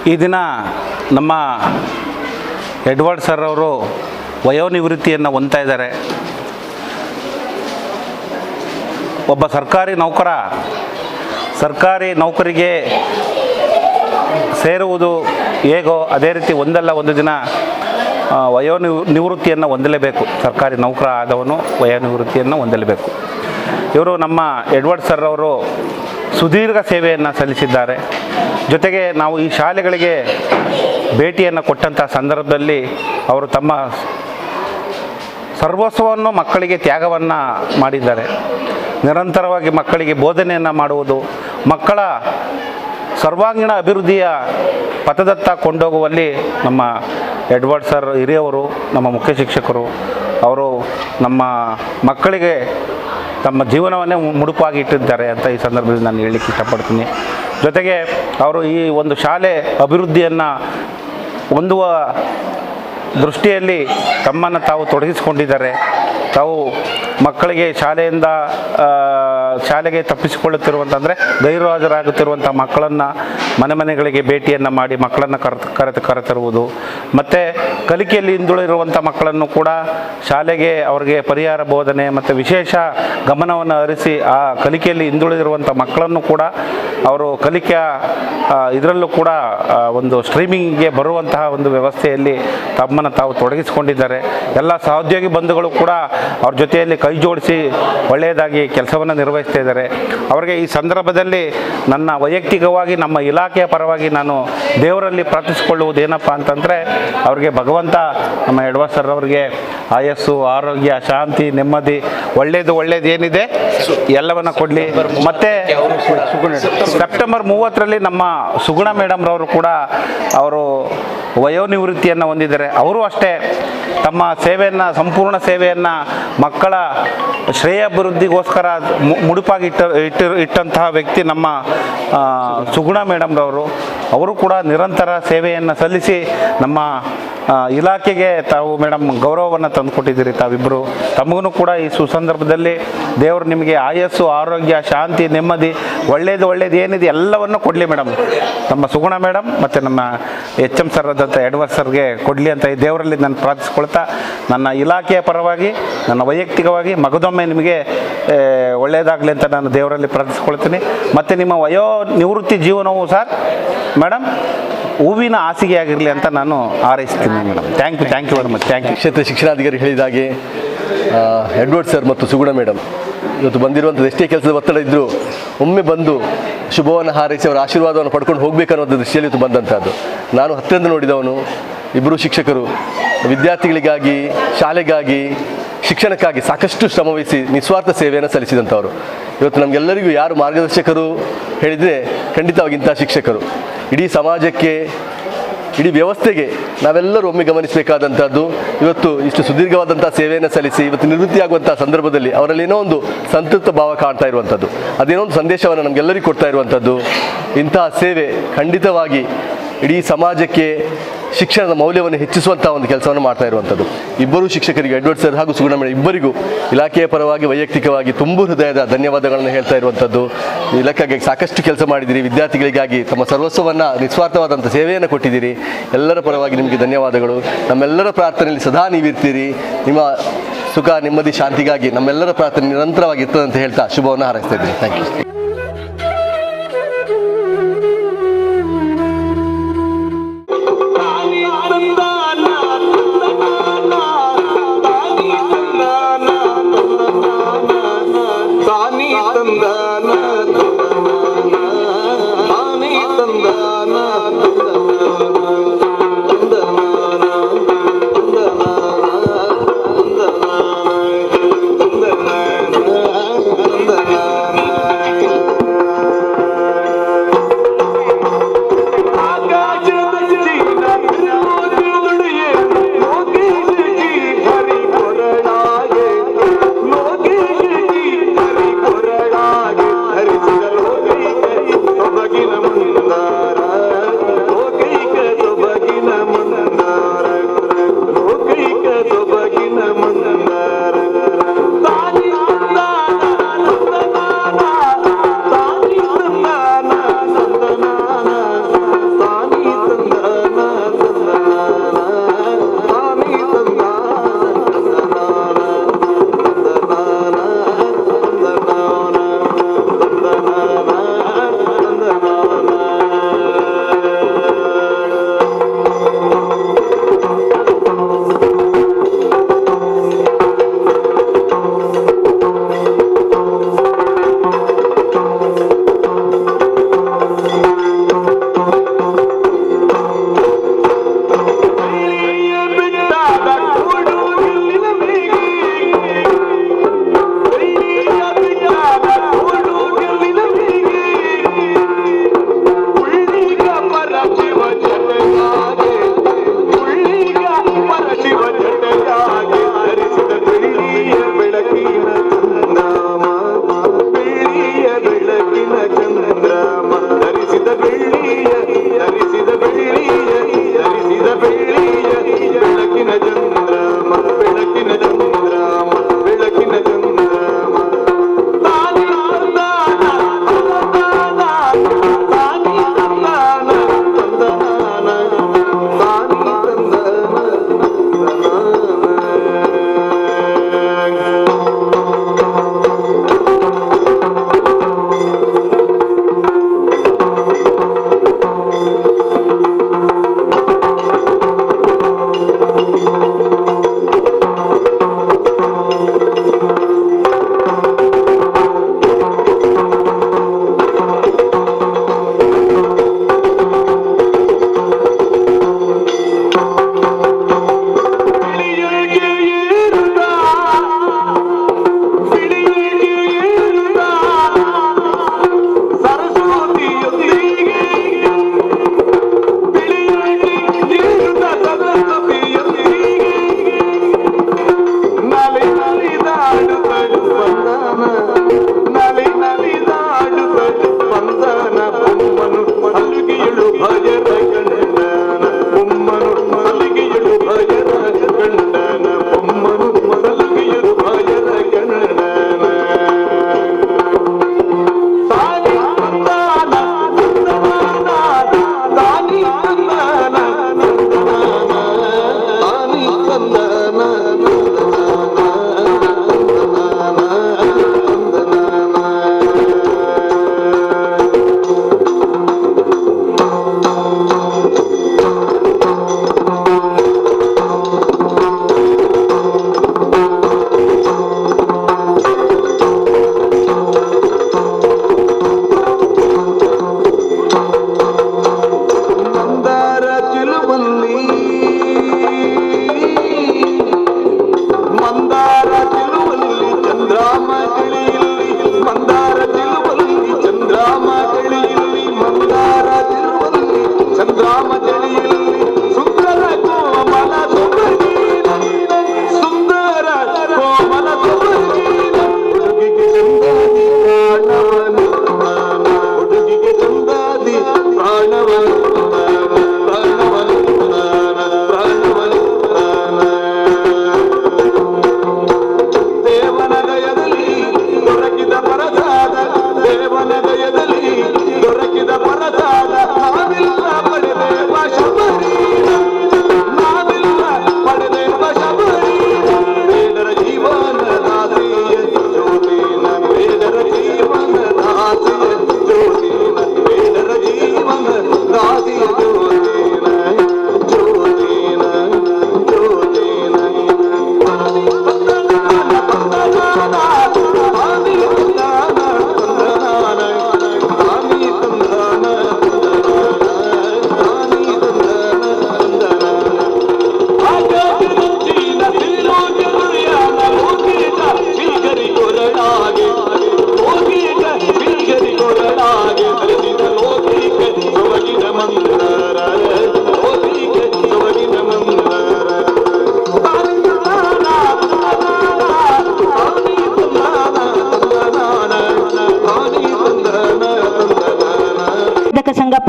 ಈ ದಿನ ನಮ್ಮ ಎಡ್ವರ್ಡ್ ಸರ್ ಅವರು ವಯೋನಿವೃತ್ತಿಯನ್ನು ಹೊಂದ್ತಾ ಇದ್ದಾರೆ. ಒಬ್ಬ ಸರ್ಕಾರಿ ನೌಕರಿಗೆ ಸೇರುವುದು ಹೇಗೋ ಅದೇ ರೀತಿ ಒಂದಲ್ಲ ಒಂದು ದಿನ ನಿವೃತ್ತಿಯನ್ನು ಹೊಂದಲೇಬೇಕು. ಸರ್ಕಾರಿ ನೌಕರ ಆದವನು ವಯೋನಿವೃತ್ತಿಯನ್ನು ಹೊಂದಲೇಬೇಕು. ಇವರು ನಮ್ಮ ಎಡ್ವರ್ಡ್ ಸರ್ ಅವರು ಸುದೀರ್ಘ ಸೇವೆಯನ್ನು ಸಲ್ಲಿಸಿದ್ದಾರೆ. ಜೊತೆಗೆ ನಾವು ಈ ಶಾಲೆಗಳಿಗೆ ಭೇಟಿಯನ್ನು ಕೊಟ್ಟಂಥ ಸಂದರ್ಭದಲ್ಲಿ ಅವರು ತಮ್ಮ ಸರ್ವಸ್ವವನ್ನು ಮಕ್ಕಳಿಗೆ ತ್ಯಾಗವನ್ನು ಮಾಡಿದ್ದಾರೆ. ನಿರಂತರವಾಗಿ ಮಕ್ಕಳಿಗೆ ಬೋಧನೆಯನ್ನು ಮಾಡುವುದು, ಮಕ್ಕಳ ಸರ್ವಾಂಗೀಣ ಅಭಿವೃದ್ಧಿಯ ಪಥದತ್ತ ಕೊಂಡೋಗುವಲ್ಲಿ ನಮ್ಮ ಎಡ್ವರ್ಡ್ ಸರ್ ಹಿರಿಯವರು, ನಮ್ಮ ಮುಖ್ಯ ಶಿಕ್ಷಕರು, ಅವರು ನಮ್ಮ ಮಕ್ಕಳಿಗೆ ತಮ್ಮ ಜೀವನವನ್ನೇ ಮುಡುಪಾಗಿ ಇಟ್ಟಿದ್ದಾರೆ ಅಂತ ಈ ಸಂದರ್ಭದಲ್ಲಿ ನಾನು ಹೇಳಲಿಕ್ಕೆ ಇಷ್ಟಪಡ್ತೀನಿ. ಜೊತೆಗೆ ಅವರು ಈ ಒಂದು ಶಾಲೆ ಅಭಿವೃದ್ಧಿಯನ್ನು ಹೊಂದುವ ದೃಷ್ಟಿಯಲ್ಲಿ ತಮ್ಮನ್ನು ತಾವು ತೊಡಗಿಸಿಕೊಂಡಿದ್ದಾರೆ. ತಾವು ಮಕ್ಕಳಿಗೆ ಶಾಲೆಗೆ ತಪ್ಪಿಸಿಕೊಳ್ಳುತ್ತಿರುವಂತಂದರೆ ಗೈರುಹಾಜರಾಗುತ್ತಿರುವಂಥ ಮಕ್ಕಳನ್ನು ಮನೆಗಳಿಗೆ ಭೇಟಿಯನ್ನು ಮಾಡಿ ಮಕ್ಕಳನ್ನು ಕರೆತರುವುದು, ಮತ್ತು ಕಲಿಕೆಯಲ್ಲಿ ಹಿಂದುಳಿರುವಂಥ ಮಕ್ಕಳನ್ನು ಕೂಡ ಶಾಲೆಗೆ ಅವರಿಗೆ ಪರಿಹಾರ ಬೋಧನೆ ಮತ್ತು ವಿಶೇಷ ಗಮನವನ್ನು ಹರಿಸಿ ಆ ಕಲಿಕೆಯಲ್ಲಿ ಹಿಂದುಳಿದಿರುವಂಥ ಮಕ್ಕಳನ್ನು ಕೂಡ ಅವರು ಇದರಲ್ಲೂ ಕೂಡ ಒಂದು ಸ್ಟ್ರೀಮಿಂಗ್ಗೆ ಬರುವಂತಹ ಒಂದು ವ್ಯವಸ್ಥೆಯಲ್ಲಿ ತಮ್ಮನ್ನು ತಾವು ತೊಡಗಿಸಿಕೊಂಡಿದ್ದಾರೆ. ಎಲ್ಲ ಸಹೋದ್ಯೋಗಿ ಬಂಧುಗಳು ಕೂಡ ಅವ್ರ ಜೊತೆಯಲ್ಲಿ ಕೈ ಜೋಡಿಸಿ ಒಳ್ಳೆಯದಾಗಿ ಕೆಲಸವನ್ನು ನಿರ್ವಹಿಸ್ತಾ ಇದ್ದಾರೆ. ಅವರಿಗೆ ಈ ಸಂದರ್ಭದಲ್ಲಿ ನನ್ನ ವೈಯಕ್ತಿಕವಾಗಿ ನಮ್ಮ ಇಲಾಖೆಯ ಪರವಾಗಿ ನಾನು ದೇವರಲ್ಲಿ ಪ್ರಾರ್ಥಿಸಿಕೊಳ್ಳುವುದೇನಪ್ಪ ಅಂತಂದರೆ, ಅವರಿಗೆ ಭಗವಂತ ನಮ್ಮ ಎಡ್ವರ್ಡ್ ಸರ್ ಅವರಿಗೆ ಆಯಸ್ಸು, ಆರೋಗ್ಯ, ಶಾಂತಿ, ನೆಮ್ಮದಿ, ಒಳ್ಳೆಯದು ಏನಿದೆ ಎಲ್ಲವನ್ನ ಕೊಡಲಿ. ಮತ್ತು ಸೆಪ್ಟೆಂಬರ್ 30ರಲ್ಲಿ ನಮ್ಮ ಸುಗುಣ ಮೇಡಮ್ರವರು ಕೂಡ ಅವರು ವಯೋನಿವೃತ್ತಿಯನ್ನು ಹೊಂದಿದ್ದಾರೆ. ಅವರು ಅಷ್ಟೇ ತಮ್ಮ ಸಂಪೂರ್ಣ ಸೇವೆಯನ್ನು ಮಕ್ಕಳ ಶ್ರೇಯಾಭಿವೃದ್ಧಿಗೋಸ್ಕರ ಮುಡುಪಾಗಿ ಇಟ್ಟಂತಹ ವ್ಯಕ್ತಿ ನಮ್ಮ ಸುಗುಣ ಮೇಡಮ್ರವರು. ಅವರು ಕೂಡ ನಿರಂತರ ಸೇವೆಯನ್ನು ಸಲ್ಲಿಸಿ ನಮ್ಮ ಇಲಾಖೆಗೆ ತಾವು ಮೇಡಮ್ ಗೌರವವನ್ನು ತಂದುಕೊಟ್ಟಿದ್ದೀರಿ. ತಾವಿಬ್ಬರು ತಮಗೂ ಕೂಡ ಈ ಸುಸಂದರ್ಭದಲ್ಲಿ ದೇವರು ನಿಮಗೆ ಆಯಸ್ಸು, ಆರೋಗ್ಯ, ಶಾಂತಿ, ನೆಮ್ಮದಿ, ಒಳ್ಳೆಯದು ಏನಿದೆ ಎಲ್ಲವನ್ನು ಕೊಡಲಿ ಮೇಡಮ್. ನಮ್ಮ ಸುಗುಣ ಮೇಡಮ್ ಮತ್ತು ನಮ್ಮ HM ಸರ್ ಆದಂಥ ಎಡ್ವರ್ಡ್ ಸರ್ಗೆ ಕೊಡಲಿ ಅಂತ ಈ ದೇವರಲ್ಲಿ ನಾನು ಪ್ರಾರ್ಥಿಸ್ಕೊಳ್ತಾ, ನನ್ನ ಇಲಾಖೆಯ ಪರವಾಗಿ, ನನ್ನ ವೈಯಕ್ತಿಕವಾಗಿ ಮಗದೊಮ್ಮೆ ನಿಮಗೆ ಒಳ್ಳೆಯದಾಗಲಿ ಅಂತ ನಾನು ದೇವರಲ್ಲಿ ಪ್ರಾರ್ಥಿಸ್ಕೊಳ್ತೀನಿ. ಮತ್ತು ನಿಮ್ಮ ನಿವೃತ್ತಿ ಜೀವನವು ಸರ್ ಮೇಡಮ್ ಹೂವಿನ ಹಾಸಿಗೆ ಆಗಿರಲಿ ಅಂತ ನಾನು ಹಾರೈಸ್ತೀನಿ madam. Thank you very much. Thank you. ಕ್ಷೇತ್ರ ಶಿಕ್ಷಣಾಧಿಕಾರಿ ಹೇಳಿದಾಗೆ ಎಡ್ವರ್ಡ್ ಸರ್ ಮತ್ತು ಸುಗುಣ ಮೇಡಮ್ ಇವತ್ತು ಬಂದಿರುವಂಥದ್ದು ಎಷ್ಟೇ ಕೆಲಸದ ಒತ್ತಡ ಇದ್ದರೂ ಒಮ್ಮೆ ಬಂದು ಶುಭವನ್ನು ಹಾರೈಸಿ ಅವರ ಆಶೀರ್ವಾದವನ್ನು ಪಡ್ಕೊಂಡು ಹೋಗಬೇಕನ್ನೋ ದೃಷ್ಟಿಯಲ್ಲಿ ಇವತ್ತು ಬಂದಂಥದ್ದು. ನಾನು ಹತ್ತಿರದಿಂದ ನೋಡಿದವನು. ಇಬ್ಬರು ಶಿಕ್ಷಕರು ವಿದ್ಯಾರ್ಥಿಗಳಿಗಾಗಿ, ಶಾಲೆಗಾಗಿ, ಶಿಕ್ಷಣಕ್ಕಾಗಿ ಸಾಕಷ್ಟು ಶ್ರಮವಹಿಸಿ ನಿಸ್ವಾರ್ಥ ಸೇವೆಯನ್ನು ಸಲ್ಲಿಸಿದಂಥವರು. ಇವತ್ತು ನಮಗೆಲ್ಲರಿಗೂ ಯಾರು ಮಾರ್ಗದರ್ಶಕರು ಹೇಳಿದರೆ ಖಂಡಿತವಾಗಿ ಇಂಥ ಶಿಕ್ಷಕರು. ಇಡೀ ಸಮಾಜಕ್ಕೆ, ಇಡೀ ವ್ಯವಸ್ಥೆಗೆ ನಾವೆಲ್ಲರೂ ಒಮ್ಮೆ ಗಮನಿಸಬೇಕಾದಂಥದ್ದು. ಇವತ್ತು ಇಷ್ಟು ಸುದೀರ್ಘವಾದಂಥ ಸೇವೆಯನ್ನು ಸಲ್ಲಿಸಿ ಇವತ್ತು ನಿವೃತ್ತಿಯಾಗುವಂಥ ಸಂದರ್ಭದಲ್ಲಿ ಅವರಲ್ಲಿ ಏನೋ ಒಂದು ಸಂತೃಪ್ತ ಭಾವ ಕಾಣ್ತಾ ಇರುವಂಥದ್ದು, ಅದೇನೋ ಒಂದು ಸಂದೇಶವನ್ನು ನಮಗೆಲ್ಲರಿಗೂ ಕೊಡ್ತಾ ಇರುವಂಥದ್ದು. ಇಂತಹ ಸೇವೆ ಖಂಡಿತವಾಗಿ ಇಡೀ ಸಮಾಜಕ್ಕೆ ಶಿಕ್ಷಣದ ಮೌಲ್ಯವನ್ನು ಹೆಚ್ಚಿಸುವಂಥ ಒಂದು ಕೆಲಸವನ್ನು ಮಾಡ್ತಾ ಇರುವಂಥದ್ದು. ಇಬ್ಬರು ಶಿಕ್ಷಕರಿಗೆ, ಎಡ್ವರ್ಡ್ ಸರ್ ಹಾಗೂ ಸುಗುಣ ಮೇಡಮ್ ಇಬ್ಬರಿಗೂ ಇಲಾಖೆಯ ಪರವಾಗಿ ವೈಯಕ್ತಿಕವಾಗಿ ತುಂಬ ಹೃದಯದ ಧನ್ಯವಾದಗಳನ್ನು ಹೇಳ್ತಾ ಇರುವಂಥದ್ದು. ಇಲಾಖೆಗೆ ಸಾಕಷ್ಟು ಕೆಲಸ ಮಾಡಿದ್ದೀರಿ, ವಿದ್ಯಾರ್ಥಿಗಳಿಗಾಗಿ ತಮ್ಮ ಸರ್ವಸ್ವವನ್ನು ನಿಸ್ವಾರ್ಥವಾದಂಥ ಸೇವೆಯನ್ನು ಕೊಟ್ಟಿದ್ದೀರಿ. ಎಲ್ಲರ ಪರವಾಗಿ ನಿಮಗೆ ಧನ್ಯವಾದಗಳು. ನಮ್ಮೆಲ್ಲರ ಪ್ರಾರ್ಥನೆಯಲ್ಲಿ ಸದಾ ನೀವಿರ್ತೀರಿ. ನಿಮ್ಮ ಸುಖ, ನೆಮ್ಮದಿ, ಶಾಂತಿಗಾಗಿ ನಮ್ಮೆಲ್ಲರ ಪ್ರಾರ್ಥನೆ ನಿರಂತರವಾಗಿ ಇರ್ತದೆ ಅಂತ ಹೇಳ್ತಾ ಶುಭವನ್ನು ಹಾರೈಸ್ತಾ ಇದ್ದೀನಿ. Thank you.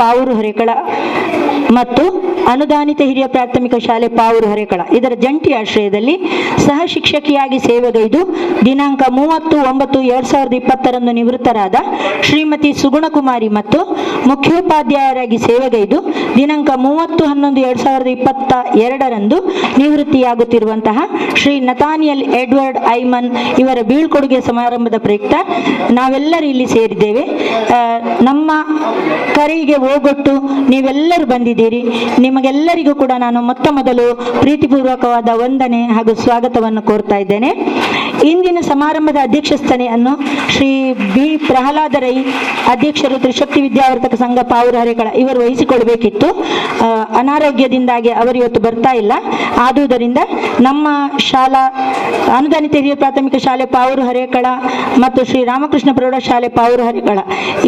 ಪಾವೂರು ಹರೇಕಳ ಮತ್ತು ಅನುದಾನಿತ ಹಿರಿಯ ಪ್ರಾಥಮಿಕ ಶಾಲೆ ಪಾವೂರು ಹರೇಕಳ ಇದರ ಜಂಟಿ ಆಶ್ರಯದಲ್ಲಿ ಸಹ ಶಿಕ್ಷಕಿಯಾಗಿ ಸೇವೆಗೈದು ದಿನಾಂಕ 30/9/2020 ನಿವೃತ್ತರಾದ ಶ್ರೀಮತಿ ಸುಗುಣಕುಮಾರಿ ಮತ್ತು ಮುಖ್ಯೋಪಾಧ್ಯಾಯರಾಗಿ ಸೇವೆಗೈದು ದಿನಾಂಕ 30/11/2022 ನಿವೃತ್ತಿಯಾಗುತ್ತಿರುವಂತಹ ಶ್ರೀ ನತಾನಿಯಲ್ ಎಡ್ವರ್ಡ್ ಐಮನ್ ಇವರ ಬೀಳ್ಕೊಡುಗೆ ಸಮಾರಂಭದ ಪ್ರಯುಕ್ತ ನಾವೆಲ್ಲರೂ ಇಲ್ಲಿ ಸೇರಿದ್ದೇವೆ. ನಮ್ಮ ಕರೆಗೆ ಓಗೊಟ್ಟು ನೀವೆಲ್ಲರೂ ಬಂದಿದ್ದೀರಿ. ನಿಮಗೆಲ್ಲರಿಗೂ ಕೂಡ ನಾನು ಮೊದಲು ಪ್ರೀತಿಪೂರ್ವಕವಾದ ವಂದನೆ ಹಾಗೂ ಸ್ವಾಗತವನ್ನು ಕೋರ್ತಾ ಇದ್ದೇನೆ. ಇಂದಿನ ಸಮಾರಂಭದ ಅಧ್ಯಕ್ಷಸ್ಥಾನೆಯನ್ನು ಶ್ರೀ ಬಿ ಪ್ರಹ್ಲಾದ ರೈ, ಅಧ್ಯಕ್ಷರು ತ್ರಿಶಕ್ತಿ ವಿದ್ಯಾವರ್ತಕ ಸಂಘ ಪಾವೂರು ಹರೇಕಳ ಇವರು ವಹಿಸಿಕೊಳ್ಬೇಕಿತ್ತು. ಅನಾರೋಗ್ಯದಿಂದಾಗಿ ಅವರು ಇವತ್ತು ಬರ್ತಾ ಇಲ್ಲ. ಆದುದರಿಂದ ನಮ್ಮ ಶಾಲಾ ಅನುದಾನಿತ ಹಿರಿಯ ಪ್ರಾಥಮಿಕ ಶಾಲೆ ಪಾವೂರು ಹರೇಕಳ ಮತ್ತು ಶ್ರೀ ರಾಮಕೃಷ್ಣ ಪ್ರೌಢಶಾಲೆ ಪಾವೂರು ಹರೇಕಳ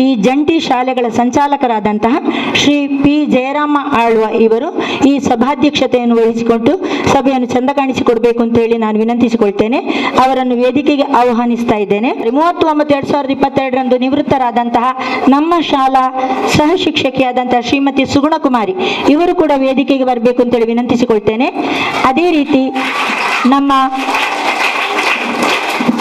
ಈ ಜಂಟಿ ಶಾಲೆಗಳ ಸಂಚಾಲಕರಾದಂತಹ ಶ್ರೀ ಪಿ ಜಯರಾಮ ಆಳ್ವ ಇವರು ಈ ಸಭಾಧ್ಯಕ್ಷತೆಯನ್ನು ವಹಿಸಿಕೊಂಡು ಸಭೆಯನ್ನು ಚಂದ ಕಾಣಿಸಿಕೊಡ್ಬೇಕು ಅಂತ ಹೇಳಿ ನಾನು ವಿನಂತಿಸಿಕೊಳ್ತೇನೆ. ಅವರನ್ನು ವೇದಿಕೆಗೆ ಆಹ್ವಾನಿಸ್ತಾ ಇದ್ದೇನೆ. 30/9/2022 ನಿವೃತ್ತರಾದಂತಹ ನಮ್ಮ ಶಾಲಾ ಸಹ ಶಿಕ್ಷಕಿಯಾದಂತಹ ಶ್ರೀಮತಿ ಸುಗುಣಕುಮಾರಿ ಇವರು ಕೂಡ ವೇದಿಕೆಗೆ ಬರಬೇಕು ಅಂತೇಳಿ ವಿನಂತಿಸಿಕೊಳ್ತೇನೆ. ಅದೇ ರೀತಿ ನಮ್ಮ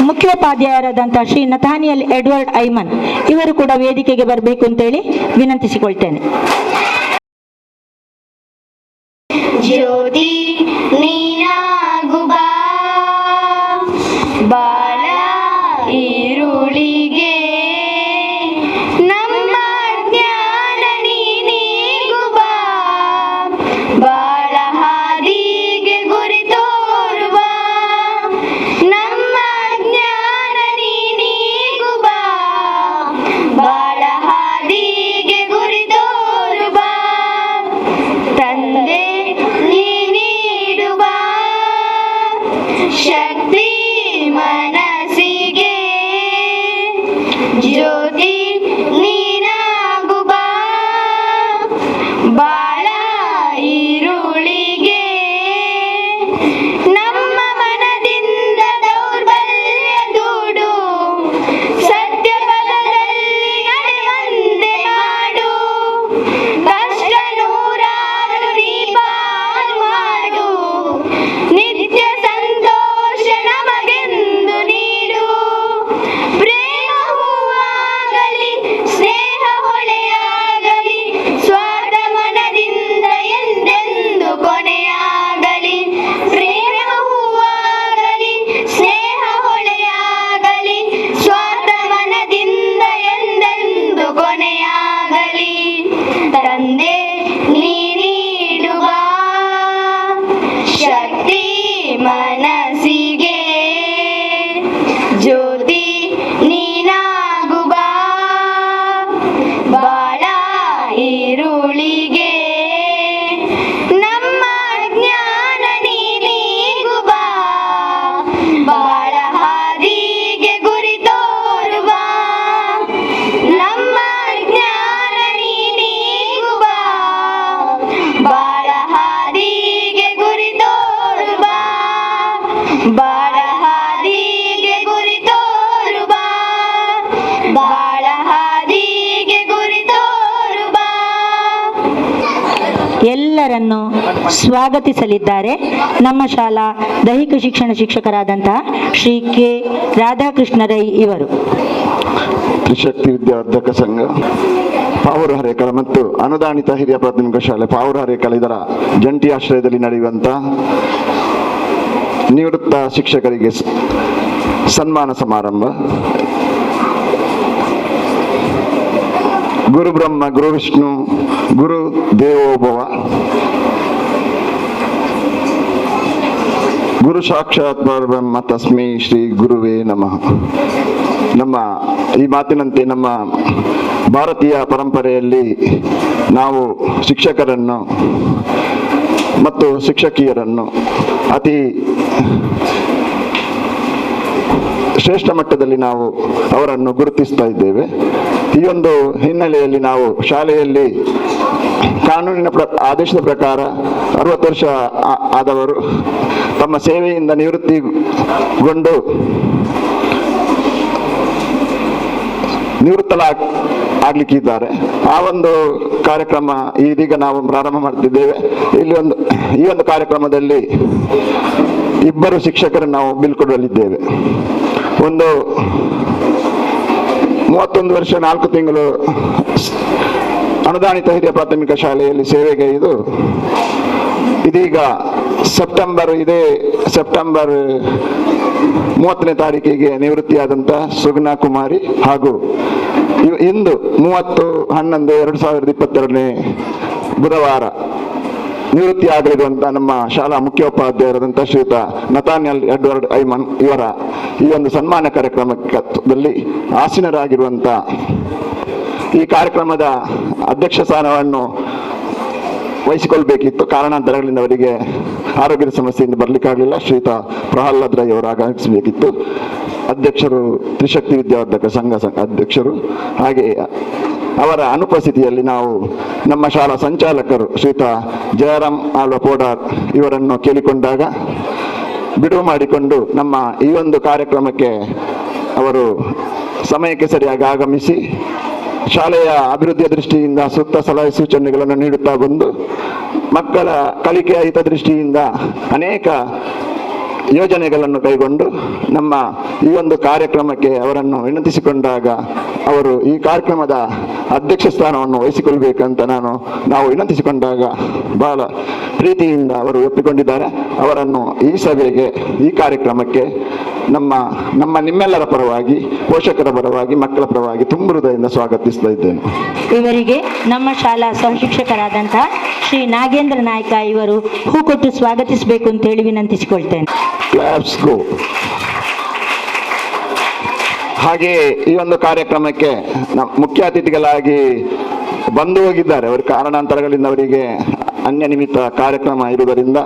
ಮುಖ್ಯೋಪಾಧ್ಯಾಯರಾದಂತಹ ಶ್ರೀ ನತಾನಿಯಲ್ ಎಡ್ವರ್ಡ್ ಐಮನ್ ಇವರು ಕೂಡ ವೇದಿಕೆಗೆ ಬರಬೇಕು ಅಂತೇಳಿ ವಿನಂತಿಸಿಕೊಳ್ತೇನೆ. ಜ್ಯೋತಿ ನೀನಾಗು ಬಾ ಬಾಳ ಈರುಳಿಗೆ ನಮ್ಮ ಜ್ಞಾನ ನೀನೀಗು ಬಾ ಬಾಳ ಹಾದಿಗೆ ಗುರಿ ತೋರುವ ನಮ್ಮ ಜ್ಞಾನ ನೀನೀಗು ಬಾ ಬಾಳ ಹಾದಿಗೆ ಗುರಿ ತೋರುವ ತಂದೆ ನೀಡುವ ಶಕ್ತಿ ಮನಸ್ಸಿಗೆ ಜ್ಯೋತಿ ನೀನಾಗು ಬಾ ಬಾಳ ಈರುಳಿಗೆ ನಮ್ಮ ಮನದಿಂದ ದೌರ್ಬಲ್ಯ ದೂಡು ಸತ್ಯ ಪದದಲ್ಲಿ ನಡೆವಂತೆ ಮಾಡು ಕಷ್ಟ ನೂರಾರು ದೀಪಾರು ಮಾಡು ನಿತ್ಯ ಸಂತೋಷ ನಮಗೆಂದು ನೀಡು ಪ್ರೇಮ ಹೂವಾಗಲಿ ಸ್ನೇಹ ಹೊಳೆಯಾಗಲಿ ಸ್ವಾರ್ಥ ಮನದಿಂದ ಎಂದೆಂದು ಕೊನೆಯಾಗಲಿ ಪ್ರೇಮ ಹೂವಾಗಲಿ ಸ್ನೇಹ ಹೊಳೆಯಾಗಲಿ ಸ್ವಾರ್ಥ ಮನದಿಂದ ಎಂದೆಂದು ಕೊನೆಯಾಗಲಿ ತಂದೆ ನೀಡುವ ಶಕ್ತಿ ಮನಸ್ಸಿಗೆ ಜ್ಯೋತಿ ನೀನಾಗು ಬಾ ಬಾಳ ಈರುಳಿಗೆ ನಮ್ಮ ಜ್ಞಾನ ನೀನೀಗು ಬಾ ಬಾಳ ಹಾದಿಗೆ ಗುರಿ ತೋರುವ ನಮ್ಮ ಜ್ಞಾನ ನೀನೀಗು ಬಾ ಬಾಳ ಹಾದಿಗೆ ಗುರಿ ತೋರುವ ಬಾಳ ಹಾದಿಗೆ ಗುರಿ ತೋರುವ ಬಾಳ ಹಾದಿಗೆ ಗುರಿ ತೋರುವ ಎಲ್ಲರನ್ನು ಸ್ವಾಗತಿಸಲಿದ್ದಾರೆ ನಮ್ಮ ಶಾಲಾ ದೈಹಿಕ ಶಿಕ್ಷಣ ಶಿಕ್ಷಕರಾದಂತಹ ಶ್ರೀ ಕೆ ರಾಧಾಕೃಷ್ಣ ರೈ ಇವರು. ತ್ರಿಶಕ್ತಿ ವಿದ್ಯಾವರ್ಧಕ ಸಂಘ ಪಾವೂರು ಹರೇಕಳ ಮತ್ತು ಅನುದಾನಿತ ಹಿರಿಯ ಪ್ರಾಥಮಿಕ ಶಾಲೆ ಪಾವೂರು ಹರೇಕಳ ಇದರ ಜಂಟಿ ಆಶ್ರಯದಲ್ಲಿ ನಡೆಯುವಂಥ ನಿವೃತ್ತ ಶಿಕ್ಷಕರಿಗೆ ಸನ್ಮಾನ ಸಮಾರಂಭ. ಗುರು ಬ್ರಹ್ಮ ಗುರು ವಿಷ್ಣು ಗುರು ದೇವೋಭವ ಗುರು ಸಾಕ್ಷಾತ್ ಪರಬ್ರಹ್ಮ ತಸ್ಮೈ ಶ್ರೀ ಗುರುವೇ ನಮಃ. ನಮ್ಮ ಈ ಮಾತಿನಂತೆ ನಮ್ಮ ಭಾರತೀಯ ಪರಂಪರೆಯಲ್ಲಿ ನಾವು ಶಿಕ್ಷಕರನ್ನು ಮತ್ತು ಶಿಕ್ಷಕಿಯರನ್ನು ಅತಿ ಶ್ರೇಷ್ಠ ಮಟ್ಟದಲ್ಲಿ ನಾವು ಅವರನ್ನು ಗುರುತಿಸ್ತಾ ಇದ್ದೇವೆ. ಈ ಒಂದು ಹಿನ್ನೆಲೆಯಲ್ಲಿ ನಾವು ಶಾಲೆಯಲ್ಲಿ ಕಾನೂನಿನ ಆದೇಶದ ಪ್ರಕಾರ 60 ವರ್ಷ ಆದವರು ತಮ್ಮ ಸೇವೆಯಿಂದ ನಿವೃತ್ತಿಗೊಂಡು ಆಗ್ಲಿಕ್ಕಿದ್ದಾರೆ. ಆ ಒಂದು ಕಾರ್ಯಕ್ರಮ ಇದೀಗ ನಾವು ಪ್ರಾರಂಭ ಮಾಡ್ತಿದ್ದೇವೆ. ಈ ಒಂದು ಕಾರ್ಯಕ್ರಮದಲ್ಲಿ ಇಬ್ಬರು ಶಿಕ್ಷಕರನ್ನು ನಾವು ಬೀಳ್ಕೊಡಲಿದ್ದೇವೆ. ಒಂದು 31 ವರ್ಷ 4 ತಿಂಗಳು ಅನುದಾನಿತ ಹಿರಿಯ ಪ್ರಾಥಮಿಕ ಶಾಲೆಯಲ್ಲಿ ಸೇವೆಗೈದು ಇದೀಗ ಸೆಪ್ಟೆಂಬರ್ 30ನೇ ತಾರೀಕಿಗೆ ನಿವೃತ್ತಿಯಾದಂಥ ಸುಗುಣಾ ಕುಮಾರಿ ಹಾಗೂ ಇಂದು 30/11/2022 ಬುಧವಾರ ನಿವೃತ್ತಿಯಾಗಲಿರುವಂಥ ನಮ್ಮ ಶಾಲಾ ಮುಖ್ಯೋಪಾಧ್ಯಾಯರಾದಂಥ ಶ್ರೀಯುತ ನತಾನಿಯಲ್ ಎಡ್ವರ್ಡ್ ಐಮನ್ ಇವರ ಈ ಒಂದು ಸನ್ಮಾನ ಕಾರ್ಯಕ್ರಮದಲ್ಲಿ ಆಸೀನರಾಗಿರುವಂಥ ಈ ಕಾರ್ಯಕ್ರಮದ ಅಧ್ಯಕ್ಷ ಸ್ಥಾನವನ್ನು ವಹಿಸಿಕೊಳ್ಬೇಕಿತ್ತು. ಕಾರಣಾಂತರಗಳಿಂದ ಅವರಿಗೆ ಆರೋಗ್ಯದ ಸಮಸ್ಯೆಯಿಂದ ಬರಲಿಕ್ಕಾಗಲಿಲ್ಲ. ಶ್ರೀಯುತ ಪ್ರಹ್ಲಾದ್ ರೈ ಅವರು ಆಗಮಿಸಬೇಕಿತ್ತು. ಅಧ್ಯಕ್ಷರು ತ್ರಿಶಕ್ತಿ ವಿದ್ಯಾವರ್ಧಕ ಸಂಘ ಅಧ್ಯಕ್ಷರು. ಹಾಗೆ ಅವರ ಅನುಪಸ್ಥಿತಿಯಲ್ಲಿ ನಾವು ನಮ್ಮ ಶಾಲಾ ಸಂಚಾಲಕರು ಶ್ರೀಯುತ ಜಯರಾಮ್ ಆಳ್ವ ಪೋಡಾರ್ ಇವರನ್ನು ಕೇಳಿಕೊಂಡಾಗ ಬಿಡುವು ಮಾಡಿಕೊಂಡು ನಮ್ಮ ಈ ಒಂದು ಕಾರ್ಯಕ್ರಮಕ್ಕೆ ಅವರು ಸಮಯಕ್ಕೆ ಸರಿಯಾಗಿ ಆಗಮಿಸಿ ಶಾಲೆಯ ಅಭಿವೃದ್ಧಿಯ ದೃಷ್ಟಿಯಿಂದ ಸೂಕ್ತ ಸಲಹೆ ಸೂಚನೆಗಳನ್ನು ನೀಡುತ್ತಾ ಬಂದು ಮಕ್ಕಳ ಕಲಿಕೆಯ ಹಿತದೃಷ್ಟಿಯಿಂದ ಅನೇಕ ಯೋಜನೆಗಳನ್ನು ಕೈಗೊಂಡು ನಮ್ಮ ಈ ಒಂದು ಕಾರ್ಯಕ್ರಮಕ್ಕೆ ಅವರನ್ನು ವಿನಂತಿಸಿಕೊಂಡಾಗ ಅವರು ಈ ಕಾರ್ಯಕ್ರಮದ ಅಧ್ಯಕ್ಷ ಸ್ಥಾನವನ್ನು ವಹಿಸಿಕೊಳ್ಬೇಕಂತ ನಾವು ವಿನಂತಿಸಿಕೊಂಡಾಗ ಬಹಳ ಪ್ರೀತಿಯಿಂದ ಅವರು ಒಪ್ಪಿಕೊಂಡಿದ್ದಾರೆ. ಅವರನ್ನು ಈ ಸಭೆಗೆ, ಈ ಕಾರ್ಯಕ್ರಮಕ್ಕೆ ನಿಮ್ಮೆಲ್ಲರ ಪರವಾಗಿ, ಪೋಷಕರ ಪರವಾಗಿ, ಮಕ್ಕಳ ಪರವಾಗಿ ತುಂಬ ಹೃದಯದಿಂದ ಸ್ವಾಗತಿಸ್ತಾ ಇದ್ದೇನೆ. ಇವರಿಗೆ ನಮ್ಮ ಶಾಲಾ ಸಹಶಿಕ್ಷಕರಾದಂತಹ ಶ್ರೀ ನಾಗೇಂದ್ರ ನಾಯ್ಕ ಇವರು ಹೂ ಕೊಟ್ಟು ಸ್ವಾಗತಿಸಬೇಕು ಅಂತ ಹೇಳಿ ವಿನಂತಿಸಿಕೊಳ್ತೇನೆ. ಕ್ಲಾಪ್ಸ್ ಗೋ. ಹಾಗೆ ಈ ಒಂದು ಕಾರ್ಯಕ್ರಮಕ್ಕೆ ಮುಖ್ಯ ಅತಿಥಿಗಳಾಗಿ ಬಂದು ಹೋಗಿದ್ದಾರೆ. ಅವರ ಕಾರಣಾಂತರಗಳಿಂದ ಅವರಿಗೆ ಅನ್ಯ ನಿಮಿತ್ತ ಕಾರ್ಯಕ್ರಮ ಇರುವುದರಿಂದ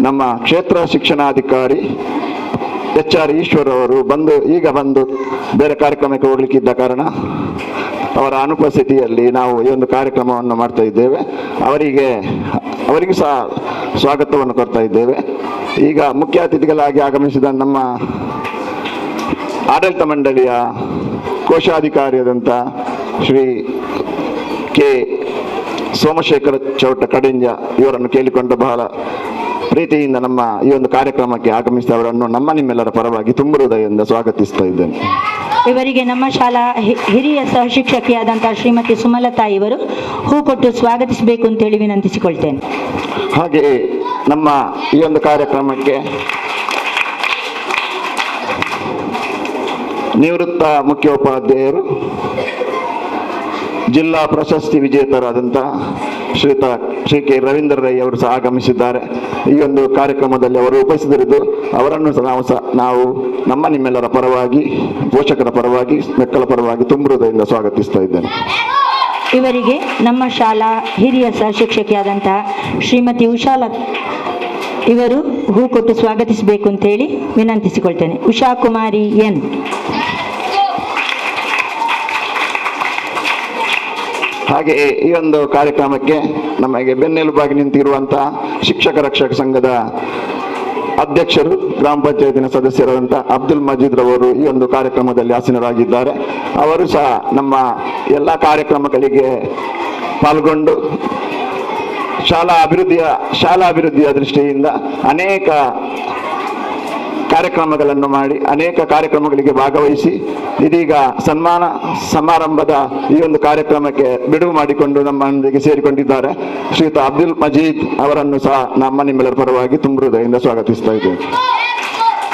ನಮ್ಮ ಕ್ಷೇತ್ರ ಶಿಕ್ಷಣಾಧಿಕಾರಿ HR ಈಶ್ವರ್ ಅವರು ಈಗ ಬಂದು ಬೇರೆ ಕಾರ್ಯಕ್ರಮಕ್ಕೆ ಹೋಗ್ಲಿಕ್ಕಿದ್ದ ಕಾರಣ ಅವರ ಅನುಪಸ್ಥಿತಿಯಲ್ಲಿ ನಾವು ಈ ಒಂದು ಕಾರ್ಯಕ್ರಮವನ್ನು ಮಾಡ್ತಾ ಇದ್ದೇವೆ. ಅವರಿಗೂ ಸಹ ಸ್ವಾಗತವನ್ನು ಕೊಡ್ತಾ ಇದ್ದೇವೆ. ಈಗ ಮುಖ್ಯ ಅತಿಥಿಗಳಾಗಿ ಆಗಮಿಸಿದ ನಮ್ಮ ಆಡಳಿತ ಮಂಡಳಿಯ ಕೋಶಾಧಿಕಾರಿಯಾದಂಥ ಶ್ರೀ ಕೆ ಸೋಮಶೇಖರ ಚೌಟ ಕಡಿಂಜ ಇವರನ್ನು ಕೇಳಿಕೊಂಡು ಬಹಳ ಪ್ರೀತಿಯಿಂದ ನಮ್ಮ ಈ ಒಂದು ಕಾರ್ಯಕ್ರಮಕ್ಕೆ ಆಗಮಿಸಿದವರನ್ನು ನಿಮ್ಮೆಲ್ಲರ ಪರವಾಗಿ ತುಂಬ ಹೃದಯದಿಂದ ಸ್ವಾಗತಿಸ್ತಾ ಇದ್ದೇನೆ. ಇವರಿಗೆ ನಮ್ಮ ಶಾಲಾ ಹಿರಿಯ ಸಹಶಿಕ್ಷಕಿಯಾದಂತಹ ಶ್ರೀಮತಿ ಸುಮಲತಾ ಇವರು ಹೂ ಕೊಟ್ಟು ಸ್ವಾಗತಿಸಬೇಕು ಅಂತೇಳಿ ವಿನಂತಿಸಿಕೊಳ್ತೇನೆ. ಹಾಗೆ ನಮ್ಮ ಈ ಒಂದು ಕಾರ್ಯಕ್ರಮಕ್ಕೆ ನಿವೃತ್ತ ಮುಖ್ಯೋಪಾಧ್ಯಾಯರು, ಜಿಲ್ಲಾ ಪ್ರಶಸ್ತಿ ವಿಜೇತರಾದಂಥ ಶ್ರೀ ಕೆ ರವೀಂದ್ರ ರೈ ಅವರು ಸಹ ಆಗಮಿಸಿದ್ದಾರೆ. ಈ ಒಂದು ಕಾರ್ಯಕ್ರಮದಲ್ಲಿ ಅವರು ಉಪಸ್ಥಿತರಿದ್ದು ಅವರನ್ನು ನಾವು ನಿಮ್ಮೆಲ್ಲರ ಪರವಾಗಿ, ಪೋಷಕರ ಪರವಾಗಿ, ಮಕ್ಕಳ ಪರವಾಗಿ ತುಂಬ ಹೃದಯದಿಂದ ಸ್ವಾಗತಿಸ್ತಾ ಇದ್ದೇನೆ. ಇವರಿಗೆ ನಮ್ಮ ಶಾಲಾ ಹಿರಿಯ ಸಹಶಿಕ್ಷಕಿಯಾದಂತಹ ಶ್ರೀಮತಿ ಉಷಾಲ ಇವರು ಹೂ ಕೊಟ್ಟು ಸ್ವಾಗತಿಸಬೇಕು ಅಂತೇಳಿ ವಿನಂತಿಸಿಕೊಳ್ತೇನೆ. ಉಷಾ ಕುಮಾರಿ ಎನ್. ಹಾಗೆ ಈ ಒಂದು ಕಾರ್ಯಕ್ರಮಕ್ಕೆ ನಮಗೆ ಬೆನ್ನೆಲುಬಾಗಿ ನಿಂತಿರುವಂತಹ ಶಿಕ್ಷಕ ರಕ್ಷಕ ಸಂಘದ ಅಧ್ಯಕ್ಷರು, ಗ್ರಾಮ ಪಂಚಾಯತಿನ ಸದಸ್ಯರಾದಂಥ ಅಬ್ದುಲ್ ಮಜೀದ್ ರವರು ಈ ಒಂದು ಕಾರ್ಯಕ್ರಮದಲ್ಲಿ ಆಸೀನರಾಗಿದ್ದಾರೆ. ಅವರು ಸಹ ನಮ್ಮ ಎಲ್ಲ ಕಾರ್ಯಕ್ರಮಗಳಿಗೆ ಪಾಲ್ಗೊಂಡು ಶಾಲಾ ಅಭಿವೃದ್ಧಿಯ ದೃಷ್ಟಿಯಿಂದ ಅನೇಕ ಕಾರ್ಯಕ್ರಮಗಳನ್ನು ಮಾಡಿ, ಅನೇಕ ಕಾರ್ಯಕ್ರಮಗಳಿಗೆ ಭಾಗವಹಿಸಿ ಇದೀಗ ಸನ್ಮಾನ ಸಮಾರಂಭದ ಈ ಒಂದು ಕಾರ್ಯಕ್ರಮಕ್ಕೆ ಬಿಡುವು ಮಾಡಿಕೊಂಡು ನಮ್ಮೊಂದಿಗೆ ಸೇರಿಕೊಂಡಿದ್ದಾರೆ. ಶ್ರೀಯುತ ಅಬ್ದುಲ್ ಮಜೀದ್ ಅವರನ್ನು ಸಹ ನಿಮ್ಮೆಲ್ಲರ ಪರವಾಗಿ ತುಂಬ ಹೃದಯದಿಂದ ಸ್ವಾಗತಿಸ್ತಾ ಇದ್ದೇವೆ.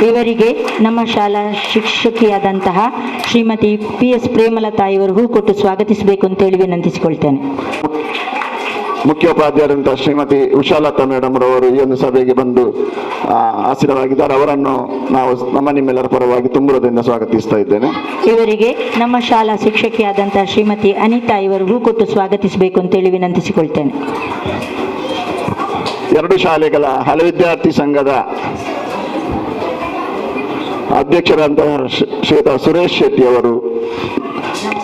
ಇವರಿಗೆ ನಮ್ಮ ಶಾಲಾ ಶಿಕ್ಷಕಿಯಾದಂತಹ ಶ್ರೀಮತಿ PS ಪ್ರೇಮಲತಾ ಇವರು ಹೂ ಕೊಟ್ಟು ಸ್ವಾಗತಿಸಬೇಕು ಅಂತೇಳಿ ವಿನಂತಿಸಿಕೊಳ್ತೇನೆ. ಮುಖ್ಯೋಪಾಧ್ಯಾಯರಂತ ಶ್ರೀಮತಿ ಉಷಾಲತಾ ಮೇಡಮ್ ರವರು ಈ ಒಂದು ಸಭೆಗೆ ಬಂದು ಆಸೀನರಾಗಿದ್ದಾರೆ. ಅವರನ್ನು ನಾವು ನಿಮ್ಮೆಲ್ಲರ ಪರವಾಗಿ ತುಂಬ ಹೃದಯದಿಂದ ಸ್ವಾಗತಿಸ್ತಾ ಇದ್ದೇನೆ. ಇವರಿಗೆ ನಮ್ಮ ಶಾಲಾ ಶಿಕ್ಷಕಿಯಾದಂತಹ ಶ್ರೀಮತಿ ಅನಿತಾ ಇವರು ಹೂ ಕೊಟ್ಟು ಸ್ವಾಗತಿಸಬೇಕು ಅಂತೇಳಿ ವಿನಂತಿಸಿಕೊಳ್ತೇನೆ. ಎರಡು ಶಾಲೆಗಳ ಹಳೆ ವಿದ್ಯಾರ್ಥಿ ಸಂಘದ ಅಧ್ಯಕ್ಷರಾದಂತಹ ಶ್ರೀಯುತ ಸುರೇಶ್ ಶೆಟ್ಟಿ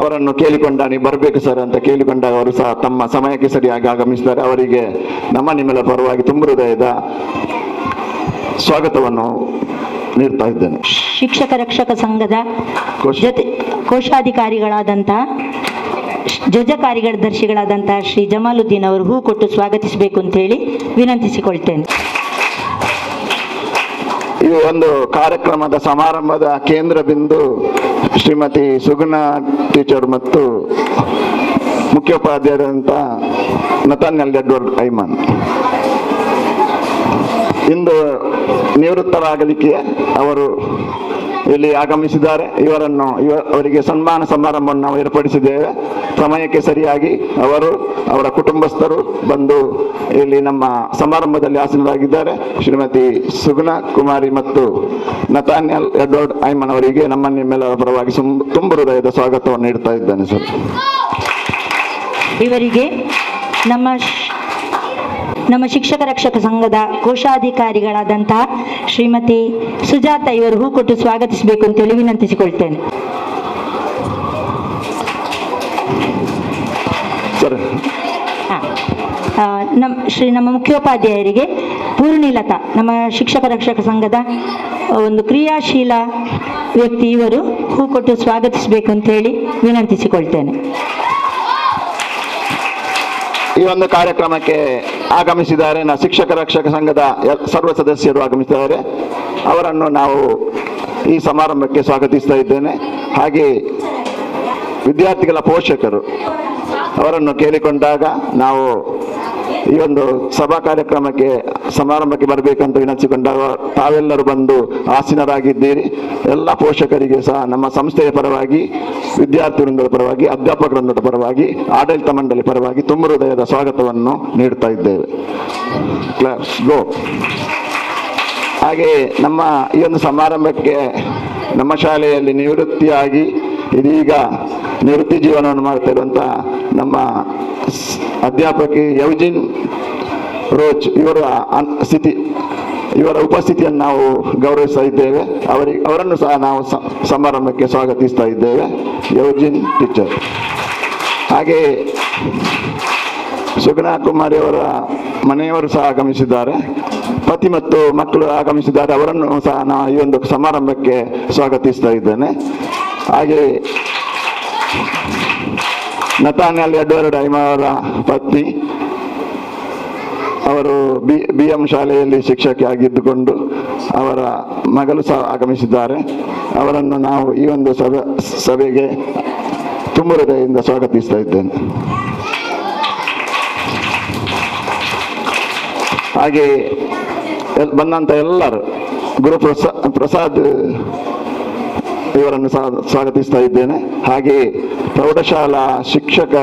ಅವರನ್ನು ಕೇಳಿಕೊಂಡ ನೀವು ಬರಬೇಕು ಸರ್ ಅಂತ ಕೇಳಿಕೊಂಡಾಗ ಅವರು ಸಹ ತಮ್ಮ ಸಮಯಕ್ಕೆ ಸರಿಯಾಗಿ ಆಗಮಿಸಿದ್ದಾರೆ. ಅವರಿಗೆ ನಿಮ್ಮೆಲ್ಲರ ಪರವಾಗಿ ತುಂಬ ಹೃದಯದ ಸ್ವಾಗತವನ್ನು ನೀಡ್ತಾ ಇದ್ದೇನೆ. ಶಿಕ್ಷಕ ರಕ್ಷಕ ಸಂಘದ ಕೋಶಾಧಿಕಾರಿಗಳಾದಂತಹ ಧ್ವಜ ಕಾರ್ಯದರ್ಶಿಗಳಾದಂತಹ ಶ್ರೀ ಜಮಾಲುದ್ದೀನ್ ಅವರು ಹೂ ಕೊಟ್ಟು ಸ್ವಾಗತಿಸಬೇಕು ಅಂತ ಹೇಳಿ ವಿನಂತಿಸಿಕೊಳ್ತೇನೆ. ಈ ಒಂದು ಕಾರ್ಯಕ್ರಮದ ಸಮಾರಂಭದ ಕೇಂದ್ರ ಬಿಂದು ಶ್ರೀಮತಿ ಸುಗುಣ ಟೀಚರ್ ಮತ್ತು ಮುಖ್ಯೋಪಾಧ್ಯಾಯರಾದಂಥ ನತಾನ್ಯಲ್ ಎಡ್ವರ್ಡ್ ಐಮನ್ ಇಂದು ನಿವೃತ್ತರಾಗಲಿಕ್ಕೆ ಅವರು ಇಲ್ಲಿ ಆಗಮಿಸಿದ್ದಾರೆ. ಅವರಿಗೆ ಸನ್ಮಾನ ಸಮಾರಂಭವನ್ನು ನಾವು ಏರ್ಪಡಿಸಿದ್ದೇವೆ. ಸಮಯಕ್ಕೆ ಸರಿಯಾಗಿ ಅವರು ಅವರ ಕುಟುಂಬಸ್ಥರು ಬಂದು ಇಲ್ಲಿ ನಮ್ಮ ಸಮಾರಂಭದಲ್ಲಿ ಆಸೀನರಾಗಿದ್ದಾರೆ. ಶ್ರೀಮತಿ ಸುಗುಣ ಕುಮಾರಿ ಮತ್ತು ನತಾನ್ಯಲ್ ಎಡ್ವರ್ಡ್ ಐಮನ್ ಅವರಿಗೆ ನಿಮ್ಮೆಲ್ಲರ ಪರವಾಗಿ ತುಂಬ ಹೃದಯದ ಸ್ವಾಗತವನ್ನು ನೀಡ್ತಾ ಇದ್ದೇನೆ ಸರ್. ಇವರಿಗೆ ನಮ್ಮ ಶಿಕ್ಷಕ ರಕ್ಷಕ ಸಂಘದ ಕೋಶಾಧಿಕಾರಿಗಳಾದಂತಹ ಶ್ರೀಮತಿ ಸುಜಾತ ಇವರು ಹೂ ಕೊಟ್ಟು ಸ್ವಾಗತಿಸಬೇಕು ಅಂತೇಳಿ ವಿನಂತಿಸಿಕೊಳ್ತೇನೆ. ನಮ್ಮ ಮುಖ್ಯೋಪಾಧ್ಯಾಯರಿಗೆ ಪೂರ್ಣಿಲತಾ ನಮ್ಮ ಶಿಕ್ಷಕ ರಕ್ಷಕ ಸಂಘದ ಒಂದು ಕ್ರಿಯಾಶೀಲ ವ್ಯಕ್ತಿ, ಇವರು ಹೂ ಕೊಟ್ಟು ಸ್ವಾಗತಿಸಬೇಕು ಅಂತ ಹೇಳಿ ವಿನಂತಿಸಿಕೊಳ್ತೇನೆ. ಈ ಒಂದು ಕಾರ್ಯಕ್ರಮಕ್ಕೆ ಆಗಮಿಸಿದ್ದಾರೆ ಶಿಕ್ಷಕ ರಕ್ಷಕ ಸಂಘದ ಸರ್ವ ಸದಸ್ಯರು ಆಗಮಿಸಿದ್ದಾರೆ. ಅವರನ್ನು ನಾವು ಈ ಸಮಾರಂಭಕ್ಕೆ ಸ್ವಾಗತಿಸ್ತಾ ಇದ್ದೇನೆ. ಹಾಗೆ ವಿದ್ಯಾರ್ಥಿಗಳ ಪೋಷಕರು ಅವರನ್ನು ಕೇಳಿಕೊಂಡಾಗ ನಾವು ಈ ಒಂದು ಸಭಾ ಸಮಾರಂಭಕ್ಕೆ ಬರಬೇಕಂತ ವಿನಂತಿಸಿಕೊಂಡಾಗ ತಾವೆಲ್ಲರೂ ಬಂದು ಆಸೀನರಾಗಿದ್ದೀರಿ. ಎಲ್ಲ ಪೋಷಕರಿಗೆ ಸಹ ನಮ್ಮ ಸಂಸ್ಥೆಯ ಪರವಾಗಿ, ವಿದ್ಯಾರ್ಥಿ ವೃಂದದ ಪರವಾಗಿ, ಅಧ್ಯಾಪಕ ವೃಂದದ ಪರವಾಗಿ, ಆಡಳಿತ ಮಂಡಳಿ ಪರವಾಗಿ ತುಂಬ ಹೃದಯದ ಸ್ವಾಗತವನ್ನು ನೀಡ್ತಾ ಇದ್ದೇವೆ. ಗೋ. ಹಾಗೆ ನಮ್ಮ ಈ ಒಂದು ಸಮಾರಂಭಕ್ಕೆ ನಮ್ಮ ಶಾಲೆಯಲ್ಲಿ ನಿವೃತ್ತಿಯಾಗಿ ಇದೀಗ ನಿವೃತ್ತಿ ಜೀವನವನ್ನು ಮಾಡ್ತಾ ಇರುವಂಥ ನಮ್ಮ ಅಧ್ಯಾಪಕಿ ಯೌಜಿನ್ ರೋಚ್ ಇವರ ಉಪಸ್ಥಿತಿಯನ್ನು ನಾವು ಗೌರವಿಸ್ತಾ ಇದ್ದೇವೆ. ಅವರನ್ನು ಸಹ ನಾವು ಸಮಾರಂಭಕ್ಕೆ ಸ್ವಾಗತಿಸ್ತಾ ಇದ್ದೇವೆ. ಯೌಜಿನ್ ಟೀಚರ್. ಹಾಗೆ ಸುಗುಣ ಕುಮಾರಿ ಅವರ ಮನೆಯವರು ಸಹ ಆಗಮಿಸಿದ್ದಾರೆ. ಪತಿ ಮತ್ತು ಮಕ್ಕಳು ಆಗಮಿಸಿದ್ದಾರೆ. ಅವರನ್ನು ಸಹ ನಾವು ಈ ಒಂದು ಸಮಾರಂಭಕ್ಕೆ ಸ್ವಾಗತಿಸ್ತಾ ಇದ್ದೇನೆ. ಹಾಗೆ ನತಾನ್ಯಲ್ ಎಡ್ವರ್ಡ್ ಐಮನ್ ಅವರ ಪತ್ನಿ, ಅವರು BM ಶಾಲೆಯಲ್ಲಿ ಶಿಕ್ಷಕಿಯಾಗಿದ್ದುಕೊಂಡು ಅವರ ಮಗಳು ಸಹ ಆಗಮಿಸಿದ್ದಾರೆ. ಅವರನ್ನು ನಾವು ಈ ಒಂದು ಸಭೆಗೆ ತುಂಬ ಹೃದಯದಿಂದ ಸ್ವಾಗತಿಸ್ತಾ ಇದ್ದೇನೆ. ಹಾಗೆ ಬಂದಂಥ ಎಲ್ಲರೂ ಪ್ರಸಾದ್ ಇವರನ್ನು ಸ್ವಾಗತಿಸ್ತಾ ಇದ್ದೇನೆ. ಹಾಗೆ ಪ್ರೌಢಶಾಲಾ ಶಿಕ್ಷಕ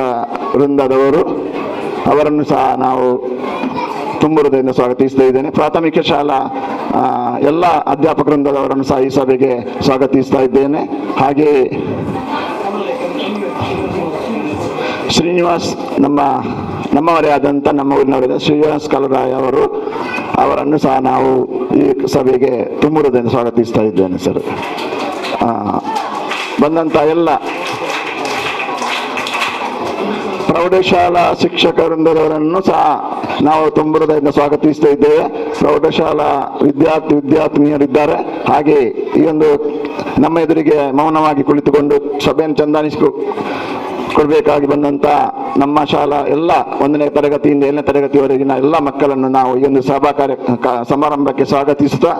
ವೃಂದದವರು ಅವರನ್ನು ಸಹ ನಾವು ತುಂಬ ಹೃದಯದಿಂದ ಸ್ವಾಗತಿಸ್ತಾ ಇದ್ದೇನೆ. ಪ್ರಾಥಮಿಕ ಶಾಲಾ ಎಲ್ಲ ಅಧ್ಯಾಪಕ ವೃಂದದವರನ್ನು ಸಹ ಈ ಸಭೆಗೆ ಸ್ವಾಗತಿಸ್ತಾ ಇದ್ದೇನೆ. ಹಾಗೆ ಶ್ರೀನಿವಾಸ್ ನಮ್ಮವರೇ ಆದಂಥ ನಮ್ಮ ಊರಿನವರಾದ ಶ್ರೀನಿವಾಸ್ ಕಲರಾಯ ಅವರನ್ನು ಸಹ ನಾವು ಈ ಸಭೆಗೆ ತುಂಬ ಹೃದಯದಿಂದ ಸ್ವಾಗತಿಸ್ತಾ ಇದ್ದೇನೆ ಸರ್. ಬಂದಂಥ ಎಲ್ಲ ಪ್ರೌಢಶಾಲಾ ಶಿಕ್ಷಕ ವೃಂದದವರನ್ನು ಸಹ ನಾವು ತುಂಬ ಹೃದಯದಿಂದ ಸ್ವಾಗತಿಸ್ತಾ ಇದ್ದೇವೆ. ಪ್ರೌಢಶಾಲಾ ವಿದ್ಯಾರ್ಥಿನಿಯರಿದ್ದಾರೆ. ಹಾಗೆ ಈ ಒಂದು ನಮ್ಮ ಎದುರಿಗೆ ಮೌನವಾಗಿ ಕುಳಿತುಕೊಂಡು ಸಭೆಯನ್ನು ಚಂದಾನಿಸಿಕೊಡ್ಬೇಕಾಗಿ ಬಂದಂಥ ನಮ್ಮ ಶಾಲಾ ಎಲ್ಲ 1ನೇ ತರಗತಿಯಿಂದ 7ನೇ ತರಗತಿವರೆಗಿನ ಎಲ್ಲ ಮಕ್ಕಳನ್ನು ನಾವು ಈ ಒಂದು ಸಮಾರಂಭಕ್ಕೆ ಸ್ವಾಗತಿಸುತ್ತಾ,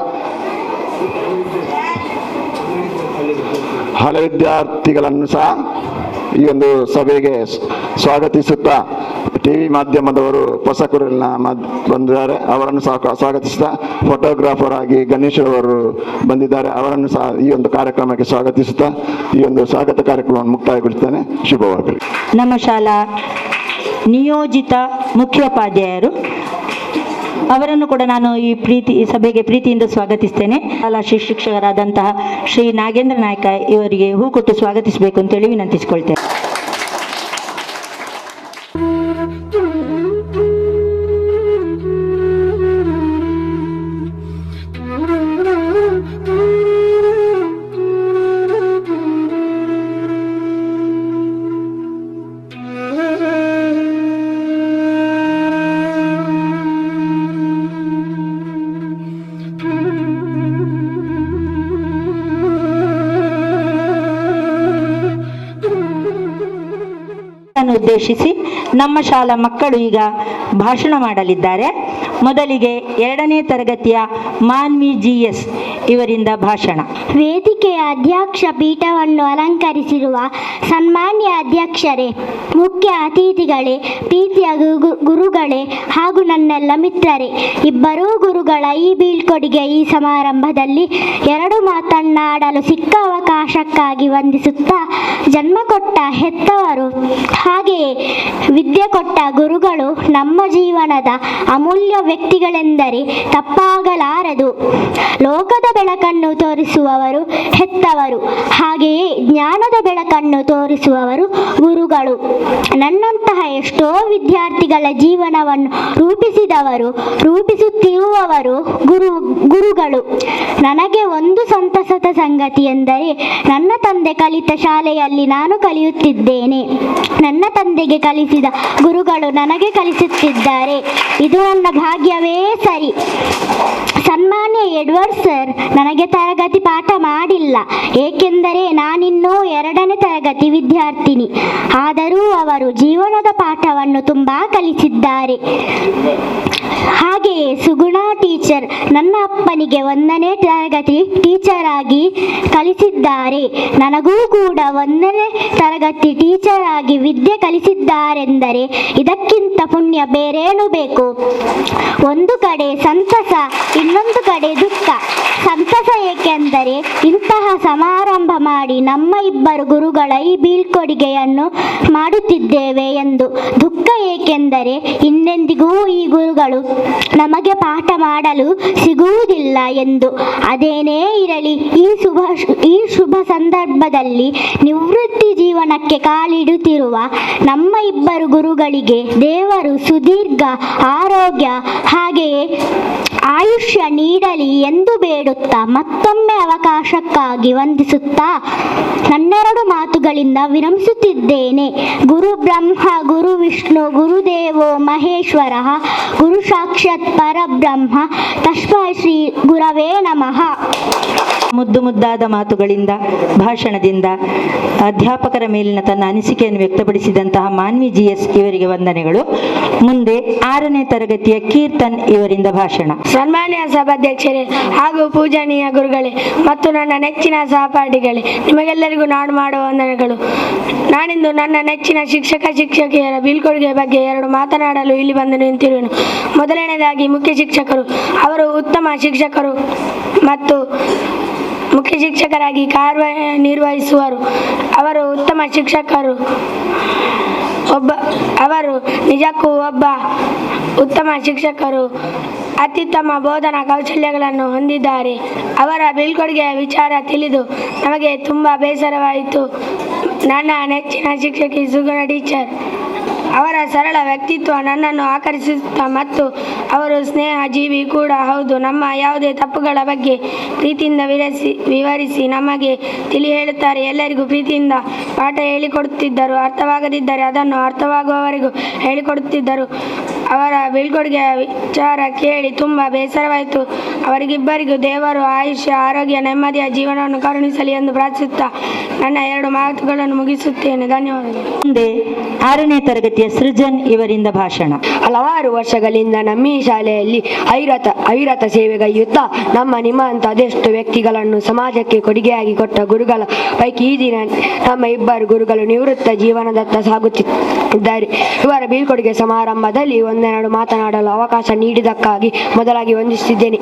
ಹಲ ವಿದ್ಯಾರ್ಥಿಗಳನ್ನು ಸಹ ಈ ಒಂದು ಸಭೆಗೆ ಸ್ವಾಗತಿಸುತ್ತಾ, ಟಿವಿ ಮಾಧ್ಯಮದವರು ಹೊಸಕೂರಿನ ಬಂದಿದ್ದಾರೆ, ಅವರನ್ನು ಸಹ ಸ್ವಾಗತಿಸುತ್ತಾ, ಫೋಟೋಗ್ರಾಫರ್ ಆಗಿ ಗಣೇಶ್ ಅವರು ಬಂದಿದ್ದಾರೆ, ಅವರನ್ನು ಸಹ ಈ ಒಂದು ಕಾರ್ಯಕ್ರಮಕ್ಕೆ ಸ್ವಾಗತಿಸುತ್ತಾ ಈ ಒಂದು ಸ್ವಾಗತ ಕಾರ್ಯಕ್ರಮವನ್ನು ಮುಕ್ತಾಯಗೊಳಿಸುತ್ತೇನೆ. ಶುಭವಾಗಲಿ. ನಮ್ಮ ಶಾಲಾ ನಿಯೋಜಿತ ಮುಖ್ಯೋಪಾಧ್ಯಾಯರು ಅವರನ್ನು ಕೂಡ ನಾನು ಈ ಸಭೆಗೆ ಪ್ರೀತಿಯಿಂದ ಸ್ವಾಗತಿಸ್ತೇನೆ. ಶಾಲಾ ಶಿಕ್ಷಕರಾದಂತಹ ಶ್ರೀ ನಾಗೇಂದ್ರ ನಾಯ್ಕ ಇವರಿಗೆ ಹೂ ಕೊಟ್ಟು ಸ್ವಾಗತಿಸಬೇಕು ಅಂತೇಳಿ ವಿನಂತಿಸಿಕೊಳ್ತೇನೆ. ಉದ್ದೇಶಿಸಿ ನಮ್ಮ ಶಾಲಾ ಮಕ್ಕಳು ಈಗ ಭಾಷಣ ಮಾಡಲಿದ್ದಾರೆ. ಮೊದಲಿಗೆ 2ನೇ ತರಗತಿಯ ಮಾನ್ವಿ GS ಇವರಿಂದ ಭಾಷಣ. ವೇದಿಕೆಯ ಅಧ್ಯಕ್ಷ ಪೀಠವನ್ನು ಅಲಂಕರಿಸಿರುವ ಸನ್ಮಾನ್ಯ ಅಧ್ಯಕ್ಷರೇ, ಮುಖ್ಯ ಅತಿಥಿಗಳೇ, ಪ್ರೀತಿಯ ಗುರುಗಳೇ ಹಾಗೂ ನನ್ನೆಲ್ಲ ಮಿತ್ರರೇ, ಇಬ್ಬರೂ ಗುರುಗಳ ಈ ಬೀಳ್ಕೊಡುಗೆ ಈ ಸಮಾರಂಭದಲ್ಲಿ 2 ಮಾತನಾಡಲು ಸಿಕ್ಕ ಅವಕಾಶಕ್ಕಾಗಿ ವಂದಿಸುತ್ತಾ, ಜನ್ಮ ಕೊಟ್ಟ ಹೆತ್ತವರು ಹಾಗೆಯೇ ವಿದ್ಯೆ ಕೊಟ್ಟ ಗುರುಗಳು ನಮ್ಮ ಜೀವನದ ಅಮೂಲ್ಯ ವ್ಯಕ್ತಿಗಳೆಂದರೆ ತಪ್ಪಾಗಲಾರದು. ಲೋಕದ ಬೆಳಕನ್ನು ತೋರಿಸುವವರು ಹೆತ್ತವರು, ಹಾಗೆಯೇ ಜ್ಞಾನದ ಬೆಳಕನ್ನು ತೋರಿಸುವವರು ಗುರುಗಳು. ನನ್ನಂತಹ ಎಷ್ಟೋ ವಿದ್ಯಾರ್ಥಿಗಳ ಜೀವನವನ್ನು ರೂಪಿಸುತ್ತಿರುವವರು ಗುರುಗಳು. ನನಗೆ ಒಂದು ಸಂತಸದ ಸಂಗತಿ ಎಂದರೆ ನನ್ನ ತಂದೆ ಕಲಿತ ಶಾಲೆಯಲ್ಲಿ ನಾನು ಕಲಿಯುತ್ತಿದ್ದೇನೆ. ನನ್ನ ತಂದೆಗೆ ಕಲಿಸಿದ ಗುರುಗಳು ನನಗೆ ಕಲಿಸುತ್ತಿದ್ದಾರೆ. ಇದು ನನ್ನ ಭಾಗ್ಯವೇ ಸರಿ. ಸನ್ಮಾನ್ಯ ಎಡ್ವರ್ಡ್ ಸರ್ ನನಗೆ ತರಗತಿ ಪಾಠ ಮಾಡಿಲ್ಲ, ಏಕೆಂದರೆ ನಾನಿನ್ನೂ 2ನೇ ತರಗತಿ ವಿದ್ಯಾರ್ಥಿನಿ. ಆದರೂ ಅವರು ಜೀವನದ ಪಾಠವನ್ನು ತುಂಬಾ ಕಲಿಸಿದ್ದಾರೆ. ಹಾಗೆಯೇ ಸುಗುಣ ಟೀಚರ್ ನನ್ನ ಅಪ್ಪನಿಗೆ 1ನೇ ತರಗತಿ ಟೀಚರ್ ಆಗಿ ಕಲಿಸಿದ್ದಾರೆ. ನನಗೂ ಕೂಡ 1ನೇ ತರಗತಿ ಟೀಚರ್ ಆಗಿ ವಿದ್ಯೆ ಕಲಿಸಿದ್ದಾರೆಂದರೆ ಇದಕ್ಕಿಂತ ಪುಣ್ಯ ಬೇರೇನು ಬೇಕು? ಒಂದು ಕಡೆ ಸಂತಸ, ಇನ್ನೊಂದು ಕಡೆ ದುಃಖ. ಸಂತಸ ಏಕೆಂದರೆ ಇಂತಹ ಸಮಾರಂಭ ಮಾಡಿ ನಮ್ಮ ಇಬ್ಬರು ಗುರುಗಳ ಈ ಬೀಳ್ಕೊಡುಗೆಯನ್ನು ಮಾಡುತ್ತಿದ್ದೇವೆ ಎಂದು. ದುಃಖ ಏಕೆಂದರೆ ಇನ್ನೆಂದಿಗೂ ಈ ಗುರುಗಳು ನಮಗೆ ಪಾಠ ಮಾಡಲು ಸಿಗುವುದಿಲ್ಲ ಎಂದು. ಅದೇನೇ ಇರಲಿ, ಈ ಶುಭ ಸಂದರ್ಭದಲ್ಲಿ ನಿವೃತ್ತಿ ಜೀವನಕ್ಕೆ ಕಾಲಿಡುತ್ತಿರುವ ನಮ್ಮ ಇಬ್ಬರು ಗುರುಗಳಿಗೆ ದೇವರು ಸುದೀರ್ಘ ಆರೋಗ್ಯ ಹಾಗೆಯೇ ಆಯುಷ್ಯ ನೀಡಲಿ ಎಂದು ಬೇಡುತ್ತಾ, ಮತ್ತೊಮ್ಮೆ ಅವಕಾಶಕ್ಕಾಗಿ ವಂದಿಸುತ್ತಾ ನನ್ನೆರಡು ಮಾತುಗಳಿಂದ ವಿರಮಿಸುತ್ತಿದ್ದೇನೆ. ಗುರು ಬ್ರಹ್ಮ ಗುರು ವಿಷ್ಣು ಗುರುದೇವೋ ಮಹೇಶ್ವರ ಗುರು ಸಾಕ್ಷಾತ್ ಪರಬ್ರಹ್ಮ ತಸ್ಮೈ ಶ್ರೀ ಗುರವೇ ನಮಃ. ಮುದ್ದಾದ ಮಾತುಗಳಿಂದ, ಭಾಷಣದಿಂದ ಅಧ್ಯಾಪಕರ ಮೇಲಿನ ತನ್ನ ಅನಿಸಿಕೆಯನ್ನು ವ್ಯಕ್ತಪಡಿಸಿದಂತಹ ಮಾನ್ವಿ GS ಇವರಿಗೆ ವಂದನೆಗಳು. ಮುಂದೆ 6ನೇ ತರಗತಿಯ ಕೀರ್ತನ್ ಇವರಿಂದ ಭಾಷಣ. ಸನ್ಮಾನ್ಯ ಸಭಾಧ್ಯಕ್ಷರೇ ಹಾಗೂ ಪೂಜನೀಯ ಗುರುಗಳೇ ಮತ್ತು ನನ್ನ ನೆಚ್ಚಿನ ಸಹಪಾಠಿಗಳೇ, ನಿಮಗೆಲ್ಲರಿಗೂ ನಾನು ಮಾಡುವ ವಂದನೆಗಳು. ನಾನಿಂದು ನನ್ನ ನೆಚ್ಚಿನ ಶಿಕ್ಷಕಿಯರ ಬೀಳ್ಕೊಡುಗೆ ಬಗ್ಗೆ 2 ಮಾತನಾಡಲು ಇಲ್ಲಿ ಬಂದು ನಿಂತಿರುವೆನು. ಮೊದಲನೇದಾಗಿ ಮುಖ್ಯ ಶಿಕ್ಷಕರು. ಅವರು ಉತ್ತಮ ಶಿಕ್ಷಕರು ಮತ್ತು ಮುಖ್ಯ ಶಿಕ್ಷಕರಾಗಿ ಕಾರ್ಯನಿರ್ವಹಿಸುವರು. ಅವರು ಉತ್ತಮ ಶಿಕ್ಷಕರು. ಅವರು ನಿಜಕ್ಕೂ ಒಬ್ಬ ಉತ್ತಮ ಶಿಕ್ಷಕರು. ಅತ್ಯುತ್ತಮ ಬೋಧನಾ ಕೌಶಲ್ಯಗಳನ್ನು ಹೊಂದಿದ್ದಾರೆ. ಅವರ ಬೀಳ್ಕೊಡುಗೆಯ ವಿಚಾರ ತಿಳಿದು ನಮಗೆ ತುಂಬ ಬೇಸರವಾಯಿತು. ನನ್ನ ನೆಚ್ಚಿನ ಶಿಕ್ಷಕಿ ಸುಗುಣ ಟೀಚರ್. ಅವರ ಸರಳ ವ್ಯಕ್ತಿತ್ವ ನನ್ನನ್ನು ಆಕರ್ಷಿಸುತ್ತಾ ಮತ್ತು ಅವರು ಸ್ನೇಹ ಜೀವಿ ಕೂಡ ಹೌದು. ನಮ್ಮ ಯಾವುದೇ ತಪ್ಪುಗಳ ಬಗ್ಗೆ ಪ್ರೀತಿಯಿಂದ ವಿವರಿಸಿ ನಮಗೆ ತಿಳಿ ಹೇಳುತ್ತಾರೆ. ಎಲ್ಲರಿಗೂ ಪ್ರೀತಿಯಿಂದ ಪಾಠ ಹೇಳಿಕೊಡುತ್ತಿದ್ದರು. ಅರ್ಥವಾಗದಿದ್ದರೆ ಅದನ್ನು ಅರ್ಥವಾಗುವವರೆಗೂ ಹೇಳಿಕೊಡುತ್ತಿದ್ದರು. ಅವರ ಬೀಳ್ಕೊಡುಗೆಯ ವಿಚಾರ ಕೇಳಿ ತುಂಬ ಬೇಸರವಾಯಿತು. ಅವರಿಗಿಬ್ಬರಿಗೂ ದೇವರು ಆಯುಷ್ಯ ಆರೋಗ್ಯ ನೆಮ್ಮದಿಯ ಜೀವನವನ್ನು ಕರುಣಿಸಲಿ ಎಂದು ಪ್ರಾರ್ಥಿಸುತ್ತಾ ನನ್ನ 2 ಮಾತುಗಳನ್ನು ಮುಗಿಸುತ್ತೇನೆ. ಧನ್ಯವಾದಗಳು. ಮುಂದೆ 6ನೇ ತರಗತಿಯ ಸೃಜನ್ ಇವರಿಂದ ಭಾಷಣ. ಹಲವಾರು ವರ್ಷಗಳಿಂದ ನಮ್ಮ ಈ ಶಾಲೆಯಲ್ಲಿ ಅವಿರತ ಸೇವೆಗೈಯುತ್ತಾ ನಿಮ್ಮ ಅದೆಷ್ಟು ವ್ಯಕ್ತಿಗಳನ್ನು ಸಮಾಜಕ್ಕೆ ಕೊಡುಗೆಯಾಗಿ ಕೊಟ್ಟ ಗುರುಗಳ ಪೈಕಿ ಈ ದಿನ ನಮ್ಮ ಇಬ್ಬರು ಗುರುಗಳು ನಿವೃತ್ತ ಜೀವನದತ್ತ ಸಾಗುತ್ತಿದ್ದಾರೆ. ಇವರ ಬೀಳ್ಕೊಡುಗೆ ಸಮಾರಂಭದಲ್ಲಿ 1-2 ಮಾತನಾಡಲು ಅವಕಾಶ ನೀಡಿದ್ದಕ್ಕಾಗಿ ಮೊದಲಾಗಿ ವಂದಿಸುತ್ತಿದ್ದೇನೆ.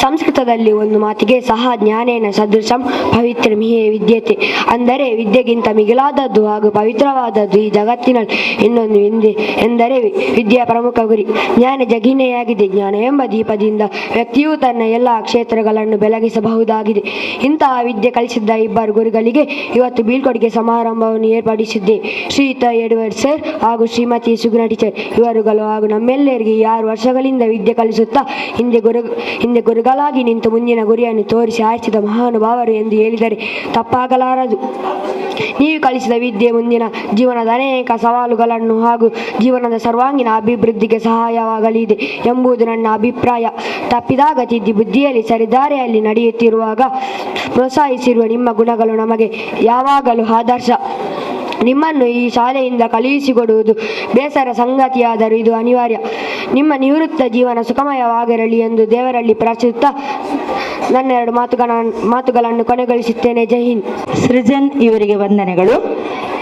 ಸಂಸ್ಕೃತದಲ್ಲಿ ಒಂದು ಮಾತಿಗೆ ಸಹ ಜ್ಞಾನೇನ ಸದೃಶಂ ಪವಿತ್ರಮಿಹೇ ವಿದ್ಯತೆ, ಅಂದರೆ ವಿದ್ಯೆಗಿಂತ ಮಿಗಿಲಾದದ್ದು ಹಾಗೂ ಪವಿತ್ರವಾದದ್ದು ಈ ಜಗತ್ತಿನಲ್ಲಿ ಇನ್ನೊಂದು ಎಂದರೆ ವಿದ್ಯೆಯ ಪ್ರಮುಖ ಗುರಿ. ಜ್ಞಾನ ಜಗಿನೆಯಾಗಿದೆ. ಜ್ಞಾನ ಎಂಬ ದೀಪದಿಂದ ವ್ಯಕ್ತಿಯು ತನ್ನ ಎಲ್ಲ ಕ್ಷೇತ್ರಗಳನ್ನು ಬೆಳಗಿಸಬಹುದಾಗಿದೆ. ಇಂತಹ ವಿದ್ಯೆ ಕಲಿಸಿದ್ದ ಇಬ್ಬರು ಗುರುಗಳಿಗೆ ಇವತ್ತು ಬೀಳ್ಕೊಡುಗೆ ಸಮಾರಂಭವನ್ನು ಏರ್ಪಡಿಸಿದ್ದೆ. ಶ್ರೀಯುತ ಎಡ್ವರ್ಡ್ ಸರ್ ಹಾಗೂ ಶ್ರೀಮತಿ ಸುಗುಣ ಟೀಚರ್ ಇವರುಗಳು ಹಾಗೂ ನಮ್ಮೆಲ್ಲರಿಗೆ 6 ವರ್ಷಗಳಿಂದ ವಿದ್ಯೆ ಕಲಿಸುತ್ತಾ ಹಿಂದೆ ಗುರುಗಳಾಗಿ ನಿಂತು ಮುಂದಿನ ಗುರಿಯನ್ನು ತೋರಿಸಿ ಆರಿಸಿದ ಮಹಾನುಭಾವರು ಎಂದು ಹೇಳಿದರೆ ತಪ್ಪಾಗಲಾರದು. ನೀವು ಕಲಿಸಿದ ವಿದ್ಯೆ ಮುಂದಿನ ಜೀವನದ ಅನೇಕ ಸವಾಲುಗಳನ್ನು ಹಾಗೂ ಜೀವನದ ಸರ್ವಾಂಗೀಣ ಅಭಿವೃದ್ಧಿಗೆ ಸಹಾಯವಾಗಲಿದೆ ಎಂಬುದು ನನ್ನ ಅಭಿಪ್ರಾಯ. ತಪ್ಪಿದಾಗ ತಿದ್ದಿ ಬುದ್ಧಿಯಲ್ಲಿ ಸರಿದಾರಿಯಲ್ಲಿ ನಡೆಯುತ್ತಿರುವಾಗ ಪ್ರೋತ್ಸಾಹಿಸಿರುವ ನಿಮ್ಮ ಗುಣಗಳು ನಮಗೆ ಯಾವಾಗಲೂ ಆದರ್ಶ. ನಿಮ್ಮನ್ನು ಈ ಶಾಲೆಯಿಂದ ಕಳುಹಿಸಿಕೊಡುವುದು ಬೇಸರ ಸಂಗತಿಯಾದರೂ ಇದು ಅನಿವಾರ್ಯ. ನಿಮ್ಮ ನಿವೃತ್ತ ಜೀವನ ಸುಖಮಯವಾಗಿರಲಿ ಎಂದು ದೇವರಲ್ಲಿ ಪ್ರಾರ್ಥಿಸುತ್ತಾ ನನ್ನ 2 ಮಾತುಗಳನ್ನು ಕೊನೆಗೊಳಿಸುತ್ತೇನೆ. ಜೈ ಹಿಂದ್. ಸೃಜನ್ ಇವರಿಗೆ ವಂದನೆಗಳು.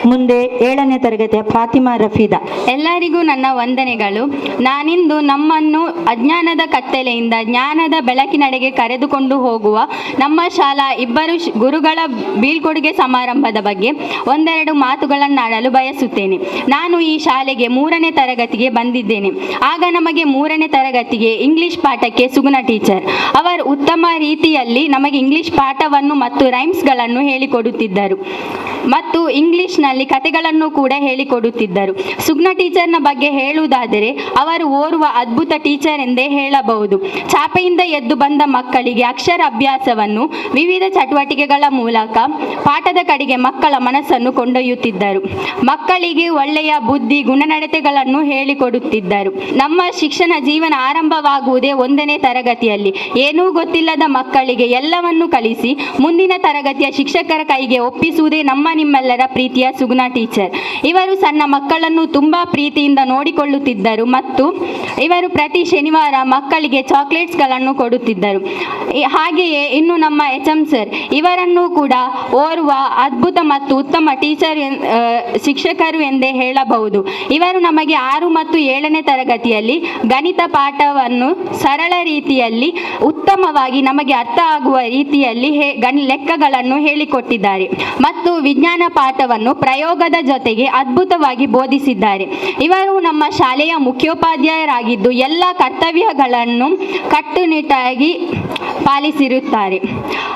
ಮುಂದೆ 7ನೇ ತರಗತಿಯ ಫಾತಿಮಾ ರಫೀದಾ. ಎಲ್ಲರಿಗೂ ನನ್ನ ವಂದನೆಗಳು. ನಾನಿಂದು ನಮ್ಮನ್ನು ಅಜ್ಞಾನದ ಕತ್ತಲೆಯಿಂದ ಜ್ಞಾನದ ಬೆಳಕಿನಡೆಗೆ ಕರೆದುಕೊಂಡು ಹೋಗುವ ನಮ್ಮ ಶಾಲಾ ಇಬ್ಬರು ಗುರುಗಳ ಬೀಳ್ಕೊಡುಗೆ ಸಮಾರಂಭದ ಬಗ್ಗೆ ಒಂದೆರಡು ಮಾತುಗಳನ್ನಾಡಲು ಬಯಸುತ್ತೇನೆ. ನಾನು ಈ ಶಾಲೆಗೆ 3ನೇ ತರಗತಿಗೆ ಬಂದಿದ್ದೇನೆ. ಆಗ ನಮಗೆ 3ನೇ ತರಗತಿಗೆ ಇಂಗ್ಲಿಷ್ ಪಾಠಕ್ಕೆ ಸುಗುಣ ಟೀಚರ್ ಅವರು ಉತ್ತಮ ರೀತಿಯಲ್ಲಿ ನಮಗೆ ಇಂಗ್ಲಿಷ್ ಪಾಠವನ್ನು ಮತ್ತು ರೈಮ್ಸ್ಗಳನ್ನು ಹೇಳಿಕೊಡುತ್ತಿದ್ದರು ಮತ್ತು ಇಂಗ್ಲಿಷ್ನಲ್ಲಿ ಕಥೆಗಳನ್ನು ಕೂಡ ಹೇಳಿಕೊಡುತ್ತಿದ್ದರು. ಸುಗ್ನ ಟೀಚರ್ನ ಬಗ್ಗೆ ಹೇಳುವುದಾದರೆ ಅವರು ಓರ್ವ ಅದ್ಭುತ ಟೀಚರ್ ಎಂದೇ ಹೇಳಬಹುದು. ಚಾಪೆಯಿಂದ ಎದ್ದು ಬಂದ ಮಕ್ಕಳಿಗೆ ಅಕ್ಷರ ಅಭ್ಯಾಸವನ್ನು ವಿವಿಧ ಚಟುವಟಿಕೆಗಳ ಮೂಲಕ ಪಾಠದ ಕಡೆಗೆ ಮಕ್ಕಳ ಮನಸ್ಸನ್ನು ಕೊಂಡೊಯ್ಯುತ್ತಿದ್ದರು. ಮಕ್ಕಳಿಗೆ ಒಳ್ಳೆಯ ಬುದ್ಧಿ ಗುಣನಡತೆಗಳನ್ನು ಹೇಳಿಕೊಡುತ್ತಿದ್ದರು. ನಮ್ಮ ಶಿಕ್ಷಣ ಜೀವನ ಆರಂಭವಾಗುವುದೇ 1ನೇ ತರಗತಿಯಲ್ಲಿ. ಏನೂ ಗೊತ್ತಿಲ್ಲದ ಮಕ್ಕಳಿಗೆ ಎಲ್ಲವನ್ನು ಕಲಿಸಿ ಮುಂದಿನ ತರಗತಿಯ ಶಿಕ್ಷಕರ ಕೈಗೆ ಒಪ್ಪಿಸುವುದೇ ನಿಮ್ಮೆಲ್ಲರ ಪ್ರೀತಿಯ ಸುಗುಣ ಟೀಚರ್. ಇವರು ಸಣ್ಣ ಮಕ್ಕಳನ್ನು ತುಂಬಾ ಪ್ರೀತಿಯಿಂದ ನೋಡಿಕೊಳ್ಳುತ್ತಿದ್ದರು ಮತ್ತು ಇವರು ಪ್ರತಿ ಶನಿವಾರ ಮಕ್ಕಳಿಗೆ ಚಾಕ್ಲೇಟ್ಸ್ಗಳನ್ನು ಕೊಡುತ್ತಿದ್ದರು. ಹಾಗೆಯೇ ಇನ್ನು ನಮ್ಮ HM ಸರ್ ಇವರನ್ನು ಕೂಡ ಓರ್ವ ಅದ್ಭುತ ಮತ್ತು ಉತ್ತಮ ಟೀಚರ್ ಶಿಕ್ಷಕರು ಎಂದೇ ಹೇಳಬಹುದು. ಇವರು ನಮಗೆ 6 ಮತ್ತು 7ನೇ ತರಗತಿಯಲ್ಲಿ ಗಣಿತ ಪಾಠವನ್ನು ಸರಳ ರೀತಿಯಲ್ಲಿ ಉತ್ತಮವಾಗಿ ನಮಗೆ ಅರ್ಥ ಆಗುವ ರೀತಿಯಲ್ಲಿ ಲೆಕ್ಕಗಳನ್ನು ಹೇಳಿಕೊಟ್ಟಿದ್ದಾರೆ ಮತ್ತು ವಿಜ್ಞಾನ ಪಾಠವನ್ನು ಪ್ರಯೋಗದ ಜೊತೆಗೆ ಅದ್ಭುತವಾಗಿ ಬೋಧಿಸಿದ್ದಾರೆ. ಇವರು ನಮ್ಮ ಶಾಲೆಯ ಮುಖ್ಯೋಪಾಧ್ಯಾಯರಾಗಿದ್ದು ಎಲ್ಲ ಕರ್ತವ್ಯಗಳನ್ನು ಕಟ್ಟುನಿಟ್ಟಾಗಿ ಪಾಲಿಸಿರುತ್ತಾರೆ.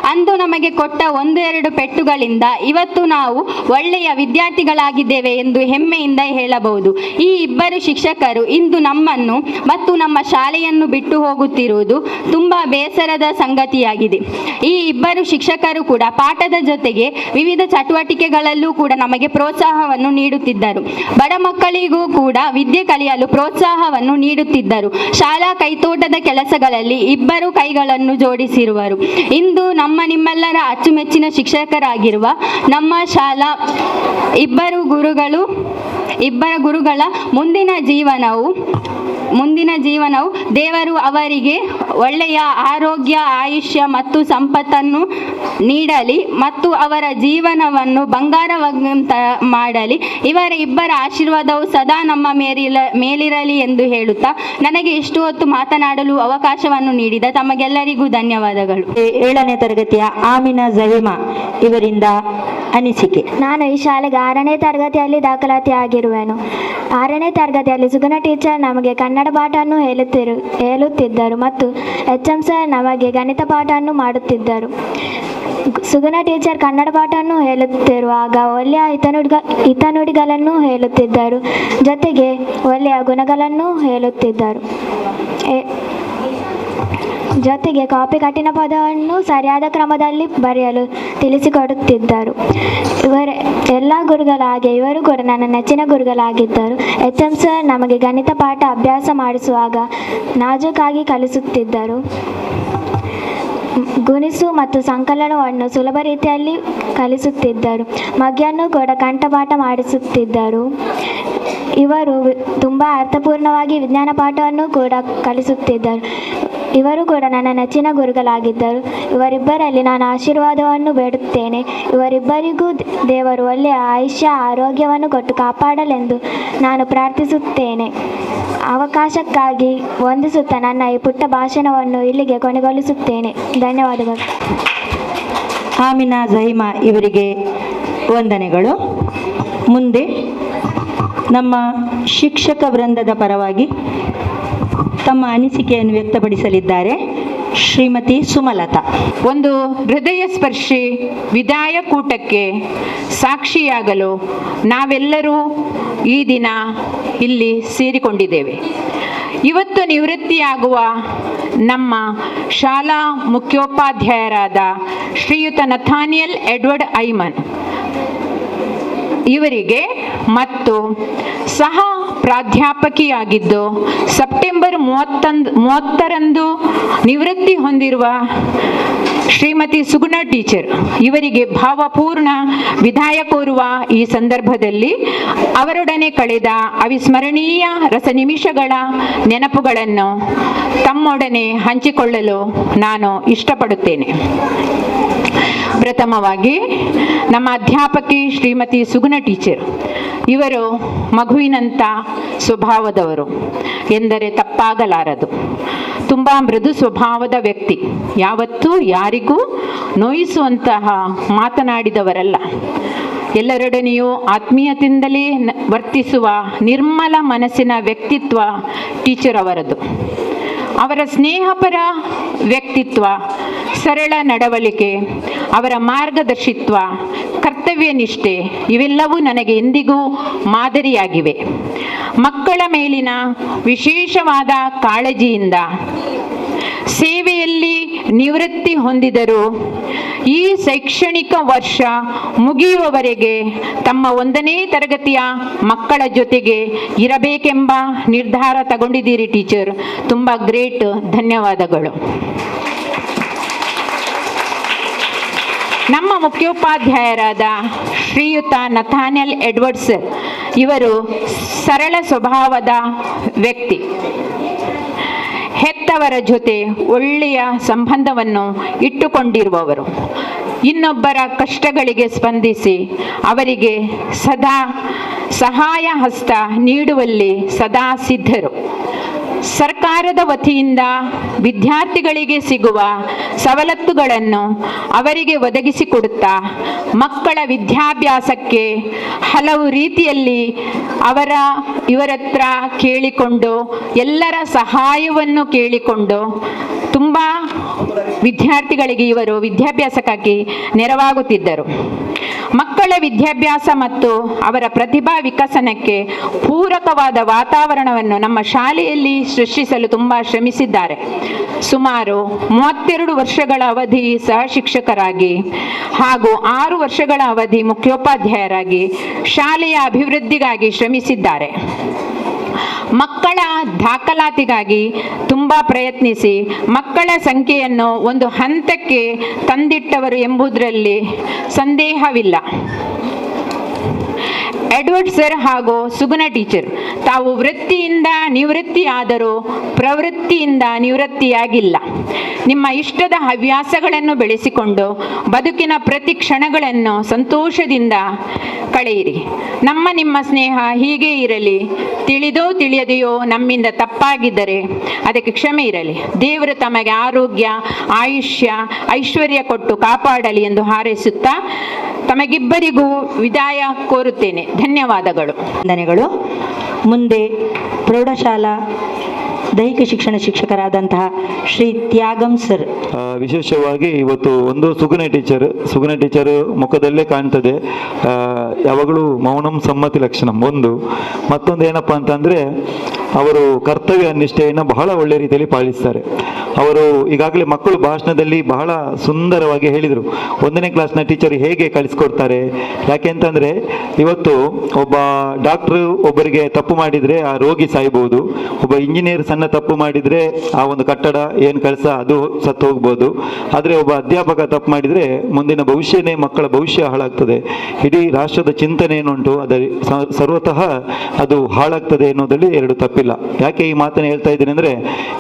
ಅಂದು ನಮಗೆ ಕೊಟ್ಟ 1-2 ಪೆಟ್ಟುಗಳಿಂದ ಇವತ್ತು ನಾವು ಒಳ್ಳೆಯ ವಿದ್ಯಾರ್ಥಿಗಳಾಗಿದ್ದೇವೆ ಎಂದು ಹೆಮ್ಮೆಯಿಂದ ಹೇಳಬಹುದು. ಈ ಇಬ್ಬರು ಶಿಕ್ಷಕರು ಇಂದು ನಮ್ಮನ್ನು ಮತ್ತು ನಮ್ಮ ಶಾಲೆಯನ್ನು ಬಿಟ್ಟು ಹೋಗುತ್ತಿರುವುದು ತುಂಬಾ ಬೇಸರದ ಸಂಗತಿಯಾಗಿದೆ. ಈ ಇಬ್ಬರು ಶಿಕ್ಷಕರು ಕೂಡ ಪಾಠದ ಜೊತೆಗೆ ವಿವಿಧ ಚಟುವಟಿಕೆಗಳಲ್ಲೂ ಕೂಡ ನಮಗೆ ಪ್ರೋತ್ಸಾಹವನ್ನು ನೀಡುತ್ತಿದ್ದರು. ಬಡ ಮಕ್ಕಳಿಗೂ ಕೂಡ ವಿದ್ಯೆ ಕಲಿಯಲು ಪ್ರೋತ್ಸಾಹವನ್ನು ನೀಡುತ್ತಿದ್ದರು. ಶಾಲಾ ಕೈತೋಟದ ಕೆಲಸಗಳಲ್ಲಿ ಇಬ್ಬರು ಕೈಗಳನ್ನು ಜೋಡಿಸಿರುವರು. ಇಂದು ನಿಮ್ಮೆಲ್ಲರ ಅಚ್ಚುಮೆಚ್ಚಿನ ಶಿಕ್ಷಕರಾಗಿರುವ ನಮ್ಮ ಶಾಲಾ ಇಬ್ಬರ ಗುರುಗಳ ಮುಂದಿನ ಜೀವನವು ದೇವರು ಅವರಿಗೆ ಒಳ್ಳೆಯ ಆರೋಗ್ಯ, ಆಯುಷ್ಯ ಮತ್ತು ಸಂಪತ್ತನ್ನು ನೀಡಲಿ ಮತ್ತು ಅವರ ಜೀವನವನ್ನು ಬಂಗಾರವಂತ ಮಾಡಲಿ. ಇವರ ಇಬ್ಬರ ಆಶೀರ್ವಾದವು ಸದಾ ನಮ್ಮ ಮೇಲಿರಲಿ ಎಂದು ಹೇಳುತ್ತಾ ನನಗೆ ಇಷ್ಟು ಹೊತ್ತು ಮಾತನಾಡಲು ಅವಕಾಶವನ್ನು ನೀಡಿದ ತಮಗೆಲ್ಲರಿಗೂ ಧನ್ಯವಾದಗಳು. 7ನೇ ತರಗತಿಯ ಆಮಿನಾ ಜಹೀಮಾ ಇವರಿಂದ ಅನಿಸಿಕೆ. ನಾನು ಈ ಶಾಲೆಗೆ 6ನೇ ತರಗತಿಯಲ್ಲಿ ದಾಖಲಾತಿ ಆಗಿರುವೆನು. 6ನೇ ತರಗತಿಯಲ್ಲಿ ಸುಗುಣ ಟೀಚರ್ ನಮಗೆ ಕನ್ನಡ ಪಾಠವನ್ನು ಹೇಳುತ್ತಿದ್ದರು ಮತ್ತು HM ಸರ್ ನಮಗೆ ಗಣಿತ ಪಾಠವನ್ನು ಮಾಡುತ್ತಿದ್ದರು. ಸುಗುಣ ಟೀಚರ್ ಕನ್ನಡ ಪಾಠವನ್ನು ಹೇಳುತ್ತಿರುವಾಗ ಒಳ್ಳೆಯ ಹಿತನುಡಿಗಳನ್ನು ಹೇಳುತ್ತಿದ್ದರು, ಜೊತೆಗೆ ಒಳ್ಳೆಯ ಗುಣಗಳನ್ನು ಹೇಳುತ್ತಿದ್ದರು. ಜೊತೆಗೆ ಕಾಪಿ ಕಠಿಣ ಪದವನ್ನು ಸರಿಯಾದ ಕ್ರಮದಲ್ಲಿ ಬರೆಯಲು ತಿಳಿಸಿಕೊಡುತ್ತಿದ್ದರು. ಎಲ್ಲ ಗುರುಗಳ ಹಾಗೆ ಇವರು ಕೂಡ ನನ್ನ ನೆಚ್ಚಿನ ಗುರುಗಳಾಗಿದ್ದರು. HM ಸರ್ ನಮಗೆ ಗಣಿತ ಪಾಠ ಅಭ್ಯಾಸ ಮಾಡಿಸುವಾಗ ನಾಜೂಕಾಗಿ ಕಲಿಸುತ್ತಿದ್ದರು. ಗುಣಿಸು ಮತ್ತು ಸಂಕಲನವನ್ನು ಸುಲಭ ರೀತಿಯಲ್ಲಿ ಕಲಿಸುತ್ತಿದ್ದರು. ಮಗ್ಗಿಯನ್ನು ಕೂಡ ಕಂಠಪಾಠ ಮಾಡಿಸುತ್ತಿದ್ದರು. ಇವರು ತುಂಬ ಅರ್ಥಪೂರ್ಣವಾಗಿ ವಿಜ್ಞಾನ ಪಾಠವನ್ನು ಕೂಡ ಕಲಿಸುತ್ತಿದ್ದರು. ಇವರು ಕೂಡ ನನ್ನ ನೆಚ್ಚಿನ ಗುರುಗಳಾಗಿದ್ದರು. ಇವರಿಬ್ಬರಲ್ಲಿ ನಾನು ಆಶೀರ್ವಾದವನ್ನು ಬೇಡುತ್ತೇನೆ. ಇವರಿಬ್ಬರಿಗೂ ದೇವರು ಒಳ್ಳೆಯ ಆಯುಷ್ಯ, ಆರೋಗ್ಯವನ್ನು ಕೊಟ್ಟು ಕಾಪಾಡಲೆಂದು ನಾನು ಪ್ರಾರ್ಥಿಸುತ್ತೇನೆ. ಅವಕಾಶಕ್ಕಾಗಿ ವಂದಿಸುತ್ತಾ ನನ್ನ ಈ ಪುಟ್ಟ ಭಾಷಣವನ್ನು ಇಲ್ಲಿಗೆ ಕೊನೆಗೊಳಿಸುತ್ತೇನೆ. ಧನ್ಯವಾದಗಳು. ಆಮಿನಾ ಜಹೀಮಾ ಇವರಿಗೆ ವಂದನೆಗಳು. ಮುಂದೆ ನಮ್ಮ ಶಿಕ್ಷಕ ವೃಂದದ ಪರವಾಗಿ ತಮ್ಮ ಅನಿಸಿಕೆಯನ್ನು ವ್ಯಕ್ತಪಡಿಸಲಿದ್ದಾರೆ ಶ್ರೀಮತಿ ಸುಮಲತಾ. ಒಂದು ಹೃದಯ ಸ್ಪರ್ಶಿ ವಿದಾಯಕೂಟಕ್ಕೆ ಸಾಕ್ಷಿಯಾಗಲು ನಾವೆಲ್ಲರೂ ಈ ದಿನ ಇಲ್ಲಿ ಸೇರಿಕೊಂಡಿದ್ದೇವೆ. ಇವತ್ತು ನಿವೃತ್ತಿಯಾಗುವ ನಮ್ಮ ಶಾಲಾ ಮುಖ್ಯೋಪಾಧ್ಯಾಯರಾದ ಶ್ರೀಯುತ ನಥಾನಿಯಲ್ ಎಡ್ವರ್ಡ್ ಐಮನ್ ಇವರಿಗೆ ಮತ್ತು ಸಹ ಪ್ರಾಧ್ಯಾಪಕಿಯಾಗಿದ್ದು ಸೆಪ್ಟೆಂಬರ್ 30ರಂದು ನಿವೃತ್ತಿ ಹೊಂದಿರುವ ಶ್ರೀಮತಿ ಸುಗುಣ ಟೀಚರ್ ಇವರಿಗೆ ಭಾವಪೂರ್ಣ ವಿದಾಯ ಕೋರುವ ಈ ಸಂದರ್ಭದಲ್ಲಿ ಅವರೊಡನೆ ಕಳೆದ ಅವಿಸ್ಮರಣೀಯ ರಸ ನಿಮಿಷಗಳ ನೆನಪುಗಳನ್ನು ತಮ್ಮೊಡನೆ ಹಂಚಿಕೊಳ್ಳಲು ನಾನು ಇಷ್ಟಪಡುತ್ತೇನೆ. ಪ್ರಥಮವಾಗಿ ನಮ್ಮ ಅಧ್ಯಾಪಕಿ ಶ್ರೀಮತಿ ಸುಗುಣ ಟೀಚರ್ ಇವರು ಮಗುವಿನಂಥ ಸ್ವಭಾವದವರು ಎಂದರೆ ತಪ್ಪಾಗಲಾರದು. ತುಂಬ ಮೃದು ಸ್ವಭಾವದ ವ್ಯಕ್ತಿ, ಯಾವತ್ತೂ ಯಾರಿಗೂ ನೋಯಿಸುವಂತಹ ಮಾತನಾಡಿದವರಲ್ಲ. ಎಲ್ಲರೊಡನೆಯೂ ಆತ್ಮೀಯತೆಯಿಂದಲೇ ವರ್ತಿಸುವ ನಿರ್ಮಲ ಮನಸ್ಸಿನ ವ್ಯಕ್ತಿತ್ವ ಟೀಚರ್ ಅವರದು. ಅವರ ಸ್ನೇಹಪರ ವ್ಯಕ್ತಿತ್ವ, ಸರಳ ನಡವಳಿಕೆ, ಅವರ ಮಾರ್ಗದರ್ಶಿತ್ವ, ಕರ್ತವ್ಯ ನಿಷ್ಠೆ ಇವೆಲ್ಲವೂ ನನಗೆ ಎಂದಿಗೂ ಮಾದರಿಯಾಗಿವೆ. ಮಕ್ಕಳ ಮೇಲಿನ ವಿಶೇಷವಾದ ಕಾಳಜಿಯಿಂದ ಸೇವೆಯಲ್ಲಿ ನಿವೃತ್ತಿ ಹೊಂದಿದರು. ಈ ಶೈಕ್ಷಣಿಕ ವರ್ಷ ಮುಗಿಯುವವರೆಗೆ ತಮ್ಮ 1ನೇ ತರಗತಿಯ ಮಕ್ಕಳ ಜೊತೆಗೆ ಇರಬೇಕೆಂಬ ನಿರ್ಧಾರ ತಗೊಂಡಿದ್ದೀರಿ ಟೀಚರ್. ತುಂಬ ಗ್ರೇಟ್, ಧನ್ಯವಾದಗಳು. ನಮ್ಮ ಮುಖ್ಯೋಪಾಧ್ಯಾಯರಾದ ಶ್ರೀಯುತ ನಥಾನಿಯಲ್ ಎಡ್ವರ್ಡ್ಸ್ ಇವರು ಸರಳ ಸ್ವಭಾವದ ವ್ಯಕ್ತಿ. ಹೆತ್ತವರ ಜೊತೆ ಒಳ್ಳೆಯ ಸಂಬಂಧವನ್ನು ಇಟ್ಟುಕೊಂಡಿರುವವರು. ಇನ್ನೊಬ್ಬರ ಕಷ್ಟಗಳಿಗೆ ಸ್ಪಂದಿಸಿ ಅವರಿಗೆ ಸದಾ ಸಹಾಯ ಹಸ್ತ ನೀಡುವಲ್ಲಿ ಸದಾ ಸಿದ್ಧರು. ಸರ್ಕಾರದ ವತಿಯಿಂದ ವಿದ್ಯಾರ್ಥಿಗಳಿಗೆ ಸಿಗುವ ಸವಲತ್ತುಗಳನ್ನು ಅವರಿಗೆ ಒದಗಿಸಿಕೊಡುತ್ತಾ ಮಕ್ಕಳ ವಿದ್ಯಾಭ್ಯಾಸಕ್ಕೆ ಹಲವು ರೀತಿಯಲ್ಲಿ ಇವರತ್ರ ಕೇಳಿಕೊಂಡು ಎಲ್ಲರ ಸಹಾಯವನ್ನು ಕೇಳಿಕೊಂಡು ತುಂಬ ವಿದ್ಯಾರ್ಥಿಗಳಿಗೆ ಇವರು ವಿದ್ಯಾಭ್ಯಾಸಕ್ಕಾಗಿ ನೆರವಾಗುತ್ತಿದ್ದರು. ಮಕ್ಕಳ ವಿದ್ಯಾಭ್ಯಾಸ ಮತ್ತು ಅವರ ಪ್ರತಿಭಾ ವಿಕಸನಕ್ಕೆ ಪೂರಕವಾದ ವಾತಾವರಣವನ್ನು ನಮ್ಮ ಶಾಲೆಯಲ್ಲಿ ಸೃಷ್ಟಿಸಲು ತುಂಬ ಶ್ರಮಿಸಿದ್ದಾರೆ. ಸುಮಾರು 32 ವರ್ಷಗಳ ಅವಧಿ ಸಹ ಶಿಕ್ಷಕರಾಗಿ ಹಾಗೂ 6 ವರ್ಷಗಳ ಅವಧಿ ಮುಖ್ಯೋಪಾಧ್ಯಾಯರಾಗಿ ಶಾಲೆಯ ಅಭಿವೃದ್ಧಿಗಾಗಿ ಶ್ರಮಿಸಿದ್ದಾರೆ. ಮಕ್ಕಳ ದಾಖಲಾತಿಗಾಗಿ ತುಂಬ ಪ್ರಯತ್ನಿಸಿ ಮಕ್ಕಳ ಸಂಖ್ಯೆಯನ್ನು ಒಂದು ಹಂತಕ್ಕೆ ತಂದಿಟ್ಟವರು ಎಂಬುದರಲ್ಲಿ ಸಂದೇಹವಿಲ್ಲ. ಎಡ್ವರ್ಡ್ ಸರ್ ಹಾಗೂ ಸುಗುಣ ಟೀಚರ್ ತಾವು ವೃತ್ತಿಯಿಂದ ನಿವೃತ್ತಿಯಾದರೂ ಪ್ರವೃತ್ತಿಯಿಂದ ನಿವೃತ್ತಿಯಾಗಿಲ್ಲ. ನಿಮ್ಮ ಇಷ್ಟದ ಹವ್ಯಾಸಗಳನ್ನು ಬೆಳೆಸಿಕೊಂಡು ಬದುಕಿನ ಪ್ರತಿ ಕ್ಷಣಗಳನ್ನು ಸಂತೋಷದಿಂದ ಕಳೆಯಿರಿ. ನಿಮ್ಮ ಸ್ನೇಹ ಹೀಗೆ ಇರಲಿ. ತಿಳಿದೋ ತಿಳಿಯದೆಯೋ ನಮ್ಮಿಂದ ತಪ್ಪಾಗಿದ್ದರೆ ಅದಕ್ಕೆ ಕ್ಷಮೆ ಇರಲಿ. ದೇವರು ತಮಗೆ ಆರೋಗ್ಯ, ಆಯುಷ್ಯ, ಐಶ್ವರ್ಯ ಕೊಟ್ಟು ಕಾಪಾಡಲಿ ಎಂದು ಹಾರೈಸುತ್ತಾ ತಮಗಿಬ್ಬರಿಗೂ ವಿದಾಯ ಕೋರುತ್ತೇನೆ. ಧನ್ಯವಾದಗಳು. ವಂದನೆಗಳು. ಮುಂದೆ ಪ್ರೌಢಶಾಲಾ ದೈಹಿಕ ಶಿಕ್ಷಣ ಶಿಕ್ಷಕರಾದಂತಹ ಶ್ರೀ ತ್ಯಾಗಂ ಸರ್. ವಿಶೇಷವಾಗಿ ಇವತ್ತು ಒಂದು ಸುಗುಣ ಟೀಚರ್ ಮುಖದಲ್ಲೇ ಕಾಣ್ತದೆ. ಯಾವಾಗಲೂ ಮೌನಂ ಸಮ್ಮತಿ ಲಕ್ಷಣಂ ಒಂದು. ಮತ್ತೊಂದು ಏನಪ್ಪ ಅಂತಂದರೆ ಅವರು ಕರ್ತವ್ಯ ನಿಷ್ಠೆಯನ್ನು ಬಹಳ ಒಳ್ಳೆ ರೀತಿಯಲ್ಲಿ ಪಾಲಿಸ್ತಾರೆ. ಅವರು ಈಗಾಗಲೇ ಮಕ್ಕಳು ಭಾಷಣದಲ್ಲಿ ಬಹಳ ಸುಂದರವಾಗಿ ಹೇಳಿದರು, 1ನೇ ಕ್ಲಾಸ್ನ ಟೀಚರ್ ಹೇಗೆ ಕಲಿಸ್ಕೊಡ್ತಾರೆ. ಯಾಕೆ ಅಂತಂದರೆ ಇವತ್ತು ಒಬ್ಬ ಡಾಕ್ಟ್ರು ಒಬ್ಬರಿಗೆ ತಪ್ಪು ಮಾಡಿದರೆ ಆ ರೋಗಿ ಸಾಯ್ಬೋದು. ಒಬ್ಬ ಇಂಜಿನಿಯರ್ ಸಣ್ಣ ತಪ್ಪು ಮಾಡಿದರೆ ಆ ಒಂದು ಕಟ್ಟಡ ಏನು ಕೆಲಸ ಅದು ಸತ್ತು ಹೋಗ್ಬೋದು. ಆದರೆ ಒಬ್ಬ ಅಧ್ಯಾಪಕ ತಪ್ಪು ಮಾಡಿದರೆ ಮುಂದಿನ ಭವಿಷ್ಯನೇ, ಮಕ್ಕಳ ಭವಿಷ್ಯ ಹಾಳಾಗ್ತದೆ. ಇಡೀ ರಾಷ್ಟ್ರದ ಚಿಂತನೆ ಏನುಂಟು ಅದು ಸರ್ವತಃ ಅದು ಹಾಳಾಗ್ತದೆ ಅನ್ನೋದ್ರಲ್ಲಿ ಎರಡು ತಪ್ಪಿಲ್ಲ. ಯಾಕೆ ಈ ಮಾತನ್ನು ಹೇಳ್ತಾ ಇದ್ದೀನಿ ಅಂದರೆ,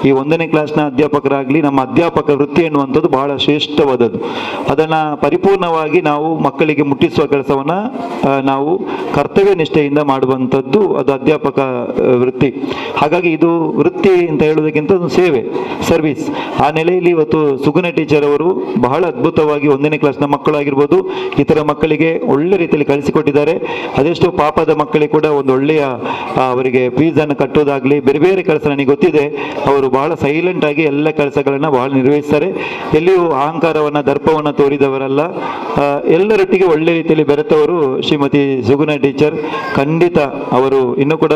ಈ 1ನೇ ಕ್ಲಾಸ್ನ ಅಧ್ಯಾಪಕರಾಗಲಿ ನಮ್ಮ ಅಧ್ಯಾಪಕ ವೃತ್ತಿ ಎನ್ನುವಂಥದ್ದು ಬಹಳ ಶ್ರೇಷ್ಠವಾದದ್ದು. ಅದನ್ನು ಪರಿಪೂರ್ಣವಾಗಿ ನಾವು ಮಕ್ಕಳಿಗೆ ಮುಟ್ಟಿಸುವ ಕೆಲಸವನ್ನು ನಾವು ಕರ್ತವ್ಯ ನಿಷ್ಠೆಯಿಂದ ಮಾಡುವಂಥದ್ದು ಅದು ಅಧ್ಯಾಪಕ ವೃತ್ತಿ. ಹಾಗಾಗಿ ಇದು ವೃತ್ತಿ ಅಂತ ಹೇಳೋದಕ್ಕಿಂತ ಒಂದು ಸೇವೆ, ಸರ್ವಿಸ್. ಆ ನೆಲೆಯಲ್ಲಿ ಇವತ್ತು ಸುಗುಣ ಟೀಚರ್ ಅವರು ಬಹಳ ಅದ್ಭುತವಾಗಿ 1ನೇ ಕ್ಲಾಸ್ನ ಮಕ್ಕಳಾಗಿರ್ಬೋದು ಇತರ ಮಕ್ಕಳಿಗೆ ಒಳ್ಳೆ ರೀತಿಯಲ್ಲಿ ಕಲಿಸಿಕೊಟ್ಟಿದ್ದಾರೆ. ಅದೆಷ್ಟೋ ಪಾಪದ ಮಕ್ಕಳಿಗೆ ಕೂಡ ಒಂದು ಒಳ್ಳೆಯ ಅವರಿಗೆ ಫೀಸನ್ನು ಕಟ್ಟೋದಾಗಲಿ ಬೇರೆ ಬೇರೆ ಕೆಲಸ ನನಗೆ ಗೊತ್ತಿದೆ. ಅವರು ಬಹಳ ಸೈಲೆಂಟ್ ಆಗಿ ಎಲ್ಲ ಕೆಲಸಗಳನ್ನು ಬಹಳ ನಿರ್ವಹಿಸ್ತಾರೆ. ಎಲ್ಲಿಯೂ ಅಹಂಕಾರವನ್ನು ದರ್ಪವನ್ನು ತೋರಿದವರಲ್ಲ. ಎಲ್ಲರೊಟ್ಟಿಗೆ ಒಳ್ಳೆ ರೀತಿಯಲ್ಲಿ ಬೆರೆತವರು ಶ್ರೀಮತಿ ಸುಗುಣ ಟೀಚರ್. ಖಂಡಿತ ಅವರು ಇನ್ನೂ ಕೂಡ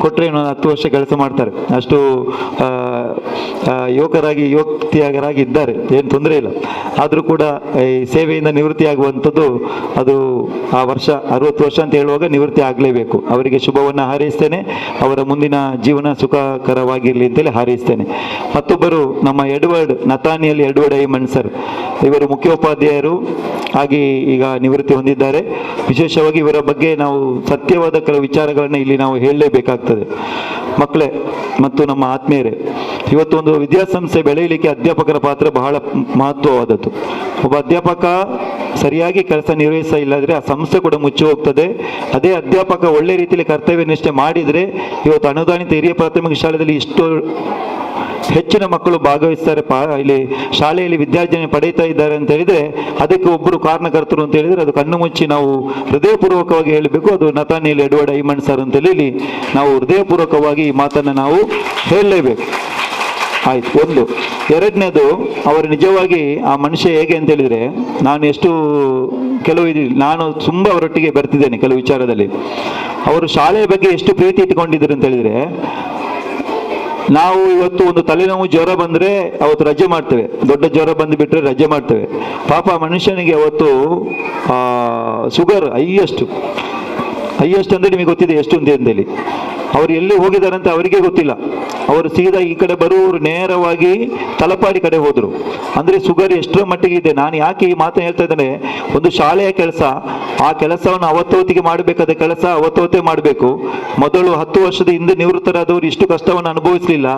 ಕೊಟ್ಟರೆ 10 ವರ್ಷ ಕೆಲಸ ಮಾಡ್ತಾರೆ. ಅಷ್ಟು ಯುವತಿಯರಾಗಿ ಇದ್ದಾರೆ, ಏನು ತೊಂದರೆ ಇಲ್ಲ. ಆದರೂ ಕೂಡ ಈ ಸೇವೆಯಿಂದ ನಿವೃತ್ತಿ ಆಗುವಂಥದ್ದು ಅದು ಆ ವರ್ಷ 60 ವರ್ಷ ಅಂತ ಹೇಳುವಾಗ ನಿವೃತ್ತಿ ಆಗಲೇಬೇಕು. ಅವರಿಗೆ ಶುಭವನ್ನು ಹಾರೈಸ್ತೇನೆ. ಅವರ ಮುಂದಿನ ಜೀವನ ಸುಖಕರವಾಗಿರಲಿ ಅಂತೇಳಿ ಹಾರೈಸ್ತೇನೆ. ಮತ್ತೊಬ್ಬರು ನಮ್ಮ ನತಾನಿಯಲ್ ಎಡ್ವರ್ಡ್ ಐಮನ್ ಸರ್, ಇವರು ಮುಖ್ಯೋಪಾಧ್ಯಾಯರು ಆಗಿ ಈಗ ನಿವೃತ್ತಿ ಹೊಂದಿದ್ದಾರೆ. ವಿಶೇಷವಾಗಿ ಇವರ ಬಗ್ಗೆ ನಾವು ಸತ್ಯವಾದ ಕೆಲವು ವಿಚಾರಗಳನ್ನು ಇಲ್ಲಿ ನಾವು ಹೇಳಲೇಬೇಕಾಗ್ತದೆ. ಮಕ್ಕಳೇ ಮತ್ತು ನಮ್ಮ ಆತ್ಮೀಯರೇ, ಇವತ್ತು ಒಂದು ವಿದ್ಯಾಸಂಸ್ಥೆ ಬೆಳೆಯಲಿಕ್ಕೆ ಅಧ್ಯಾಪಕರ ಪಾತ್ರ ಬಹಳ ಮಹತ್ವವಾದದ್ದು. ಒಬ್ಬ ಅಧ್ಯಾಪಕ ಸರಿಯಾಗಿ ಕೆಲಸ ನಿರ್ವಹಿಸ ಇಲ್ಲದ್ರೆ ಆ ಸಂಸ್ಥೆ ಕೂಡ ಮುಚ್ಚಿ ಹೋಗ್ತದೆ. ಅದೇ ಅಧ್ಯಾಪಕ ಒಳ್ಳೆ ರೀತಿಯಲ್ಲಿ ಕರ್ತವ್ಯ ನಿಷ್ಠೆ ಮಾಡಿದರೆ ಇವತ್ತು ಅನುದಾನಿತ ಹಿರಿಯ ಪ್ರಾಥಮಿಕ ಶಾಲೆಯಲ್ಲಿ ಇಷ್ಟು ಹೆಚ್ಚಿನ ಮಕ್ಕಳು ಭಾಗವಹಿಸ್ತಾರೆ, ಇಲ್ಲಿ ಶಾಲೆಯಲ್ಲಿ ವಿದ್ಯಾರ್ಜನೆ ಪಡೀತಾ ಇದ್ದಾರೆ ಅಂತ ಹೇಳಿದ್ರೆ ಅದಕ್ಕೆ ಒಬ್ಬರು ಕಾರಣಕರ್ತರು ಅಂತ ಹೇಳಿದ್ರೆ ಅದು ಕಣ್ಣು ಮುಚ್ಚಿ ನಾವು ಹೃದಯಪೂರ್ವಕವಾಗಿ ಹೇಳಬೇಕು. ಅದು ನತಾನಿಯಲ್ ಎಡ್ವರ್ಡ್ ಐಮನ್ ಸರ್ ಅಂತೇಳಿ ಇಲ್ಲಿ ನಾವು ಹೃದಯಪೂರ್ವಕವಾಗಿ ಈ ಮಾತನ್ನು ನಾವು ಹೇಳಲೇಬೇಕು. ಆಯ್ತು. ಒಂದು. ಎರಡನೇದು, ಅವರು ನಿಜವಾಗಿ ಆ ಮನುಷ್ಯ ಹೇಗೆ ಅಂತ ಹೇಳಿದ್ರೆ, ನಾನು ತುಂಬ ಅವರೊಟ್ಟಿಗೆ ಬರ್ತಿದ್ದೇನೆ ಕೆಲವು ವಿಚಾರದಲ್ಲಿ. ಅವರು ಶಾಲೆಯ ಬಗ್ಗೆ ಎಷ್ಟು ಪ್ರೀತಿ ಇಟ್ಕೊಂಡಿದ್ರು ಅಂತ ಹೇಳಿದ್ರೆ, ನಾವು ಇವತ್ತು ಒಂದು ತಲೆನೋವು ಜ್ವರ ಬಂದರೆ ಅವತ್ತು ರಜೆ ಮಾಡ್ತೇವೆ, ದೊಡ್ಡ ಜ್ವರ ಬಂದು ಬಿಟ್ಟರೆ ರಜೆ ಮಾಡ್ತೇವೆ. ಪಾಪ ಮನುಷ್ಯನಿಗೆ ಅವತ್ತು ಶುಗರ್ ಹೈಯೆಸ್ಟ್ ಅಂದರೆ ನಿಮಗೆ ಗೊತ್ತಿದೆ ಎಷ್ಟು ಅಂತೇಳಿ. ಅವರು ಎಲ್ಲಿ ಹೋಗಿದ್ದಾರಂತ ಅವರಿಗೆ ಗೊತ್ತಿಲ್ಲ. ಅವರು ಸೀದಾ ಈ ಕಡೆ ಬರುವವರು ನೇರವಾಗಿ ತಲಪಾಡಿ ಕಡೆ ಹೋದರು. ಅಂದರೆ ಶುಗರ್ ಎಷ್ಟರ ಮಟ್ಟಿಗೆ ಇದೆ. ನಾನು ಯಾಕೆ ಈ ಮಾತನ್ನು ಹೇಳ್ತಾ ಇದ್ದೇನೆ, ಒಂದು ಶಾಲೆಯ ಕೆಲಸ, ಆ ಕೆಲಸವನ್ನು ಅವತ್ತೊತ್ತಿಗೆ ಮಾಡಬೇಕಾದ ಕೆಲಸ ಅವತ್ತೊತ್ತೇ ಮಾಡಬೇಕು. ಮೊದಲು 10 ವರ್ಷದ ಹಿಂದೆ ನಿವೃತ್ತರಾದವರು ಇಷ್ಟು ಕಷ್ಟವನ್ನು ಅನುಭವಿಸಲಿಲ್ಲ.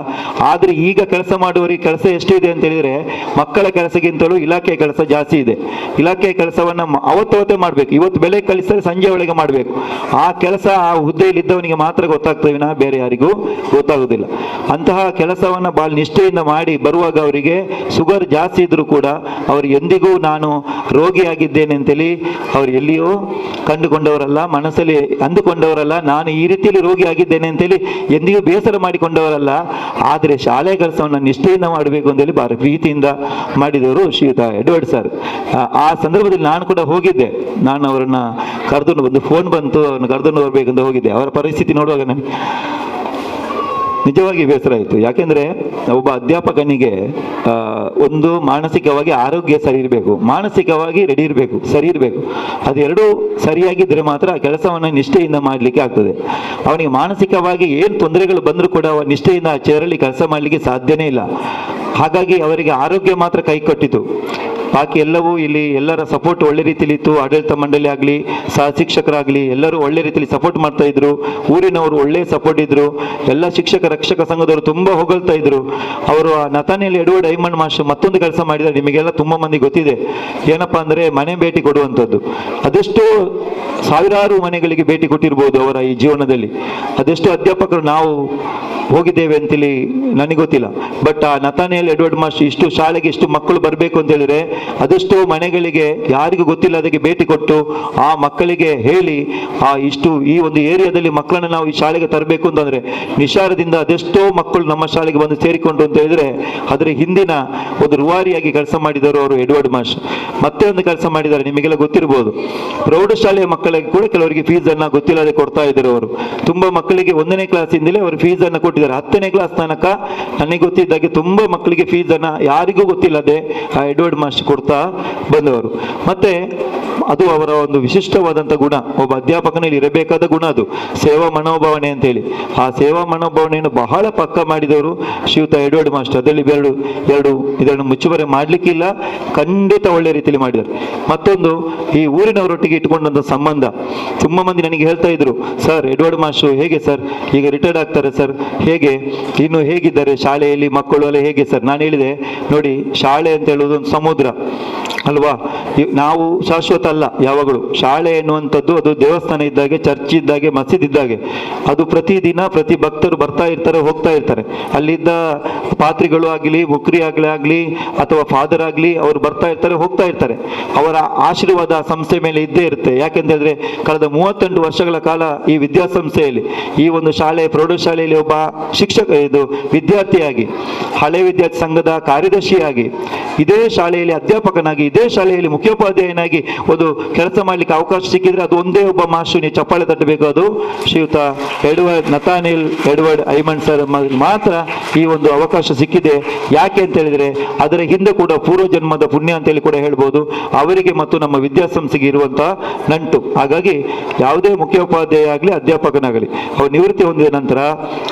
ಆದರೆ ಈಗ ಕೆಲಸ ಮಾಡುವವರಿಗೆ ಕೆಲಸ ಎಷ್ಟಿದೆ ಅಂತ ಹೇಳಿದರೆ, ಮಕ್ಕಳ ಕೆಲಸಕ್ಕಿಂತಲೂ ಇಲಾಖೆಯ ಕೆಲಸ ಜಾಸ್ತಿ ಇದೆ. ಇಲಾಖೆಯ ಕೆಲಸವನ್ನು ಅವತ್ತೊತ್ತೇ ಮಾಡಬೇಕು. ಇವತ್ತು ಬೆಳಗ್ಗೆ ಕಳಿಸಿದರೆ ಸಂಜೆ ಒಳಗೆ ಮಾಡಬೇಕು. ಆ ಕೆಲಸ ಆ ಹುದ್ದೆಯಲ್ಲಿ ಇದ್ದವನಿಗೆ ಮಾತ್ರ ಗೊತ್ತಾಗ್ತದೆ, ಬೇರೆ ಯಾರಿಗೂ ಗೊತ್ತಾಗುವುದಿಲ್ಲ. ಅಂತಹ ಕೆಲಸವನ್ನು ಬಹಳ ನಿಷ್ಠೆಯಿಂದ ಮಾಡಿ ಬರುವಾಗ ಅವರಿಗೆ ಶುಗರ್ ಜಾಸ್ತಿ ಇದ್ರೂ ಕೂಡ ಅವರು ಎಂದಿಗೂ ನಾನು ರೋಗಿಯಾಗಿದ್ದೇನೆ ಅಂತೇಳಿ ಅವರು ಎಲ್ಲಿಯೂ ಕಂಡುಕೊಂಡವರಲ್ಲ, ಮನಸ್ಸಲ್ಲಿ ಅಂದುಕೊಂಡವರಲ್ಲ. ನಾನು ಈ ರೀತಿಯಲ್ಲಿ ರೋಗಿ ಆಗಿದ್ದೇನೆ ಅಂತೇಳಿ ಎಂದಿಗೂ ಬೇಸರ ಮಾಡಿಕೊಂಡವರಲ್ಲ. ಆದರೆ ಶಾಲೆಯ ಕೆಲಸವನ್ನು ನಿಷ್ಠೆಯಿಂದ ಮಾಡಬೇಕು ಅಂತೇಳಿ ಭಾಳ ಪ್ರೀತಿಯಿಂದ ಮಾಡಿದವರು ಶ್ರೀಯುತ ಎಡ್ವರ್ಡ್ ಸರ್. ಆ ಸಂದರ್ಭದಲ್ಲಿ ನಾನು ಕೂಡ ಹೋಗಿದ್ದೆ. ನಾನು ಅವರನ್ನು ಕರೆದು, ಒಂದು ಫೋನ್ ಬಂತು, ಅವರನ್ನು ಕರೆದುಕೊಂಡು ಬರಬೇಕಂತ ಹೋಗಿದ್ದೆ. ಅವರ ಪರಿಸ್ಥಿತಿ ನೋಡುವಾಗ ನನಗೆ ನಿಜವಾಗಿ ಬೇಸರ ಆಯಿತು. ಯಾಕೆಂದರೆ ಒಬ್ಬ ಅಧ್ಯಾಪಕನಿಗೆ ಒಂದು ಮಾನಸಿಕವಾಗಿ ಆರೋಗ್ಯ ಸರಿ ಇರಬೇಕು, ಮಾನಸಿಕವಾಗಿ ರೆಡಿ ಇರಬೇಕು, ಸರಿ ಇರಬೇಕು. ಅದೆರಡೂ ಸರಿಯಾಗಿದ್ದರೆ ಮಾತ್ರ ಆ ಕೆಲಸವನ್ನು ನಿಷ್ಠೆಯಿಂದ ಮಾಡಲಿಕ್ಕೆ ಆಗ್ತದೆ. ಅವನಿಗೆ ಮಾನಸಿಕವಾಗಿ ಏನು ತೊಂದರೆಗಳು ಬಂದರೂ ಕೂಡ ನಿಷ್ಠೆಯಿಂದ ಆ ಚೇರಲ್ಲಿ ಕೆಲಸ ಮಾಡಲಿಕ್ಕೆ ಸಾಧ್ಯನೇ ಇಲ್ಲ. ಹಾಗಾಗಿ ಅವರಿಗೆ ಆರೋಗ್ಯ ಮಾತ್ರ ಕೈ ಕೊಟ್ಟಿತು. ಬಾಕಿ ಎಲ್ಲವೂ ಇಲ್ಲಿ ಎಲ್ಲರ ಸಪೋರ್ಟ್ ಒಳ್ಳೆ ರೀತಿಯಲ್ಲಿ ಇತ್ತು. ಆಡಳಿತ ಮಂಡಳಿ ಆಗಲಿ, ಸಹ ಶಿಕ್ಷಕರಾಗಲಿ ಎಲ್ಲರೂ ಒಳ್ಳೆ ರೀತಿಯಲ್ಲಿ ಸಪೋರ್ಟ್ ಮಾಡ್ತಾ ಇದ್ರು. ಊರಿನವರು ಒಳ್ಳೆ ಸಪೋರ್ಟ್ ಇದ್ರು. ಎಲ್ಲ ಶಿಕ್ಷಕ ರಕ್ಷಕ ಸಂಘದವರು ತುಂಬ ಹೊಗಳ್ತಾ ಇದ್ರು. ಅವರು ನತಾನಿಯಲ್ ಎಡ್ವರ್ಡ್ ಐಮನ್ ಮಾಸ್ಟರ್ ಮತ್ತೊಂದು ಕೆಲಸ ಮಾಡಿದ್ದಾರೆ, ನಿಮಗೆಲ್ಲ ತುಂಬ ಮಂದಿ ಗೊತ್ತಿದೆ. ಏನಪ್ಪಾ ಅಂದರೆ ಮನೆ ಭೇಟಿ ಕೊಡುವಂಥದ್ದು. ಅದೆಷ್ಟೋ ಸಾವಿರಾರು ಮನೆಗಳಿಗೆ ಭೇಟಿ ಕೊಟ್ಟಿರ್ಬೋದು ಅವರ ಈ ಜೀವನದಲ್ಲಿ. ಅದೆಷ್ಟೋ ಅಧ್ಯಾಪಕರು ನಾವು ಹೋಗಿದ್ದೇವೆ ಅಂತೇಳಿ ನನಗೆ ಗೊತ್ತಿಲ್ಲ. ಬಟ್ ಆ ನತಾನಿಯಲ್ ಎಡ್ವರ್ಡ್ ಮಾಸ್ಟರ್ ಇಷ್ಟು ಶಾಲೆಗೆ ಇಷ್ಟು ಮಕ್ಕಳು ಬರಬೇಕು ಅಂತ ಹೇಳಿದ್ರೆ ಅದೆಷ್ಟೋ ಮನೆಗಳಿಗೆ ಯಾರಿಗೂ ಗೊತ್ತಿಲ್ಲ ಅದಕ್ಕೆ ಭೇಟಿ ಕೊಟ್ಟು ಆ ಮಕ್ಕಳಿಗೆ ಹೇಳಿ ಈ ಒಂದು ಏರಿಯಾದಲ್ಲಿ ಮಕ್ಕಳನ್ನು ನಾವು ಈ ಶಾಲೆಗೆ ತರಬೇಕು ಅಂತಂದ್ರೆ ನಿಶಾರದಿಂದ ಅದೆಷ್ಟೋ ಮಕ್ಕಳು ನಮ್ಮ ಶಾಲೆಗೆ ಬಂದು ಸೇರಿಕೊಂಡು ಅಂತ ಹೇಳಿದ್ರೆ ಅದರ ಹಿಂದಿನ ಒಂದು ರೂವಾರಿಯಾಗಿ ಕೆಲಸ ಮಾಡಿದವರು ಅವರು ಎಡ್ವರ್ಡ್ ಮಾಸ್ಟರ್. ಮತ್ತೆ ಒಂದು ಕೆಲಸ ಮಾಡಿದ್ದಾರೆ, ನಿಮಗೆಲ್ಲ ಗೊತ್ತಿರಬಹುದು. ಪ್ರೌಢಶಾಲೆಯ ಮಕ್ಕಳಿಗೆ ಕೂಡ ಕೆಲವರಿಗೆ ಫೀಸ್ ಅನ್ನ ಗೊತ್ತಿಲ್ಲದೆ ಕೊಡ್ತಾ ಇದ್ದಾರೆ. ಅವರು ತುಂಬಾ ಮಕ್ಕಳಿಗೆ 1ನೇ ಕ್ಲಾಸಿಂದಲೇ ಅವರು ಫೀಸ್ ಅನ್ನು ಕೊಟ್ಟಿದ್ದಾರೆ. 10ನೇ ಕ್ಲಾಸ್ ತನಕ ನನಗೆ ಗೊತ್ತಿದ್ದಾಗೆ ತುಂಬಾ ಮಕ್ಕಳಿಗೆ ಫೀಸ್ ಅನ್ನ ಯಾರಿಗೂ ಗೊತ್ತಿಲ್ಲದೆ ಆ ಎಡ್ವರ್ಡ್ ಮಾಸ್ಟರ್ ಕೊಡ್ತಾ ಬಂದವರು. ಮತ್ತೆ ಅದು ಅವರ ಒಂದು ವಿಶಿಷ್ಟವಾದಂಥ ಗುಣ, ಒಬ್ಬ ಅಧ್ಯಾಪಕನಲ್ಲಿ ಇರಬೇಕಾದ ಗುಣ ಅದು ಸೇವಾ ಮನೋಭಾವನೆ ಅಂತೇಳಿ. ಆ ಸೇವಾ ಮನೋಭಾವನೆಯನ್ನು ಬಹಳ ಪಕ್ಕ ಮಾಡಿದವರು ಶ್ರೀಯುತ ಎಡ್ವರ್ಡ್ ಮಾಸ್ಟರ್. ಅದರಲ್ಲಿ ಇದನ್ನು ಮುಚ್ಚುಮರೆ ಮಾಡಲಿಕ್ಕಿಲ್ಲ, ಖಂಡಿತ ಒಳ್ಳೆ ರೀತಿಯಲ್ಲಿ ಮಾಡಿದರು. ಮತ್ತೊಂದು, ಈ ಊರಿನವರೊಟ್ಟಿಗೆ ಇಟ್ಟುಕೊಂಡಂಥ ಸಂಬಂಧ. ತುಂಬ ಮಂದಿ ನನಗೆ ಹೇಳ್ತಾ ಇದ್ರು, ಸರ್ ಎಡ್ವರ್ಡ್ ಮಾಸ್ಟರ್ ಹೇಗೆ ಸರ್ ಈಗ ರಿಟೈರ್ಡ್ ಆಗ್ತಾರೆ ಸರ್, ಹೇಗೆ ಇನ್ನು ಹೇಗಿದ್ದಾರೆ ಶಾಲೆಯಲ್ಲಿ ಮಕ್ಕಳು ಎಲ್ಲ ಹೇಗೆ ಸರ್? ನಾನು ಹೇಳಿದೆ, ನೋಡಿ ಶಾಲೆ ಅಂತ ಹೇಳೋದು ಒಂದು ಸಮುದ್ರ ಅಲ್ವಾ, ನಾವು ಶಾಶ್ವತ ಅಲ್ಲ ಯಾವಾಗಲೂ. ಶಾಲೆ ಎನ್ನುವಂಥದ್ದು ಅದು ದೇವಸ್ಥಾನ ಇದ್ದಾಗೆ, ಚರ್ಚ್ ಇದ್ದಾಗೆ, ಮಸೀದ್ ಇದ್ದಾಗೆ. ಅದು ಪ್ರತಿದಿನ ಪ್ರತಿ ಭಕ್ತರು ಬರ್ತಾ ಇರ್ತಾರೆ, ಹೋಗ್ತಾ ಇರ್ತಾರೆ. ಅಲ್ಲಿದ್ದ ಪಾತ್ರಿಗಳು ಆಗಲಿ, ಮುಕ್ರಿ ಆಗಲಿ ಅಥವಾ ಫಾದರ್ ಆಗಲಿ, ಅವರು ಬರ್ತಾ ಇರ್ತಾರೆ, ಹೋಗ್ತಾ ಇರ್ತಾರೆ. ಅವರ ಆಶೀರ್ವಾದ ಸಂಸ್ಥೆ ಮೇಲೆ ಇದ್ದೇ ಇರುತ್ತೆ. ಯಾಕೆಂತಂದ್ರೆ ಕಳೆದ 38 ವರ್ಷಗಳ ಕಾಲ ಈ ವಿದ್ಯಾಸಂಸ್ಥೆಯಲ್ಲಿ, ಈ ಒಂದು ಶಾಲೆ ಪ್ರೌಢಶಾಲೆಯಲ್ಲಿ ಒಬ್ಬ ಶಿಕ್ಷಕ ವಿದ್ಯಾರ್ಥಿಯಾಗಿ, ಹಳೆ ವಿದ್ಯಾರ್ಥಿ ಸಂಘದ ಕಾರ್ಯದರ್ಶಿಯಾಗಿ ಇದೇ ಶಾಲೆಯಲ್ಲಿ ಅಧ್ಯಾಪಕನಾಗಿ, ಇದೇ ಶಾಲೆಯಲ್ಲಿ ಮುಖ್ಯೋಪಾಧ್ಯಾಯನಾಗಿ ಒಂದು ಕೆಲಸ ಮಾಡಲಿಕ್ಕೆ ಅವಕಾಶ ಸಿಕ್ಕಿದ್ರೆ ಅದು ಒಂದೇ ಒಬ್ಬ ಮಾಸ್ಟರ್, ನೀವು ಚಪ್ಪಾಳೆ ತಟ್ಟಬೇಕು, ಅದು ಶ್ರೀಯುತ ನತಾನಿಯಲ್ ಎಡ್ವರ್ಡ್ ಐಮನ್ ಸರ್ ಮಾತ್ರ ಈ ಒಂದು ಅವಕಾಶ ಸಿಕ್ಕಿದೆ. ಯಾಕೆ ಅಂತ ಹೇಳಿದ್ರೆ ಅದರ ಹಿಂದೆ ಕೂಡ ಪೂರ್ವಜನ್ಮದ ಪುಣ್ಯ ಅಂತೇಳಿ ಕೂಡ ಹೇಳ್ಬೋದು, ಅವರಿಗೆ ಮತ್ತು ನಮ್ಮ ವಿದ್ಯಾಸಂಸ್ಥೆಗೆ ಇರುವಂತಹ ನಂಟು. ಹಾಗಾಗಿ ಯಾವುದೇ ಮುಖ್ಯೋಪಾಧ್ಯಾಯ ಆಗಲಿ ಅಧ್ಯಾಪಕನಾಗಲಿ ಅವರು ನಿವೃತ್ತಿ ಹೊಂದಿದ ನಂತರ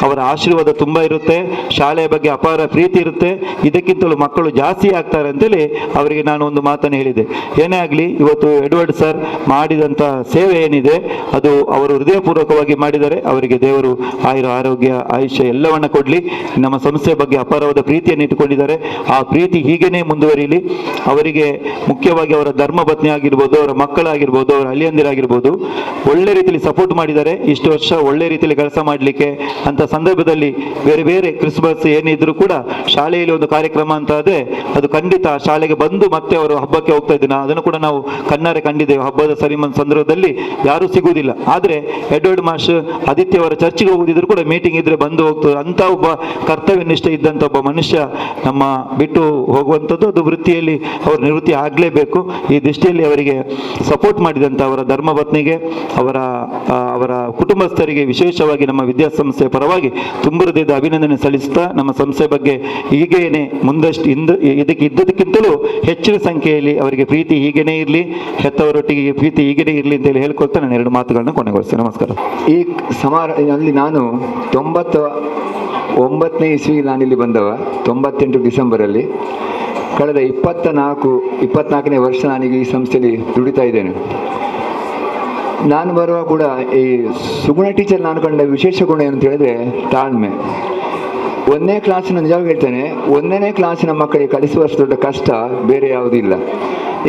ಅವರ ಆಶೀರ್ವಾದ ತುಂಬ ಇರುತ್ತೆ, ಶಾಲೆಯ ಬಗ್ಗೆ ಅಪಾರ ಪ್ರೀತಿ ಇರುತ್ತೆ. ಇದಕ್ಕಿಂತಲೂ ಮಕ್ಕಳು ಜಾಸ್ತಿ ಆಗ್ತಾರೆ ಅಂತೇಳಿ ಅವರಿಗೆ ನಾನು ಒಂದು ಮಾತನ್ನು ಹೇಳಿದೆ. ಏನೇ ಆಗಲಿ ಇವತ್ತು ಎಡ್ವರ್ಡ್ ಸರ್ ಮಾಡಿದಂಥ ಸೇವೆ ಏನಿದೆ ಅದು ಅವರು ಹೃದಯಪೂರ್ವಕವಾಗಿ ಮಾಡಿದ್ದಾರೆ. ಅವರಿಗೆ ದೇವರು ಆರೋಗ್ಯ ಆಯುಷ್ಯ ಎಲ್ಲವನ್ನ ಕೊಡಲಿ. ನಮ್ಮ ಸಂಸ್ಥೆಯ ಬಗ್ಗೆ ಅಪಾರವಾದ ಪ್ರೀತಿಯನ್ನು ಇಟ್ಟುಕೊಂಡಿದ್ದಾರೆ. ಆ ಪ್ರೀತಿ ಹೀಗೇನೆ ಮುಂದುವರಿಯಲಿ. ಅವರಿಗೆ ಮುಖ್ಯವಾಗಿ ಅವರ ಧರ್ಮಪತ್ನಿ ಆಗಿರ್ಬೋದು, ಅವರ ಮಕ್ಕಳಾಗಿರ್ಬೋದು, ಅವರ ಅಳಿಯಂದಿರಾಗಿರ್ಬೋದು ಒಳ್ಳೆ ರೀತಿಯಲ್ಲಿ ಸಪೋರ್ಟ್ ಮಾಡಿದ್ದಾರೆ. ಇಷ್ಟು ವರ್ಷ ಒಳ್ಳೆ ರೀತಿಯಲ್ಲಿ ಕೆಲಸ ಮಾಡಲಿಕ್ಕೆ ಅಂತ ಸಂದರ್ಭದಲ್ಲಿ ಬೇರೆ ಬೇರೆ ಕ್ರಿಸ್ಮಸ್ ಏನಿದ್ರು ಕೂಡ ಶಾಲೆಯಲ್ಲಿ ಒಂದು ಕಾರ್ಯಕ್ರಮ ಅಂತ ಆದರೆ ಅದು ಖಂಡಿತ ಶಾಲೆಗೆ ಬಂದು ಮತ್ತೆ ಅವರು ಹಬ್ಬಕ್ಕೆ ಹೋಗ್ತಾ ಇದ್ದೀನಿ, ಅದನ್ನು ಕೂಡ ನಾವು ಕಣ್ಣಾರೆ ಕಂಡಿದ್ದೇವೆ. ಹಬ್ಬದ ಸಂದರ್ಭದಲ್ಲಿ ಯಾರೂ ಸಿಗುವುದಿಲ್ಲ. ಆದರೆ ಎಡ್ವರ್ಡ್ ಮಾಸ್ಟರ್ ಆದಿತ್ಯ ಅವರ ಚರ್ಚಿಗೆ ಹೋಗುದಿದ್ರು ಕೂಡ ಮೀಟಿಂಗ್ ಇದ್ರೆ ಬಂದು ಹೋಗ್ತದೆ ಅಂತ ಒಬ್ಬ ಕರ್ತವ್ಯ ನಿಷ್ಠೆ ಇದ್ದಂಥ ಒಬ್ಬ ಮನುಷ್ಯ ನಮ್ಮ ಬಿಟ್ಟು ಹೋಗುವಂಥದ್ದು, ಅದು ವೃತ್ತಿಯಲ್ಲಿ ಅವರು ನಿವೃತ್ತಿ ಆಗಲೇಬೇಕು. ಈ ದೃಷ್ಟಿಯಲ್ಲಿ ಅವರಿಗೆ ಸಪೋರ್ಟ್ ಮಾಡಿದಂಥ ಅವರ ಧರ್ಮಪತ್ನಿಗೆ, ಅವರ ಕುಟುಂಬಸ್ಥರಿಗೆ ವಿಶೇಷವಾಗಿ ನಮ್ಮ ವಿದ್ಯಾಸಂಸ್ಥೆಯ ಪರವಾಗಿ ತುಂಬ ಹೃದಯದ ಅಭಿನಂದನೆ ಸಲ್ಲಿಸ್ತಾ, ನಮ್ಮ ಸಂಸ್ಥೆ ಬಗ್ಗೆ ಹೀಗೇನೆ ಮುಂದಷ್ಟು ಇದಕ್ಕೆ ಇದ್ದದಕ್ಕಿಂತಲೂ ಹೆಚ್ಚಿನ ಸಂಖ್ಯೆಯಲ್ಲಿ ಅವರಿಗೆ ಪ್ರೀತಿ ಹೀಗೇನೇ ಇರಲಿ, ಹೆತ್ತವರೊಟ್ಟಿಗೆ ಪ್ರೀತಿ ಹೀಗೇನೇ ಇರಲಿ ಅಂತೇಳಿ ಹೇಳ್ಕೊಳ್ತಾ ನಾನು 2 ಮಾತುಗಳನ್ನು ಕೊನೆಗೊಳಿಸ್ತೇನೆ. ನಮಸ್ಕಾರ. ಈ ಸಮಾರಂಭದಲ್ಲಿ ನಾನು 99ನೇ ಇಸ್ವಿ ನಾನಿಲ್ಲಿ ಬಂದವ, 98 ಡಿಸೆಂಬರಲ್ಲಿ. ಕಳೆದ 24ನೇ ವರ್ಷ ನಾನೀಗ ಈ ಸಂಸ್ಥೆಯಲ್ಲಿ ದುಡಿತಾ ಇದ್ದೇನೆ. ನಾನು ಬರುವ ಕೂಡ ಈ ಸುಗುಣ ಟೀಚರ್ ನಾನು ಕಂಡ ವಿಶೇಷ ಗುಣ ಏನಂತ ಹೇಳಿದ್ರೆ ತಾಳ್ಮೆ. 1ನೇ ಕ್ಲಾಸಿನ ನಿಜವಾಗಿ ಹೇಳ್ತೇನೆ, 1ನೇ ಕ್ಲಾಸಿನ ಮಕ್ಕಳಿಗೆ ಕಲಿಸುವಷ್ಟು ದೊಡ್ಡ ಕಷ್ಟ ಬೇರೆ ಯಾವುದೂ ಇಲ್ಲ.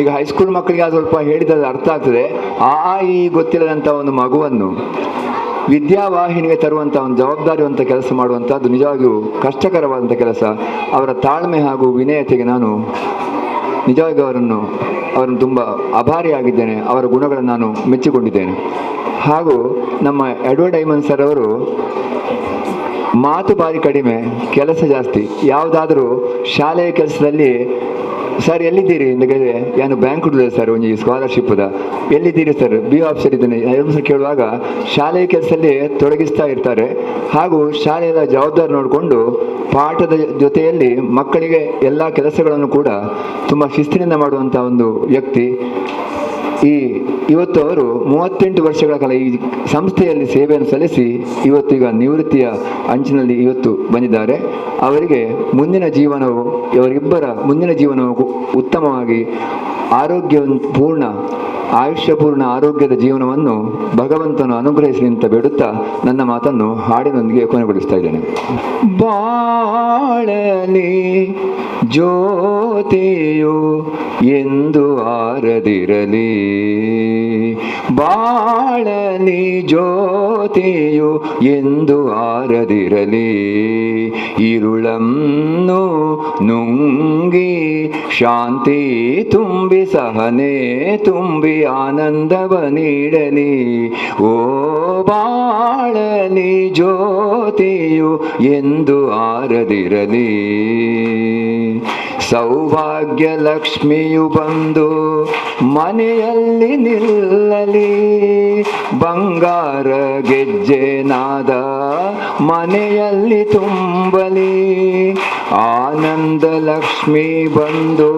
ಈಗ ಹೈಸ್ಕೂಲ್ ಮಕ್ಕಳಿಗೆ ಅದು ಸ್ವಲ್ಪ ಹೇಳಿದಾಗ ಅರ್ಥ ಆಗ್ತದೆ. ಈ ಗೊತ್ತಿಲ್ಲದಂಥ ಒಂದು ಮಗುವನ್ನು ವಿದ್ಯಾವಾಹಿನಿಗೆ ತರುವಂಥ ಒಂದು ಜವಾಬ್ದಾರಿವಂತ ಕೆಲಸ ಮಾಡುವಂಥದ್ದು ನಿಜವಾಗಿಯೂ ಕಷ್ಟಕರವಾದಂಥ ಕೆಲಸ. ಅವರ ತಾಳ್ಮೆ ಹಾಗೂ ವಿನಯತೆಗೆ ನಾನು ನಿಜವಾಗಿ ಅವರನ್ನು ತುಂಬ ಆಭಾರಿಯಾಗಿದ್ದೇನೆ. ಅವರ ಗುಣಗಳನ್ನು ನಾನು ಮೆಚ್ಚಿಕೊಂಡಿದ್ದೇನೆ. ಹಾಗೂ ನಮ್ಮ ಎಡ್ವರ್ಡ್ ಐಮನ್ ಸರ್ ಅವರು ಮಾತು ಬಾರಿ ಕಡಿಮೆ, ಕೆಲಸ ಜಾಸ್ತಿ. ಯಾವುದಾದ್ರೂ ಶಾಲೆಯ ಕೆಲಸದಲ್ಲಿ ಸರ್ ಎಲ್ಲಿದ್ದೀರಿ ಅಂತ ಕೇಳಿದ್ರೆ, ನಾನು ಬ್ಯಾಂಕ್ ಹುಡುಗ ಸರ್ ಒಂದು ಸ್ಕಾಲರ್ಶಿಪ್ದ. ಎಲ್ಲಿದ್ದೀರಿ ಸರ್? ಬಿ ಆಫೀಸರ್ ಇದ್ದೇನೆ. 2 ಸಲ ಕೇಳುವಾಗ ಶಾಲೆಯ ಕೆಲಸದಲ್ಲಿ ತೊಡಗಿಸ್ತಾ ಇರ್ತಾರೆ. ಹಾಗೂ ಶಾಲೆಯ ಜವಾಬ್ದಾರಿ ನೋಡಿಕೊಂಡು ಪಾಠದ ಜೊತೆಯಲ್ಲಿ ಮಕ್ಕಳಿಗೆ ಎಲ್ಲ ಕೆಲಸಗಳನ್ನು ಕೂಡ ತುಂಬ ಶಿಸ್ತಿನಿಂದ ಮಾಡುವಂಥ ಒಂದು ವ್ಯಕ್ತಿ. ಇವತ್ತು ಅವರು 38 ವರ್ಷಗಳ ಕಾಲ ಈ ಸಂಸ್ಥೆಯಲ್ಲಿ ಸೇವೆಯನ್ನು ಸಲ್ಲಿಸಿ ಇವತ್ತೀಗ ನಿವೃತ್ತಿಯ ಅಂಚಿನಲ್ಲಿ ಇವತ್ತು ಬಂದಿದ್ದಾರೆ. ಅವರಿಗೆ ಇವರಿಬ್ಬರ ಮುಂದಿನ ಜೀವನವು ಉತ್ತಮವಾಗಿ ಆಯುಷ್ಯಪೂರ್ಣ ಆರೋಗ್ಯದ ಜೀವನವನ್ನು ಭಗವಂತನು ಅನುಗ್ರಹಿಸಲಿ ಅಂತ ಬೇಡುತ್ತಾ ನನ್ನ ಮಾತನ್ನು ಹಾಡಿನೊಂದಿಗೆ ಕೊನೆಗೊಳಿಸ್ತಾ ಇದ್ದೇನೆ. ಬಾಳಲಿ ಜ್ಯೋತಿಯು ಎಂದು ಆರದಿರಲಿ, ಬಾಳಲಿ ಜ್ಯೋತಿಯು ಎಂದು ಆರದಿರಲಿ, ഇരുളನ್ನು ನುಂಗಿ ಶಾಂತಿ ತುಂಬಿ ಸಹನೆ ತುಂಬಿ ಆನಂದವ ನೀಡಲಿ. ಓ ಬಾಳಲಿ ಜ್ಯೋತಿಯು ಎಂದು ಆರದಿರಲಿ, ಸೌಭಾಗ್ಯ ಲಕ್ಷ್ಮಿಯು ಬಂದು ಮನೆಯಲ್ಲಿ ನಿಲ್ಲಲಿ, ಬಂಗಾರ ಗೆಜ್ಜೆ ನಾದ ಮನೆಯಲ್ಲಿ ತುಂಬಲಿ, ಆನಂದ ಲಕ್ಷ್ಮಿ ಬಂದು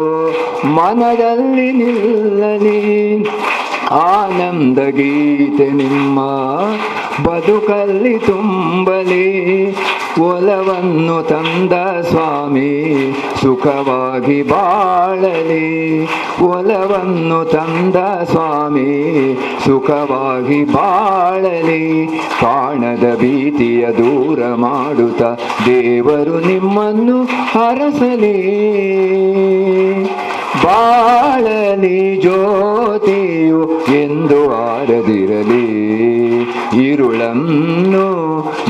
ಮನದಲ್ಲಿ ನಿಲ್ಲಲಿ, ಆನಂದ ಗೀತೆ ನಿಮ್ಮ ಬದುಕಲ್ಲಿ ತುಂಬಲಿ, ಒಲವನ್ನು ತಂದ ಸ್ವಾಮಿ ಸುಖವಾಗಿ ಬಾಳಲಿ, ಒಲವನ್ನು ತಂದ ಸ್ವಾಮಿ ಸುಖವಾಗಿ ಬಾಳಲಿ, ಕಾಣದ ಭೀತಿಯ ದೂರ ಮಾಡುತ್ತ ದೇವರು ನಿಮ್ಮನ್ನು ಹರಸಲಿ, ಬಾಳಲಿ ಜ್ಯೋತಿಯು ಎಂದು ಆರದಿರಲಿ, ഇരുളನ್ನು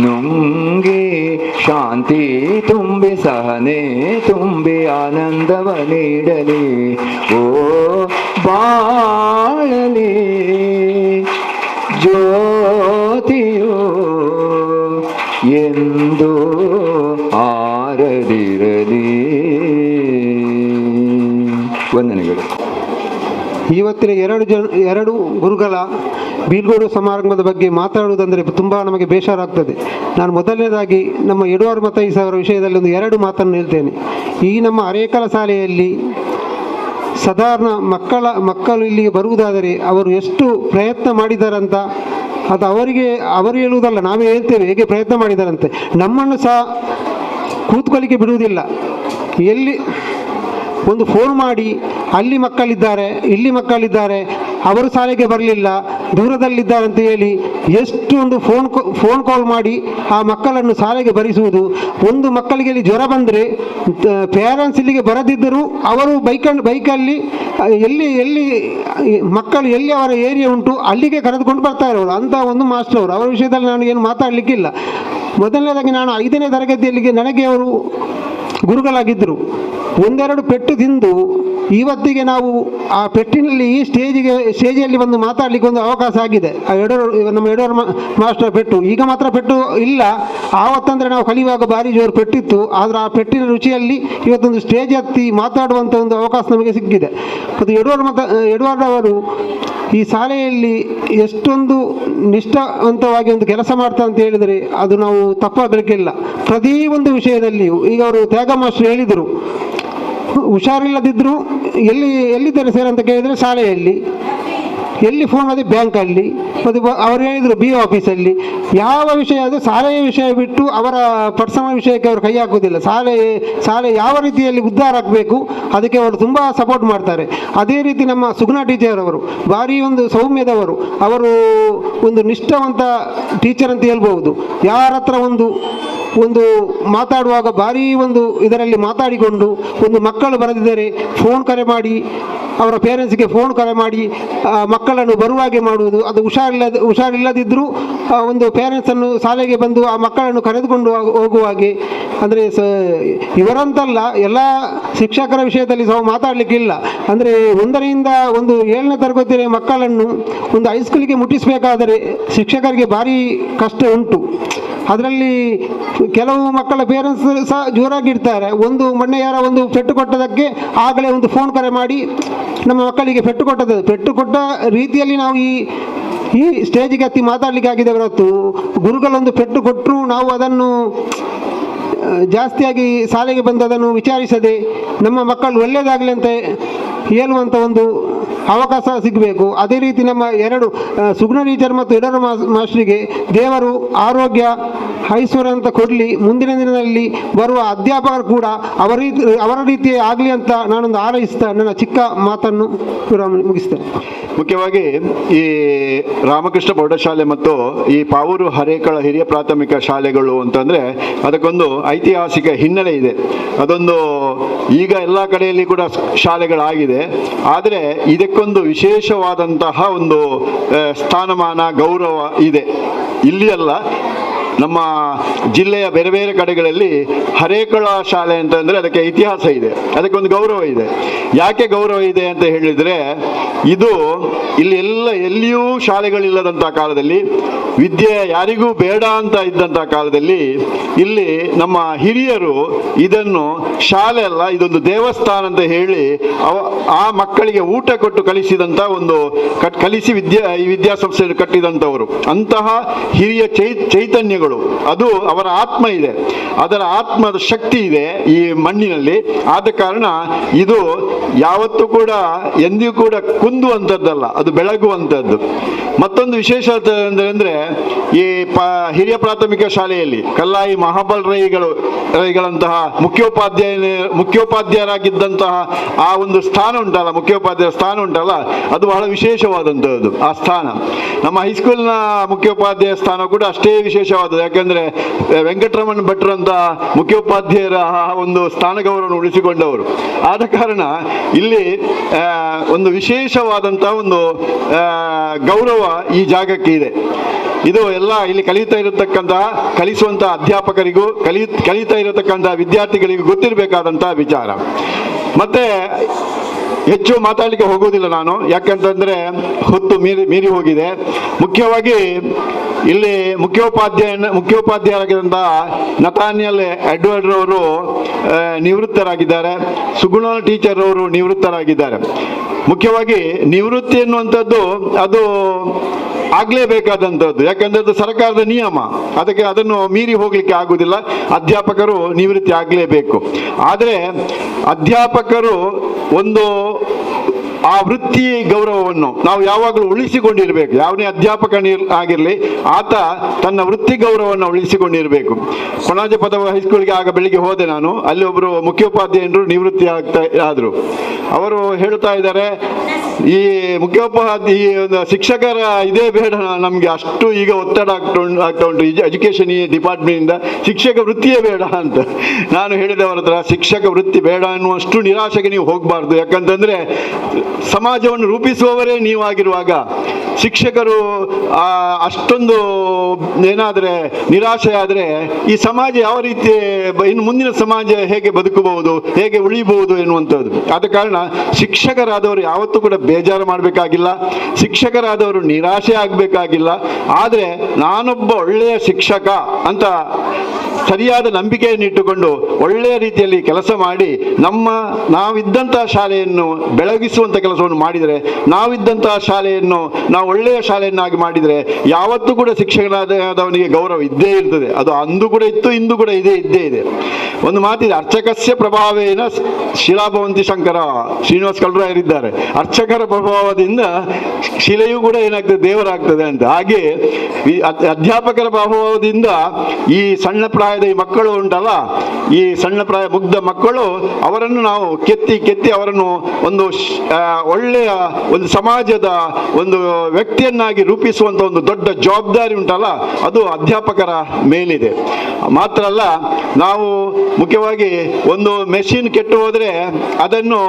ನುಂಗಿ ಶಾಂತಿ ತುಂಬಿ ಸಹನೆ ತುಂಬಿ ಆನಂದವ ನೀಡಲಿ. ಓ ಬಾಳಲಿ ಜ್ಯೋತಿಯು ಎಂದು ಆರದಿರಲಿ. ವಂದನೆಗಳು. ಇವತ್ತಿನ ಎರಡು ಗುರುಗಳ ಬೀಳ್ಕೊಡುವ ಸಮಾರಂಭದ ಬಗ್ಗೆ ಮಾತಾಡುವುದಂದರೆ ತುಂಬ ನಮಗೆ ಬೇಸರಾಗ್ತದೆ. ನಾನು ಮೊದಲನೇದಾಗಿ ನಮ್ಮ ಎಡ್ವರ್ಡ್ ಮತೈಸ್ ಅವರ ವಿಷಯದಲ್ಲಿ ಒಂದು 2 ಮಾತನ್ನು ಹೇಳ್ತೇನೆ. ಈ ನಮ್ಮ ಅರೇಕಲ ಶಾಲೆಯಲ್ಲಿ ಸಾಧಾರಣ ಮಕ್ಕಳು ಇಲ್ಲಿಗೆ ಬರುವುದಾದರೆ ಅವರು ಎಷ್ಟು ಪ್ರಯತ್ನ ಮಾಡಿದಾರಂತ ಅದು ಅವರು ಹೇಳುವುದಲ್ಲ, ನಾವೇ ಹೇಳ್ತೇವೆ ಹೇಗೆ ಪ್ರಯತ್ನ ಮಾಡಿದಾರಂತೆ. ನಮ್ಮನ್ನು ಸಹ ಕೂತ್ಕೊಳ್ಳಿಕ್ಕೆ ಬಿಡುವುದಿಲ್ಲ. ಎಲ್ಲಿ ಒಂದು ಫೋನ್ ಮಾಡಿ ಅಲ್ಲಿ ಮಕ್ಕಳಿದ್ದಾರೆ, ಇಲ್ಲಿ ಮಕ್ಕಳಿದ್ದಾರೆ, ಅವರು ಶಾಲೆಗೆ ಬರಲಿಲ್ಲ, ದೂರದಲ್ಲಿದ್ದಾರೆ ಅಂತ ಹೇಳಿ ಎಷ್ಟು ಒಂದು ಫೋನ್ ಕಾಲ್ ಮಾಡಿ ಆ ಮಕ್ಕಳನ್ನು ಶಾಲೆಗೆ ಬರಿಸುವುದು. ಒಂದು ಮಕ್ಕಳಿಗೆ ಇಲ್ಲಿ ಜ್ವರ ಬಂದರೆ ಪೇರೆಂಟ್ಸ್ ಇಲ್ಲಿಗೆ ಬರದಿದ್ದರೂ ಅವರು ಬೈಕಲ್ಲಿ ಎಲ್ಲಿ ಮಕ್ಕಳು ಎಲ್ಲಿ ಅವರ ಏರಿಯಾ ಉಂಟು ಅಲ್ಲಿಗೆ ಕರೆದುಕೊಂಡು ಬರ್ತಾರೆ ಅವರು. ಅಂಥ ಒಂದು ಮಾಸ್ಟರ್ ಅವರು. ಅವರ ವಿಷಯದಲ್ಲಿ ನಾನು ಏನು ಮಾತಾಡಲಿಕ್ಕಿಲ್ಲ. ಮೊದಲನೇದಾಗಿ ನಾನು 5ನೇ ತರಗತಿಯಲ್ಲಿಗೆ ನನಗೆ ಅವರು ಗುರುಗಳಾಗಿದ್ದರು. 1-2 ಪೆಟ್ಟು ತಿಂದು ಇವತ್ತಿಗೆ ನಾವು ಆ ಪೆಟ್ಟಿನಲ್ಲಿ ಈ ಸ್ಟೇಜಿಯಲ್ಲಿ ಬಂದು ಮಾತಾಡಲಿಕ್ಕೆ ಒಂದು ಅವಕಾಶ ಆಗಿದೆ. ನಮ್ಮ ಎಡವರ್ ಮಾಸ್ಟರ್ ಪೆಟ್ಟು ಈಗ ಮಾತ್ರ ಪೆಟ್ಟು ಇಲ್ಲ. ಆವತ್ತಂದರೆ ನಾವು ಕಲಿಯುವಾಗ ಭಾರಿ ಜೋರು ಪೆಟ್ಟಿತ್ತು. ಆದರೆ ಆ ಪೆಟ್ಟಿನ ರುಚಿಯಲ್ಲಿ ಇವತ್ತೊಂದು ಸ್ಟೇಜ್ ಹತ್ತಿ ಮಾತಾಡುವಂಥ ಒಂದು ಅವಕಾಶ ನಮಗೆ ಸಿಕ್ಕಿದೆ. ಮತ್ತು ಎಡ್ವರ್ಡ್ ಅವರು ಈ ಶಾಲೆಯಲ್ಲಿ ಎಷ್ಟೊಂದು ನಿಷ್ಠಾವಂತವಾಗಿ ಒಂದು ಕೆಲಸ ಮಾಡ್ತಾರೆ ಅಂತ ಹೇಳಿದರೆ ಅದು ನಾವು ತಪ್ಪಾಗಲಿಕ್ಕಿಲ್ಲ. ಪ್ರತಿಯೊಂದು ವಿಷಯದಲ್ಲಿಯೂ ಈಗ ಅವರು ತ್ಯಾಗ ಮಾಸ್ಟರ್ ಹೇಳಿದರು, ಹುಷಾರಿಲ್ಲದಿದ್ದರೂ ಎಲ್ಲಿದ್ದಾರೆ ಸರ್ ಅಂತ ಕೇಳಿದರೆ ಶಾಲೆಯಲ್ಲಿ, ಎಲ್ಲಿ ಫೋನ್ ಮಾಡಿದ್ರೆ ಬ್ಯಾಂಕಲ್ಲಿ, ಮತ್ತು ಅವರು ಹೇಳಿದರು BO ಆಫೀಸಲ್ಲಿ. ಯಾವ ವಿಷಯ ಅದು ಶಾಲೆಯ ವಿಷಯ ಬಿಟ್ಟು ಅವರ ಪರ್ಸನಲ್ ವಿಷಯಕ್ಕೆ ಅವರು ಕೈ ಹಾಕುವುದಿಲ್ಲ. ಶಾಲೆ ಯಾವ ರೀತಿಯಲ್ಲಿ ಉದ್ಧಾರ ಆಗಬೇಕು ಅದಕ್ಕೆ ಅವರು ತುಂಬ ಸಪೋರ್ಟ್ ಮಾಡ್ತಾರೆ. ಅದೇ ರೀತಿ ನಮ್ಮ ಸುಗುಣ ಟೀಚರ್ ಅವರು ಭಾರಿ ಒಂದು ಸೌಮ್ಯದವರು. ಅವರು ಒಂದು ನಿಷ್ಠಾವಂತ ಟೀಚರ್ ಅಂತ ಹೇಳ್ಬೋದು. ಯಾರ ಹತ್ರ ಒಂದು ಮಾತಾಡುವಾಗ ಭಾರಿ ಒಂದು ಇದರಲ್ಲಿ ಮಾತಾಡಿಕೊಂಡು ಒಂದು ಮಕ್ಕಳು ಬರೆದಿದ್ದರೆ ಫೋನ್ ಕರೆ ಮಾಡಿ ಅವರ ಪೇರೆಂಟ್ಸ್ಗೆ ಫೋನ್ ಕರೆ ಮಾಡಿ ಮಕ್ಕಳನ್ನು ಬರುವಾಗೆ ಮಾಡುವುದು. ಅದು ಹುಷಾರಿಲ್ಲದಿದ್ದರೂ ಒಂದು ಪೇರೆಂಟ್ಸನ್ನು ಶಾಲೆಗೆ ಬಂದು ಆ ಮಕ್ಕಳನ್ನು ಕರೆದುಕೊಂಡು ಹೋಗುವಾಗೆ. ಅಂದರೆ ಇವರಂತಲ್ಲ, ಎಲ್ಲ ಶಿಕ್ಷಕರ ವಿಷಯದಲ್ಲಿ ಸಹ ಮಾತಾಡಲಿಕ್ಕಿಲ್ಲ. ಅಂದರೆ 1ರಿಂದ 7ನೇ ತರಗತಿಯ ಮಕ್ಕಳನ್ನು ಒಂದು ಹೈಸ್ಕೂಲಿಗೆ ಮುಟ್ಟಿಸಬೇಕಾದರೆ ಶಿಕ್ಷಕರಿಗೆ ಭಾರಿ ಕಷ್ಟ ಉಂಟು. ಅದರಲ್ಲಿ ಕೆಲವು ಮಕ್ಕಳ ಪೇರೆಂಟ್ಸ್ ಸಹ ಜೋರಾಗಿರ್ತಾರೆ. ಮೊನ್ನೆ ಒಂದು ಪೆಟ್ಟು ಕೊಟ್ಟದಕ್ಕೆ ಆಗಲೇ ಒಂದು ಫೋನ್ ಕರೆ ಮಾಡಿ ನಮ್ಮ ಮಕ್ಕಳಿಗೆ ಪೆಟ್ಟು ಕೊಟ್ಟ ರೀತಿಯಲ್ಲಿ ನಾವು ಈ ಸ್ಟೇಜಿಗೆ ಹತ್ತಿ ಮಾತಾಡಲಿಕ್ಕೆ ಆಗಿದೆ ಹೊರತು ಗುರುಗಳೊಂದು ಪೆಟ್ಟು ಕೊಟ್ಟರು ನಾವು ಅದನ್ನು ಜಾಸ್ತಿಯಾಗಿ ಶಾಲೆಗೆ ಬಂದು ಅದನ್ನು ವಿಚಾರಿಸದೆ ನಮ್ಮ ಮಕ್ಕಳು ಒಳ್ಳೆಯದಾಗಲಿ ಅಂತ ಹೇಳುವಂಥ ಒಂದು ಅವಕಾಶ ಸಿಗಬೇಕು. ಅದೇ ರೀತಿ ನಮ್ಮ 2 ಸುಗುಣ ಟೀಚರ್ ಮತ್ತು ಎಡವರ್ ಮಾಸ್ಟರಿಗೆ ದೇವರು ಆರೋಗ್ಯ ಐಶ್ವರ್ಯ ಅಂತ ಕೊಡಲಿ. ಮುಂದಿನ ದಿನದಲ್ಲಿ ಬರುವ ಅಧ್ಯಾಪಕರು ಕೂಡ ಅವರ ರೀತಿ ಆಗಲಿ ಅಂತ ನಾನೊಂದು ಹಾರೈಸ್ತಾ ನನ್ನ ಚಿಕ್ಕ ಮಾತನ್ನು ಮುಗಿಸ್ತೇನೆ. ಮುಖ್ಯವಾಗಿ ಈ ರಾಮಕೃಷ್ಣ ಪ್ರೌಢಶಾಲೆ ಮತ್ತು ಈ ಪಾವೂರು ಹರೇಕಳ ಹಿರಿಯ ಪ್ರಾಥಮಿಕ ಶಾಲೆಗಳು ಅಂತಂದರೆ ಅದಕ್ಕೊಂದು ಐತಿಹಾಸಿಕ ಹಿನ್ನೆಲೆ ಇದೆ. ಅದೊಂದು ಈಗ ಎಲ್ಲ ಕಡೆಯಲ್ಲಿ ಕೂಡ ಶಾಲೆಗಳಾಗಿದೆ. ಆದರೆ ಇದಕ್ಕೊಂದು ವಿಶೇಷವಾದಂತಹ ಒಂದು ಸ್ಥಾನಮಾನ ಗೌರವ ಇದೆ. ಇಲ್ಲಿ ಅಲ್ಲ, ನಮ್ಮ ಜಿಲ್ಲೆಯ ಬೇರೆ ಬೇರೆ ಕಡೆಗಳಲ್ಲಿ ಹರೇಕಳ ಶಾಲೆ ಅಂತಂದರೆ ಅದಕ್ಕೆ ಇತಿಹಾಸ ಇದೆ, ಅದಕ್ಕೊಂದು ಗೌರವ ಇದೆ. ಯಾಕೆ ಗೌರವ ಇದೆ ಅಂತ ಹೇಳಿದರೆ, ಇದು ಎಲ್ಲಿಯೂ ಶಾಲೆಗಳಿಲ್ಲದಂಥ ಕಾಲದಲ್ಲಿ, ವಿದ್ಯೆ ಯಾರಿಗೂ ಬೇಡ ಅಂತ ಇದ್ದಂಥ ಕಾಲದಲ್ಲಿ ಇಲ್ಲಿ ನಮ್ಮ ಹಿರಿಯರು ಇದನ್ನು ಶಾಲೆ ಅಲ್ಲ, ಇದೊಂದು ದೇವಸ್ಥಾನ ಅಂತ ಹೇಳಿ ಆ ಮಕ್ಕಳಿಗೆ ಊಟ ಕೊಟ್ಟು ಕಲಿಸಿದಂಥ ಕಲಿಸಿ ಈ ವಿದ್ಯಾಸಂಸ್ಥೆಯನ್ನು ಕಟ್ಟಿದಂಥವರು. ಅಂತಹ ಹಿರಿಯ ಚೈತನ್ಯಗಳು, ಅದು ಅವರ ಆತ್ಮ ಇದೆ, ಅದರ ಆತ್ಮದ ಶಕ್ತಿ ಇದೆ ಈ ಮಣ್ಣಿನಲ್ಲಿ. ಆದ ಕಾರಣ ಇದು ಯಾವತ್ತೂ ಕೂಡ ಎಂದಿಗೂ ಕೂಡ ಕುಂದುವಂಥದ್ದಲ್ಲ, ಅದು ಬೆಳಗುವಂಥದ್ದು. ಮತ್ತೊಂದು ವಿಶೇಷತೆ ಅಂದರೆ ಈ ಹಿರಿಯ ಪ್ರಾಥಮಿಕ ಶಾಲೆಯಲ್ಲಿ ಕಲ್ಲಾಯಿ ಮಹಾಬಲ್ ರೈಗಳಂತಹ ಮುಖ್ಯೋಪಾಧ್ಯಾಯರಾಗಿದ್ದಂತಹ ಆ ಒಂದು ಸ್ಥಾನ ಉಂಟಲ್ಲ, ಮುಖ್ಯೋಪಾಧ್ಯಾಯ ಸ್ಥಾನ ಉಂಟಲ್ಲ, ಅದು ಬಹಳ ವಿಶೇಷವಾದಂಥದ್ದು. ಆ ಸ್ಥಾನ ನಮ್ಮ ಹೈಸ್ಕೂಲ್ನ ಮುಖ್ಯೋಪಾಧ್ಯಾಯ ಸ್ಥಾನ ಕೂಡ ಅಷ್ಟೇ ವಿಶೇಷವಾದದ್ದು. ಯಾಕೆಂದರೆ ವೆಂಕಟರಮಣ ಭಟ್ರಂತ ಮುಖ್ಯೋಪಾಧ್ಯಾಯರ ಒಂದು ಸ್ಥಾನ ಗೌರವವನ್ನು ಉಳಿಸಿಕೊಂಡವರು. ಆದ ಕಾರಣ ಇಲ್ಲಿ ಒಂದು ವಿಶೇಷವಾದಂಥ ಒಂದು ಗೌರವ ಈ ಜಾಗಕ್ಕೆ ಇದೆ. ಇದು ಎಲ್ಲ ಇಲ್ಲಿ ಕಲಿಸುವಂಥ ಅಧ್ಯಾಪಕರಿಗೂ ಕಲಿತಾ ಇರತಕ್ಕಂಥ ವಿದ್ಯಾರ್ಥಿಗಳಿಗೂ ಗೊತ್ತಿರಬೇಕಾದಂಥ ವಿಚಾರ. ಮತ್ತೆ ಹೆಚ್ಚು ಮಾತಾಡಲಿಕ್ಕೆ ಹೋಗುವುದಿಲ್ಲ ನಾನು, ಯಾಕಂತಂದರೆ ಹೊತ್ತು ಮೀರಿ ಹೋಗಿದೆ. ಮುಖ್ಯವಾಗಿ ಇಲ್ಲಿ ಮುಖ್ಯೋಪಾಧ್ಯಾಯರಾಗಿದ್ದಂತಹ ನತಾನಿಯಲ್ ಎಡ್ವರ್ಡ್ ಅವರು ನಿವೃತ್ತರಾಗಿದ್ದಾರೆ. ಸುಗುಣ ಟೀಚರ್ ಅವರು ನಿವೃತ್ತರಾಗಿದ್ದಾರೆ. ಮುಖ್ಯವಾಗಿ ನಿವೃತ್ತಿ ಎನ್ನುವಂಥದ್ದು ಅದು ಆಗಲೇಬೇಕಾದಂಥದ್ದು, ಯಾಕಂದ್ರೆ ಅದು ಸರ್ಕಾರದ ನಿಯಮ, ಅದನ್ನು ಮೀರಿ ಹೋಗ್ಲಿಕ್ಕೆ ಆಗುವುದಿಲ್ಲ. ಅಧ್ಯಾಪಕರು ನಿವೃತ್ತಿ ಆಗಲೇಬೇಕು. ಆದರೆ ಅಧ್ಯಾಪಕರು ಒಂದು ಆ ವೃತ್ತಿ ಗೌರವವನ್ನು ನಾವು ಯಾವಾಗಲೂ ಉಳಿಸಿಕೊಂಡಿರಬೇಕು. ಯಾವುದೇ ಅಧ್ಯಾಪಕ ಆಗಿರಲಿ, ಆತ ತನ್ನ ವೃತ್ತಿ ಗೌರವವನ್ನು ಉಳಿಸಿಕೊಂಡಿರಬೇಕು. ಕೊಣಾಜೆ ಪದವಿ ಹೈಸ್ಕೂಲ್ಗೆ ಆಗ ಬೆಳಿಗ್ಗೆ ಹೋದೆ ನಾನು. ಅಲ್ಲಿ ಒಬ್ಬರು ಮುಖ್ಯೋಪಾಧ್ಯಾಯರು ನಿವೃತ್ತಿ ಆದರು. ಅವರು ಹೇಳ್ತಾ ಇದ್ದಾರೆ, ಈ ಶಿಕ್ಷಕರ ಇದೇ ಬೇಡ ನಮಗೆ, ಅಷ್ಟು ಈಗ ಒತ್ತಡ ಆಗ್ತಾ ಉಂಟು ಎಜುಕೇಷನ್ ಡಿಪಾರ್ಟ್ಮೆಂಟಿಂದ, ಶಿಕ್ಷಕ ವೃತ್ತಿಯೇ ಬೇಡ ಅಂತ. ನಾನು ಹೇಳಿದವರ ಹತ್ರ, ಶಿಕ್ಷಕ ವೃತ್ತಿ ಬೇಡ ಅನ್ನುವಷ್ಟು ನಿರಾಶೆಗೆ ನೀವು ಹೋಗಬಾರ್ದು. ಯಾಕಂತಂದ್ರೆ ಸಮಾಜವನ್ನು ರೂಪಿಸುವವರೇ ನೀವಾಗಿರುವಾಗ ಶಿಕ್ಷಕರು ಅಷ್ಟೊಂದು ಏನಾದರೆ ನಿರಾಶೆ ಆದರೆ ಈ ಸಮಾಜ ಯಾವ ರೀತಿ, ಇನ್ನು ಮುಂದಿನ ಸಮಾಜ ಹೇಗೆ ಬದುಕಬಹುದು, ಹೇಗೆ ಉಳಿಬಹುದು ಎನ್ನುವಂಥದ್ದು. ಆದ ಕಾರಣ ಶಿಕ್ಷಕರಾದವರು ಯಾವತ್ತೂ ಕೂಡ ಬೇಜಾರು ಮಾಡಬೇಕಾಗಿಲ್ಲ, ಶಿಕ್ಷಕರಾದವರು ನಿರಾಶೆ ಆಗಬೇಕಾಗಿಲ್ಲ. ಆದರೆ ನಾನೊಬ್ಬ ಒಳ್ಳೆಯ ಶಿಕ್ಷಕ ಅಂತ ಸರಿಯಾದ ನಂಬಿಕೆಯನ್ನು ಇಟ್ಟುಕೊಂಡು ಒಳ್ಳೆಯ ರೀತಿಯಲ್ಲಿ ಕೆಲಸ ಮಾಡಿ ನಾವಿದ್ದಂತಹ ಶಾಲೆಯನ್ನು ಬೆಳಗಿಸುವಂಥ ಕೆಲಸವನ್ನು ಮಾಡಿದರೆ, ನಾವಿದ್ದಂತಹ ಶಾಲೆಯನ್ನು ನಾವು ಒಳ್ಳೆಯ ಶಾಲೆಯನ್ನಾಗಿ ಮಾಡಿದರೆ ಯಾವತ್ತೂ ಕೂಡ ಶಿಕ್ಷಕನಾದವನಿಗೆ ಗೌರವ ಇದ್ದೇ ಇರ್ತದೆ. ಅದು ಅಂದು ಕೂಡ ಇತ್ತು, ಇಂದು ಕೂಡ ಇದ್ದೇ ಇದೆ. ಒಂದು ಮಾತಿದೆ, ಅರ್ಚಕಸ್ಯ ಪ್ರಭಾವೇನ ಶಿಲಾಭವಂತಿ ಶಂಕರ. ಶ್ರೀನಿವಾಸ ಕಲ್ರಾಯರಿದ್ದಾರೆ, ಅರ್ಚಕರ ಪ್ರಭಾವದಿಂದ ಶಿಲೆಯೂ ಕೂಡ ಏನಾಗ್ತದೆ, ದೇವರಾಗ್ತದೆ ಅಂತ. ಹಾಗೆ ಈ ಅಧ್ಯಾಪಕರ ಪ್ರಭಾವದಿಂದ ಈ ಸಣ್ಣ ಪ್ರಾಯದ ಈ ಮಕ್ಕಳು ಉಂಟಲ್ಲ, ಈ ಸಣ್ಣ ಪ್ರಾಯ ಮುಗ್ಧ ಮಕ್ಕಳು, ಅವರನ್ನು ನಾವು ಕೆತ್ತಿ ಅವರನ್ನು ಒಂದು ಒಳ್ಳೆಯ ಒಂದು ಸಮಾಜದ ಒಂದು ವ್ಯಕ್ತಿಯನ್ನಾಗಿ ರೂಪಿಸುವಂಥ ಒಂದು ದೊಡ್ಡ ಜವಾಬ್ದಾರಿ ಉಂಟಲ್ಲ, ಅದು ಅಧ್ಯಾಪಕರ ಮೇಲಿದೆ. ಮಾತ್ರ ಅಲ್ಲ, ನಾವು ಮುಖ್ಯವಾಗಿ ಒಂದು ಮೆಷಿನ್ ಕೆಟ್ಟು ಹೋದರೆ ಅದನ್ನು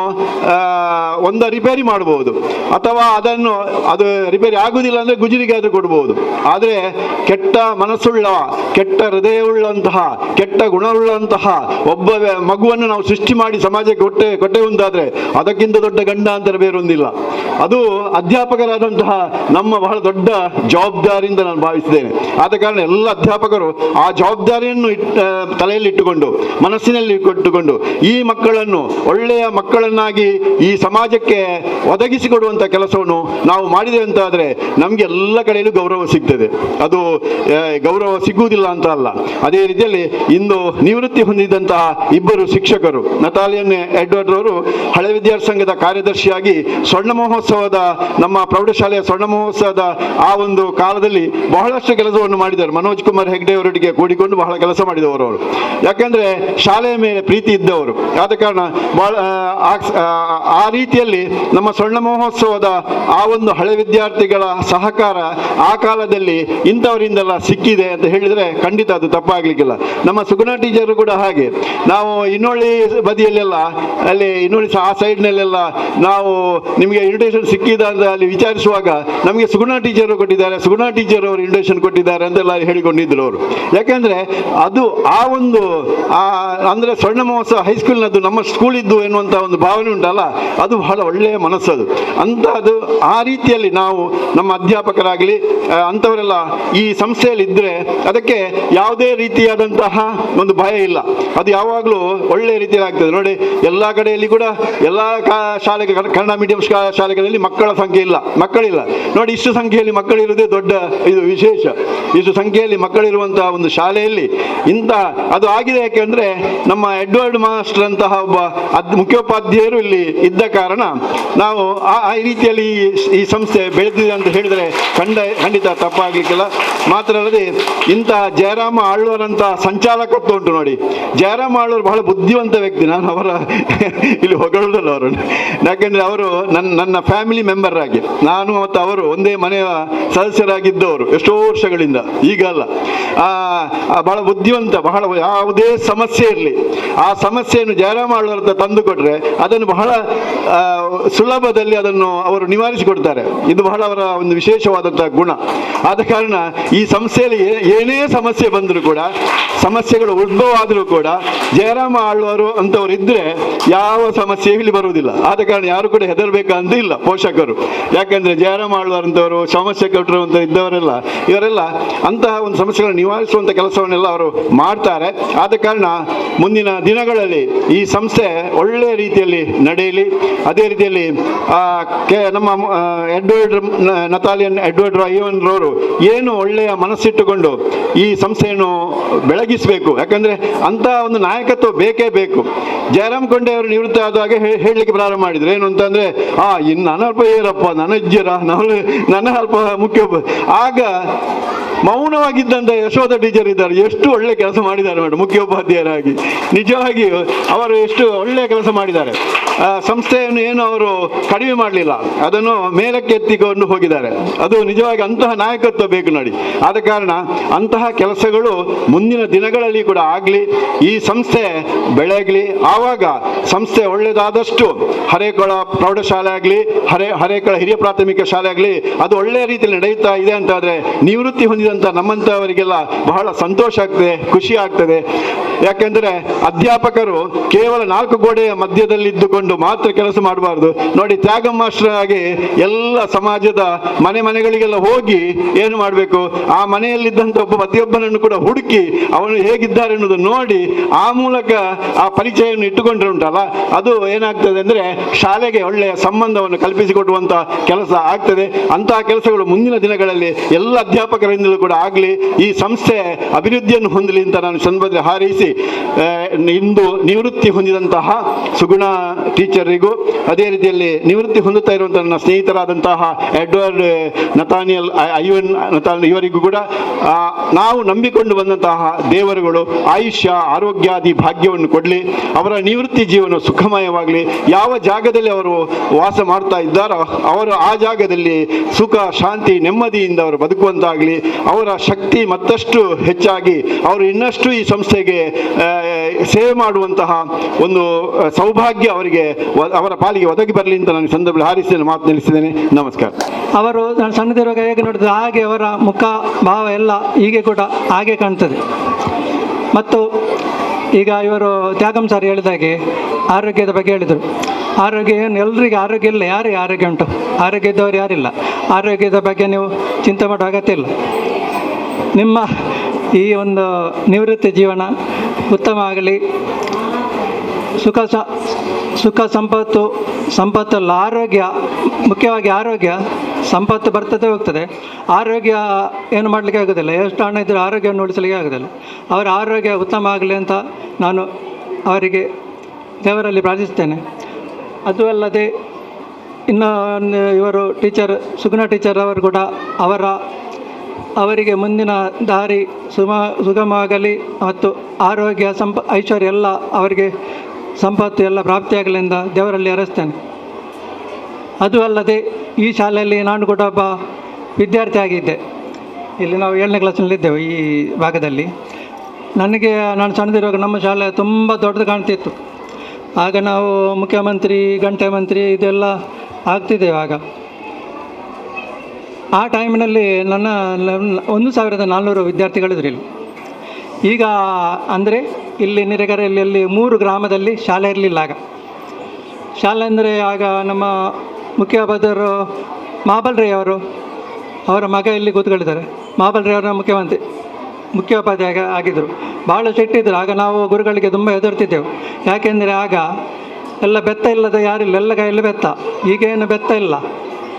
ಒಂದು ರಿಪೇರಿ ಮಾಡಬಹುದು, ಅಥವಾ ಅದು ರಿಪೇರಿ ಆಗುವುದಿಲ್ಲ ಅಂದರೆ ಗುಜರಿಗೆ ಅದು ಕೊಡ್ಬೋದು. ಆದರೆ ಕೆಟ್ಟ ಮನಸ್ಸುಳ್ಳ, ಕೆಟ್ಟ ಹೃದಯವುಳ್ಳಂತಹ, ಕೆಟ್ಟ ಗುಣವುಳ್ಳಂತಹ ಒಬ್ಬ ಮಗುವನ್ನು ನಾವು ಸೃಷ್ಟಿ ಮಾಡಿ ಸಮಾಜಕ್ಕೆ ಕೊಟ್ಟೆ ಒಂದಾದರೆ ಅದಕ್ಕಿಂತ ದೊಡ್ಡ ಗಂಡಾಂತರ ಬೇರೊಂದಿಲ್ಲ. ಅದು ಅಧ್ಯಾಪಕರಾದಂತಹ ನಮ್ಮ ಬಹಳ ದೊಡ್ಡ ಜವಾಬ್ದಾರಿಯಿಂದ ನಾನು ಭಾವಿಸಿದ್ದೇನೆ. ಆದ ಕಾರಣ ಎಲ್ಲ ಅಧ್ಯಾಪಕರು ಆ ಜವಾಬ್ದಾರಿಯನ್ನು ತಲೆಯಲ್ಲಿಟ್ಟುಕೊಂಡು, ಮನಸ್ಸಿನಲ್ಲಿ ಇಟ್ಟುಕೊಂಡು ಈ ಮಕ್ಕಳನ್ನು ಒಳ್ಳೆಯ ಮಕ್ಕಳನ್ನಾಗಿ ಈ ಸಮಾಜಕ್ಕೆ ಒದಗಿಸಿಕೊಡುವಂಥ ಕೆಲಸವನ್ನು ನಾವು ಮಾಡಿದೆ ಅಂತಾದರೆ ನಮಗೆ ಎಲ್ಲ ಕಡೆಯಲ್ಲೂ ಗೌರವ ಸಿಗ್ತದೆ. ಅದು ಗೌರವ ಸಿಗುವುದಿಲ್ಲ ಅಂತ ಅಲ್ಲ. ಅದೇ ರೀತಿಯಲ್ಲಿ ಇಂದು ನಿವೃತ್ತಿ ಹೊಂದಿದಂತಹ ಇಬ್ಬರು ಶಿಕ್ಷಕರು, ನತಾಲಿಯನ್ ಎಡ್ವರ್ಡ್ ಅವರು ಹಳೆ ವಿದ್ಯಾರ್ಥಿ ಸಂಘದ ಕಾರ್ಯದರ್ಶಿಯಾಗಿ ಸ್ವರ್ಣ ಮಹೋತ್ಸವದ, ನಮ್ಮ ಪ್ರೌಢಶಾಲೆಯ ಸ್ವರ್ಣ ಮಹೋತ್ಸವದ ಆ ಒಂದು ಕಾಲದಲ್ಲಿ ಬಹಳಷ್ಟು ಕೆಲಸವನ್ನು ಮಾಡಿದ್ದಾರೆ. ಮನೋಜ್ ಕುಮಾರ್ ಹೆಗ್ಡೆ ಅವರೊಟ್ಟಿಗೆ ಕೂಡಿಕೊಂಡು ಬಹಳ ಕೆಲಸ ಮಾಡಿದವರು ಅವರು. ಯಾಕೆಂದ್ರೆ ಶಾಲೆಯ ಮೇಲೆ ಪ್ರೀತಿ ಇದ್ದವರು. ಆದ ಕಾರಣ ಆ ರೀತಿಯಲ್ಲಿ ನಮ್ಮ ಸ್ವರ್ಣ ಮಹೋತ್ಸವದ ಆ ಒಂದು ಹಳೆ ವಿದ್ಯಾರ್ಥಿಗಳ ಸಹಕಾರ ಆ ಕಾಲದಲ್ಲಿ ಇಂಥವರಿಂದೆಲ್ಲ ಸಿಕ್ಕಿದೆ ಅಂತ ಹೇಳಿದರೆ ಖಂಡಿತ ಅದು ತಪ್ಪಾಗ್ಲಿಕ್ಕಿಲ್ಲ. ನಮ್ಮ ಸುಗುಣ ಟೀಚರು ಕೂಡ ಹಾಗೆ. ನಾವು ಇನ್ನೊಳ್ಳಿ ಬದಿಯಲ್ಲೆಲ್ಲ, ಅಲ್ಲಿ ಇನ್ನೊಳ್ಳಿ ಆ ಸೈಡ್ನಲ್ಲೆಲ್ಲ ನಾವು ನಿಮಗೆ ಇನ್ವಿಟೇಷನ್ ಸಿಕ್ಕಿದ ಅಂತ ಅಲ್ಲಿ ವಿಚಾರಿಸುವಾಗ ನಮಗೆ ಸುಗುಣ ಟೀಚರು ಕೊಟ್ಟಿದ್ದಾರೆ, ಸುಗುಣ ಟೀಚರ್ ಅವರು ಇನ್ವಿಟೇಷನ್ ಕೊಟ್ಟಿದ್ದಾರೆ ಅಂತೆಲ್ಲ ಹೇಳಿಕೊಂಡಿದ್ರು ಅವರು. ಯಾಕೆಂದ್ರೆ ಅದು ಆ ಒಂದು ಅಂದ್ರೆ ಸ್ವರ್ಣ ಮಹೋತ್ಸವ ಹೈಸ್ಕೂಲ್ನದ್ದು ನಮ್ಮ ಸ್ಕೂಲ್ ಇದ್ದು ಎನ್ನುವಂಥ ಒಂದು ಭಾವನೆ ಉಂಟಲ್ಲ, ಅದು ಬಹಳ ಒಳ್ಳೆಯ ಮನಸ್ಸದು. ಅದು ಆ ರೀತಿಯಲ್ಲಿ ನಾವು ನಮ್ಮ ಅಧ್ಯಾಪಕರಾಗಲಿ ಅಂಥವರೆಲ್ಲ ಈ ಸಂಸ್ಥೆಯಲ್ಲಿ ಇದ್ದರೆ ಅದಕ್ಕೆ ಯಾವುದೇ ರೀತಿಯಾದಂತಹ ಒಂದು ಭಯ ಇಲ್ಲ. ಅದು ಯಾವಾಗಲೂ ಒಳ್ಳೆಯ ರೀತಿಯಲ್ಲಿ ಆಗ್ತದೆ. ನೋಡಿ, ಎಲ್ಲ ಕಡೆಯಲ್ಲಿ ಕೂಡ ಎಲ್ಲ ಶಾಲೆಗೆ, ಕನ್ನಡ ಮೀಡಿಯಂ ಶಾಲೆಗಳಲ್ಲಿ ಮಕ್ಕಳ ಸಂಖ್ಯೆ ಇಲ್ಲ, ಮಕ್ಕಳಿಲ್ಲ. ನೋಡಿ, ಇಷ್ಟು ಸಂಖ್ಯೆಯಲ್ಲಿ ಮಕ್ಕಳಿರುವುದೇ ದೊಡ್ಡ ಇದು ವಿಶೇಷ. ಇಷ್ಟು ಸಂಖ್ಯೆಯಲ್ಲಿ ಮಕ್ಕಳಿರುವಂತಹ ಒಂದು ಶಾಲೆಯಲ್ಲಿ ಅದು ಆಗಿದೆ. ಯಾಕೆಂದ್ರೆ ನಮ್ಮ ಎಡ್ವರ್ಡ್ ಮಾಸ್ಟರ್ ಅಂತಹ ಒಬ್ಬ ಮುಖ್ಯೋಪಾಧ್ಯಾಯರು ಇಲ್ಲಿ ಇದ್ದ ಕಾರಣ ನಾವು ಆ ರೀತಿಯಲ್ಲಿ ಈ ಸಂಸ್ಥೆ ಬೆಳೆದಿದೆ ಅಂತ ಹೇಳಿದರೆ ಖಂಡಿತ ತಪ್ಪಾಗಲಿಕ್ಕಿಲ್ಲ. ಮಾತ್ರ ಅಲ್ಲದೆ ಇಂತಹ ಜಯರಾಮ ಆಳ್ವರಂತಹ ಸಂಚಾಲಕತ್ವ ಉಂಟು ನೋಡಿ. ಜಯರಾಮ ಆಳ್ವರು ಬಹಳ ಬುದ್ಧಿವಂತ ವ್ಯಕ್ತಿ. ನಾನು ಅವರ ಇಲ್ಲಿ ಹೊಗಳುವುದಲ್ಲ ಅವರನ್ನು, ಯಾಕೆಂದ್ರೆ ಅವರು ನನ್ನ ಫ್ಯಾಮಿಲಿ ಮೆಂಬರ್ ಆಗಿ, ನಾನು ಮತ್ತು ಅವರು ಒಂದೇ ಮನೆಯ ಸದಸ್ಯರಾಗಿದ್ದವರು ಎಷ್ಟೋ ವರ್ಷಗಳಿಂದ, ಈಗ ಅಲ್ಲ. ಬಹಳ ಬುದ್ಧಿವಂತ, ಬಹಳ ಯಾವುದೇ ಸಮಸ್ಯೆ ಇರಲಿ ಆ ಸಮಸ್ಯೆಯನ್ನು ಜಯರಾಮ ಆಳ್ವರ ತಂದು ಕೊಟ್ರೆ ಅದನ್ನು ಬಹಳ ಸುಲಭದಲ್ಲಿ ಅದನ್ನು ಅವರು ನಿವಾರಿಸಿಕೊಡ್ತಾರೆ. ಇದು ಬಹಳ ಅವರ ಒಂದು ವಿಶೇಷವಾದಂತಹ ಗುಣ. ಆದ ಕಾರಣ ಈ ಸಂಸ್ಥೆಯಲ್ಲಿ ಏನೇ ಸಮಸ್ಯೆ ಬಂದರೂ ಕೂಡ ಸಮಸ್ಯೆಗಳು ಉದ್ಭವ ಆದರೂ ಕೂಡ ಜಯರಾಮ ಆಳ್ವರು ಅಂತವ್ರು ಇದ್ದರೆ ಯಾವ ಸಮಸ್ಯೆ ಇಲ್ಲಿ ಬರುವುದಿಲ್ಲ. ಆದ ಕಾರಣ ಯಾರು ಕೂಡ ಹೆದರಬೇಕಂತ ಇಲ್ಲ ಪೋಷಕರು. ಯಾಕೆಂದರೆ ಜಯರಾಮ ಆಳ್ವರು ಅಂತವರು ಸಮಸ್ಯೆ ಕೊಟ್ಟಿರುವಂಥ ಇದ್ದವರೆಲ್ಲ ಇವರೆಲ್ಲ ಅಂತಹ ಒಂದು ಸಮಸ್ಯೆಗಳನ್ನು ನಿವಾರಿಸುವಂಥ ಕೆಲಸವನ್ನೆಲ್ಲ ಅವರು ಮಾಡ್ತಾರೆ. ಆದ ಕಾರಣ ಮುಂದಿನ ದಿನಗಳಲ್ಲಿ ಈ ಸಂಸ್ಥೆ ಒಳ್ಳೆಯ ರೀತಿಯಲ್ಲಿ ನಡೆಯಲಿ. ಅದೇ ರೀತಿಯಲ್ಲಿ ನಮ್ಮ ನತಾಲಿಯನ್ ಎಡ್ವರ್ಡ್ ಐವನ್ ರವರು ಏನು ಒಳ್ಳೆಯ ಮನಸ್ಸಿಟ್ಟುಕೊಂಡು ಈ ಸಂಸ್ಥೆಯನ್ನು ಬೆಳಗಿಸಬೇಕು. ಯಾಕಂದರೆ ಅಂತಹ ಒಂದು ನಾಯಕತ್ವ ಬೇಕೇ ಬೇಕು. ಜಯರಾಮ್ ಕೊಂಡೆ ಅವರು ನಿವೃತ್ತ ಆದಾಗ ಹೇಳಲಿಕ್ಕೆ ಪ್ರಾರಂಭ ಮಾಡಿದ್ರು. ಏನು ಅಂತಂದರೆ ಇನ್ನು ನನ್ನ ಅಲ್ಪ ಏನಪ್ಪ ನನ್ನ ಅಜ್ಜರ ನನ್ನ ಅಲ್ಪ ಮುಖ್ಯ. ಆಗ ಮೌನವಾಗಿದ್ದಂಥ ಯಶೋಧ ಟೀಚರ್ ಇದ್ದಾರೆ, ಎಷ್ಟು ಒಳ್ಳೆ ಕೆಲಸ ಮಾಡಿದ್ದಾರೆ ಮೇಡಮ್ ಮುಖ್ಯೋಪಾಧ್ಯಾಯರಾಗಿ. ನಿಜವಾಗಿಯೂ ಅವರು ಎಷ್ಟು ಒಳ್ಳೆಯ ಕೆಲಸ ಮಾಡಿದ್ದಾರೆ. ಸಂಸ್ಥೆಯನ್ನು ಏನು ಅವರು ಕಡಿಮೆ ಮಾಡಲಿಲ್ಲ, ಅದನ್ನು ಮೇಲಕ್ಕೆ ಎತ್ತಿಕೊಂಡು ಹೋಗಿದ್ದಾರೆ. ಅದು ನಿಜವಾಗಿ ಅಂತಹ ನಾಯಕತ್ವ ಬೇಕು ನೋಡಿ. ಆದ ಕಾರಣ ಅಂತಹ ಕೆಲಸಗಳು ಮುಂದಿನ ದಿನಗಳಲ್ಲಿ ಕೂಡ ಆಗಲಿ, ಈ ಸಂಸ್ಥೆ ಬೆಳಗಲಿ. ಆವಾಗ ಸಂಸ್ಥೆ ಒಳ್ಳೆಯದಾದಷ್ಟು ಹರೇಕೊಳ ಪ್ರೌಢಶಾಲೆ ಆಗಲಿ, ಹರೇಕೊಳ ಹಿರಿಯ ಪ್ರಾಥಮಿಕ ಶಾಲೆ ಆಗಲಿ, ಅದು ಒಳ್ಳೆಯ ರೀತಿಯಲ್ಲಿ ನಡೆಯುತ್ತಾ ಇದೆ ಅಂತಾದರೆ ನಿವೃತ್ತಿ ಹೊಂದಿದಂಥ ನಮ್ಮಂಥವರಿಗೆಲ್ಲ ಬಹಳ ಸಂತೋಷ ಆಗ್ತದೆ, ಖುಷಿ ಆಗ್ತದೆ. ಯಾಕೆಂದರೆ ಅಧ್ಯಾಪಕರು ಕೇವಲ 4 ಗೋಡೆಯ ಮಧ್ಯದಲ್ಲಿದ್ದುಕೊಂಡು ಮಾತ್ರ ಕೆಲಸ ಮಾಡಬಾರ್ದು ನೋಡಿ. ತ್ಯಾಗಂ ಮಾಸ್ಟರ್ ಆಗಿ ಎಲ್ಲ ಸಮಾಜದ ಮನೆಗಳಿಗೆಲ್ಲ ಹೋಗಿ ಏನು ಮಾಡಬೇಕು, ಆ ಮನೆಯಲ್ಲಿದ್ದಂಥ ಪ್ರತಿಯೊಬ್ಬನನ್ನು ಕೂಡ ಹುಡುಕಿ ಅವನು ಹೇಗಿದ್ದಾರೆ ಅನ್ನೋದನ್ನು ನೋಡಿ ಆ ಮೂಲಕ ಆ ಪರಿಚಯವನ್ನು ಇಟ್ಟುಕೊಂಡ್ರೆ ಉಂಟಲ್ಲ, ಅದು ಏನಾಗ್ತದೆ ಅಂದರೆ ಶಾಲೆಗೆ ಒಳ್ಳೆಯ ಸಂಬಂಧವನ್ನು ಕಲ್ಪಿಸಿಕೊಡುವಂಥ ಕೆಲಸ ಆಗ್ತದೆ. ಅಂತಹ ಕೆಲಸಗಳು ಮುಂದಿನ ದಿನಗಳಲ್ಲಿ ಎಲ್ಲ ಅಧ್ಯಾಪಕರಿಂದಲೂ ಕೂಡ ಆಗಲಿ, ಈ ಸಂಸ್ಥೆ ಅಭಿವೃದ್ಧಿಯನ್ನು ಹೊಂದಲಿ ಅಂತ ನಾನು ಸಂದರ್ಭದಲ್ಲಿ ಹಾರೈಸಿ, ಇಂದು ನಿವೃತ್ತಿ ಹೊಂದಿದಂತಹ ಸುಗುಣ ಟೀಚರಿಗೂ ಅದೇ ರೀತಿಯಲ್ಲಿ ನಿವೃತ್ತಿ ಹೊಂದುತ್ತಾ ಇರುವಂಥ ನನ್ನ ಸ್ನೇಹಿತರಾದಂತಹ ಎಡ್ವರ್ಡ್ ನತಾನಿಯಲ್ ಐವನ್ ಇವರಿಗೂ ಕೂಡ ನಾವು ನಂಬಿಕೊಂಡು ಬಂದಂತಹ ದೇವರುಗಳು ಆಯುಷ್ಯ ಆರೋಗ್ಯಾದಿ ಭಾಗ್ಯವನ್ನು ಕೊಡಲಿ. ಅವರ ನಿವೃತ್ತಿ ಜೀವನ ಸುಖಮಯವಾಗಲಿ. ಯಾವ ಜಾಗದಲ್ಲಿ ಅವರು ವಾಸ ಮಾಡ್ತಾ ಇದ್ದಾರೋ ಅವರು ಆ ಜಾಗದಲ್ಲಿ ಸುಖ ಶಾಂತಿ ನೆಮ್ಮದಿಯಿಂದ ಅವರು ಬದುಕುವಂತಾಗಲಿ. ಅವರ ಶಕ್ತಿ ಮತ್ತಷ್ಟು ಹೆಚ್ಚಾಗಿ ಅವರು ಇನ್ನಷ್ಟು ಈ ಸಂಸ್ಥೆಗೆ ಸೇವೆ ಮಾಡುವಂತಹ ಒಂದು ಸೌಭಾಗ್ಯ ಅವರಿಗೆ ಅವರ ಪಾಲಿಗೆ ಒದಗಿ ಬರಲಿ ಅಂತ ನಾನು ಸಂದರ್ಭದಲ್ಲಿ ಹಾರಿಸಿ ಮಾತು ನಿಲ್ಲಿಸಿದ್ದೇನೆ. ನಮಸ್ಕಾರ. ಅವರು ನಾನು ಸಣ್ಣದಿರುವಾಗ ಹೇಗೆ ನೋಡಿದ್ರೆ ಹಾಗೆ ಅವರ ಮುಖ ಭಾವ ಎಲ್ಲ ಹೀಗೆ ಕೂಡ ಹಾಗೆ ಕಾಣ್ತದೆ. ಮತ್ತು ಈಗ ಇವರು ತ್ಯಾಗಂ ಸರ್ ಹೇಳಿದಾಗೆ ಆರೋಗ್ಯದ ಬಗ್ಗೆ ಹೇಳಿದರು. ಆರೋಗ್ಯ ಏನು ಎಲ್ರಿಗೆ ಆರೋಗ್ಯ ಇಲ್ಲ, ಯಾರಿಗೆ ಆರೋಗ್ಯ ಉಂಟು? ಆರೋಗ್ಯ ಇದ್ದವರು ಯಾರಿಲ್ಲ. ಆರೋಗ್ಯದ ಬಗ್ಗೆ ನೀವು ಚಿಂತೆ ಮಾಡೋ ಅಗತ್ಯ ಇಲ್ಲ. ನಿಮ್ಮ ಈ ಒಂದು ನಿವೃತ್ತಿ ಜೀವನ ಉತ್ತಮ ಆಗಲಿ. ಸುಖ ಸಂಪತ್ತಲ್ಲ, ಆರೋಗ್ಯ ಮುಖ್ಯವಾಗಿ. ಆರೋಗ್ಯ ಸಂಪತ್ತು ಬರ್ತದೆ ಹೋಗ್ತದೆ, ಆರೋಗ್ಯ ಏನು ಮಾಡಲಿಕ್ಕೆ ಆಗೋದಿಲ್ಲ. ಎಷ್ಟು ಹಣ ಇದ್ದರೂ ಆರೋಗ್ಯವನ್ನು ಉಳಿಸಲಿಕ್ಕೆ ಆಗೋದಿಲ್ಲ. ಅವರ ಆರೋಗ್ಯ ಉತ್ತಮ ಆಗಲಿ ಅಂತ ನಾನು ಅವರಿಗೆ ದೇವರಲ್ಲಿ ಪ್ರಾರ್ಥಿಸ್ತೇನೆ. ಅದು ಅಲ್ಲದೆ ಇನ್ನು ಇವರು ಸುಗುಣ ಟೀಚರ್ ಅವರು ಕೂಡ ಅವರಿಗೆ ಮುಂದಿನ ದಾರಿ ಸುಗಮವಾಗಲಿ ಮತ್ತು ಆರೋಗ್ಯ ಐಶ್ವರ್ಯ ಎಲ್ಲ ಅವರಿಗೆ ಸಂಪತ್ತು ಎಲ್ಲ ಪ್ರಾಪ್ತಿಯಾಗಲಿ ಎಂದು ದೇವರಲ್ಲಿ ಹಾರೈಸ್ತೇನೆ. ಅದು ಅಲ್ಲದೆ ಈ ಶಾಲೆಯಲ್ಲಿ ನಾನು ಕೂಡ ಒಬ್ಬ ವಿದ್ಯಾರ್ಥಿ ಆಗಿದ್ದೆ. ಇಲ್ಲಿ ನಾವು 7ನೇ ಕ್ಲಾಸ್ನಲ್ಲಿದ್ದೆವು ಈ ಭಾಗದಲ್ಲಿ. ನಾನು ಸಣ್ಣದಿರುವಾಗ ನಮ್ಮ ಶಾಲೆ ತುಂಬ ದೊಡ್ಡದು ಕಾಣ್ತಿತ್ತು. ಆಗ ನಾವು ಮುಖ್ಯಮಂತ್ರಿ ಗಂಟೆ ಮಂತ್ರಿ ಇದೆಲ್ಲ ಆಗ್ತಿದ್ದೇವೆ. ಆಗ ಆ ಟೈಮಿನಲ್ಲಿ ನನ್ನ 1400 ವಿದ್ಯಾರ್ಥಿಗಳಿದ್ರು ಇಲ್ಲಿ. ಈಗ ಅಂದರೆ ಇಲ್ಲಿ ನೆರೆಗರೆಯಲ್ಲಿ 3 ಗ್ರಾಮದಲ್ಲಿ ಶಾಲೆ ಇರಲಿಲ್ಲ. ಆಗ ಶಾಲೆ ಅಂದರೆ ಆಗ ನಮ್ಮ ಮುಖ್ಯೋಪಾಧ್ಯಾಯರು ಮಹಾಬಲ್ ರೈ ಅವರ ಮಗ ಇಲ್ಲಿ ಕೂತ್ಕೊಂಡಿದ್ದಾರೆ. ಮಹಾಬಲ್ ರೈ ಅವರ ಮುಖ್ಯೋಪಾಧ್ಯಾಯ ಆಗಿದ್ದರು. ಭಾಳ ಸಿಟ್ಟಿದ್ದರು. ಆಗ ನಾವು ಗುರುಗಳಿಗೆ ತುಂಬ ಹೆದರ್ತಿದ್ದೆವು. ಯಾಕೆಂದರೆ ಆಗ ಎಲ್ಲ ಬೆತ್ತ ಇಲ್ಲದ ಯಾರಿಲ್ಲ, ಎಲ್ಲ ಕೈಯಲ್ಲಿ ಬೆತ್ತ. ಈಗೇನು ಬೆತ್ತ ಇಲ್ಲ,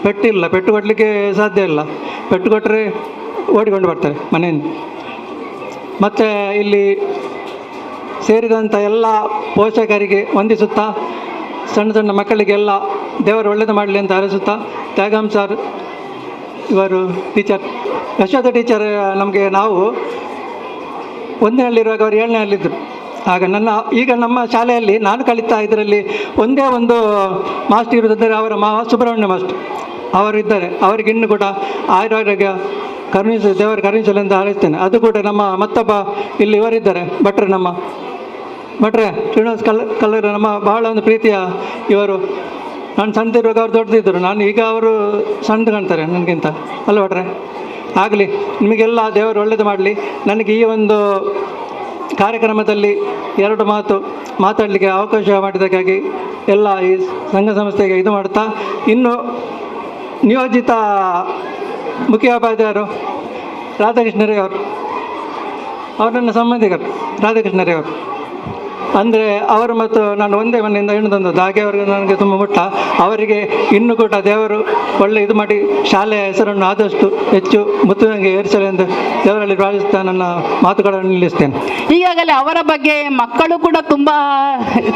ಪೆಟ್ಟಿಲ್ಲ, ಪೆಟ್ಟು ಕೊಡಲಿಕ್ಕೆ ಸಾಧ್ಯ ಇಲ್ಲ. ಪೆಟ್ಟು ಕೊಟ್ಟರೆ ಓಡಿಕೊಂಡು ಬರ್ತಾರೆ ಮನೆಯಿಂದ. ಮತ್ತು ಇಲ್ಲಿ ಸೇರಿದಂಥ ಎಲ್ಲ ಪೋಷಕರಿಗೆ ವಂದಿಸುತ್ತಾ, ಸಣ್ಣ ಮಕ್ಕಳಿಗೆಲ್ಲ ದೇವರು ಒಳ್ಳೆಯದು ಮಾಡಲಿ ಅಂತ ಹಾರೈಸುತ್ತಾ, ತ್ಯಾಗಂ ಸರ್ ಇವರು ಟೀಚರ್ ಯಶೋಧ ಟೀಚರ್ ನಮಗೆ ನಾವು 1ನೇಯಲ್ಲಿರುವಾಗ ಅವರು 7ನೇಯಲ್ಲಿದ್ದರು. ಆಗ ಈಗ ನಮ್ಮ ಶಾಲೆಯಲ್ಲಿ ನಾನು ಕಲಿತಾ ಇದರಲ್ಲಿ ಒಂದೇ ಒಂದು ಮಾಸ್ಟರ್ ಇರುವುದಂದರೆ ಅವರ ಸುಬ್ರಹ್ಮಣ್ಯ ಮಾಸ್ಟರ್ ಅವರಿದ್ದಾರೆ. ಅವರಿಗೆ ಇನ್ನೂ ಕೂಡ ಆರೋಗ್ಯ ದೇವರ ಕರುಣಿಸಲು ಎಂದು ಹಾರೈಸ್ತೇನೆ. ಅದು ಕೂಡ ನಮ್ಮ ಮತ್ತೊಬ್ಬ ಇಲ್ಲಿ ಇವರಿದ್ದಾರೆ, ಭಟ್ರೆ ಶ್ರೀನಿವಾಸ್ ಕಲ್ಲೂರು ನಮ್ಮ ಬಹಳ ಒಂದು ಪ್ರೀತಿಯ ಇವರು. ನಾನು ಸಣ್ಣದಿರುವಾಗ ಅವ್ರು ದೊಡ್ಡದಿದ್ದರು. ಈಗ ಅವರು ಸಣ್ಣದು ಕಾಣ್ತಾರೆ ನನಗಿಂತ, ಅಲ್ಲ ಭಟ್ರೆ? ಆಗಲಿ, ನಿಮಗೆಲ್ಲ ದೇವರು ಒಳ್ಳೆಯದು ಮಾಡಲಿ. ನನಗೆ ಈ ಒಂದು ಕಾರ್ಯಕ್ರಮದಲ್ಲಿ ಎರಡು ಮಾತು ಮಾತಾಡಲಿಕ್ಕೆ ಅವಕಾಶ ಮಾಡಿದ್ದಕ್ಕಾಗಿ ಎಲ್ಲ ಈ ಸಂಘ ಸಂಸ್ಥೆಗೆ ಇದು ಮಾಡ್ತಾ, ಇನ್ನು ನಿಯೋಜಿತ ಮುಖ್ಯೋಪಾಧ್ಯಾಯರು ರಾಧಾಕೃಷ್ಣರೇ ಅವರು ನನ್ನ ಸಂಬಂಧಿಕರು. ರಾಧಾಕೃಷ್ಣರೇ ಅವರು ಅಂದರೆ ಅವರು ಮತ್ತು ನಾನು ಒಂದೇ ಮನೆಯಿಂದ ಹೆಣ್ಣು ಹಾಗೆ ಅವರಿಗೆ ನನಗೆ ತುಂಬ ಮುಟ್ಟ. ಅವರಿಗೆ ಇನ್ನೂ ಕೂಡ ದೇವರು ಒಳ್ಳೆ ಇದು ಮಾಡಿ ಶಾಲೆಯ ಹೆಸರನ್ನು ಆದಷ್ಟು ಹೆಚ್ಚು ಮುತ್ತುವಂಗೆ ಏರಿಸಲಿ ಎಂದು ದೇವರಲ್ಲಿ ಪ್ರಾರ್ಥಿಸ್ತಾ ನನ್ನ ಮಾತುಗಳನ್ನು ನಿಲ್ಲಿಸ್ತೇನೆ. ಈಗಾಗಲೇ ಅವರ ಬಗ್ಗೆ ಮಕ್ಕಳು ಕೂಡ ತುಂಬ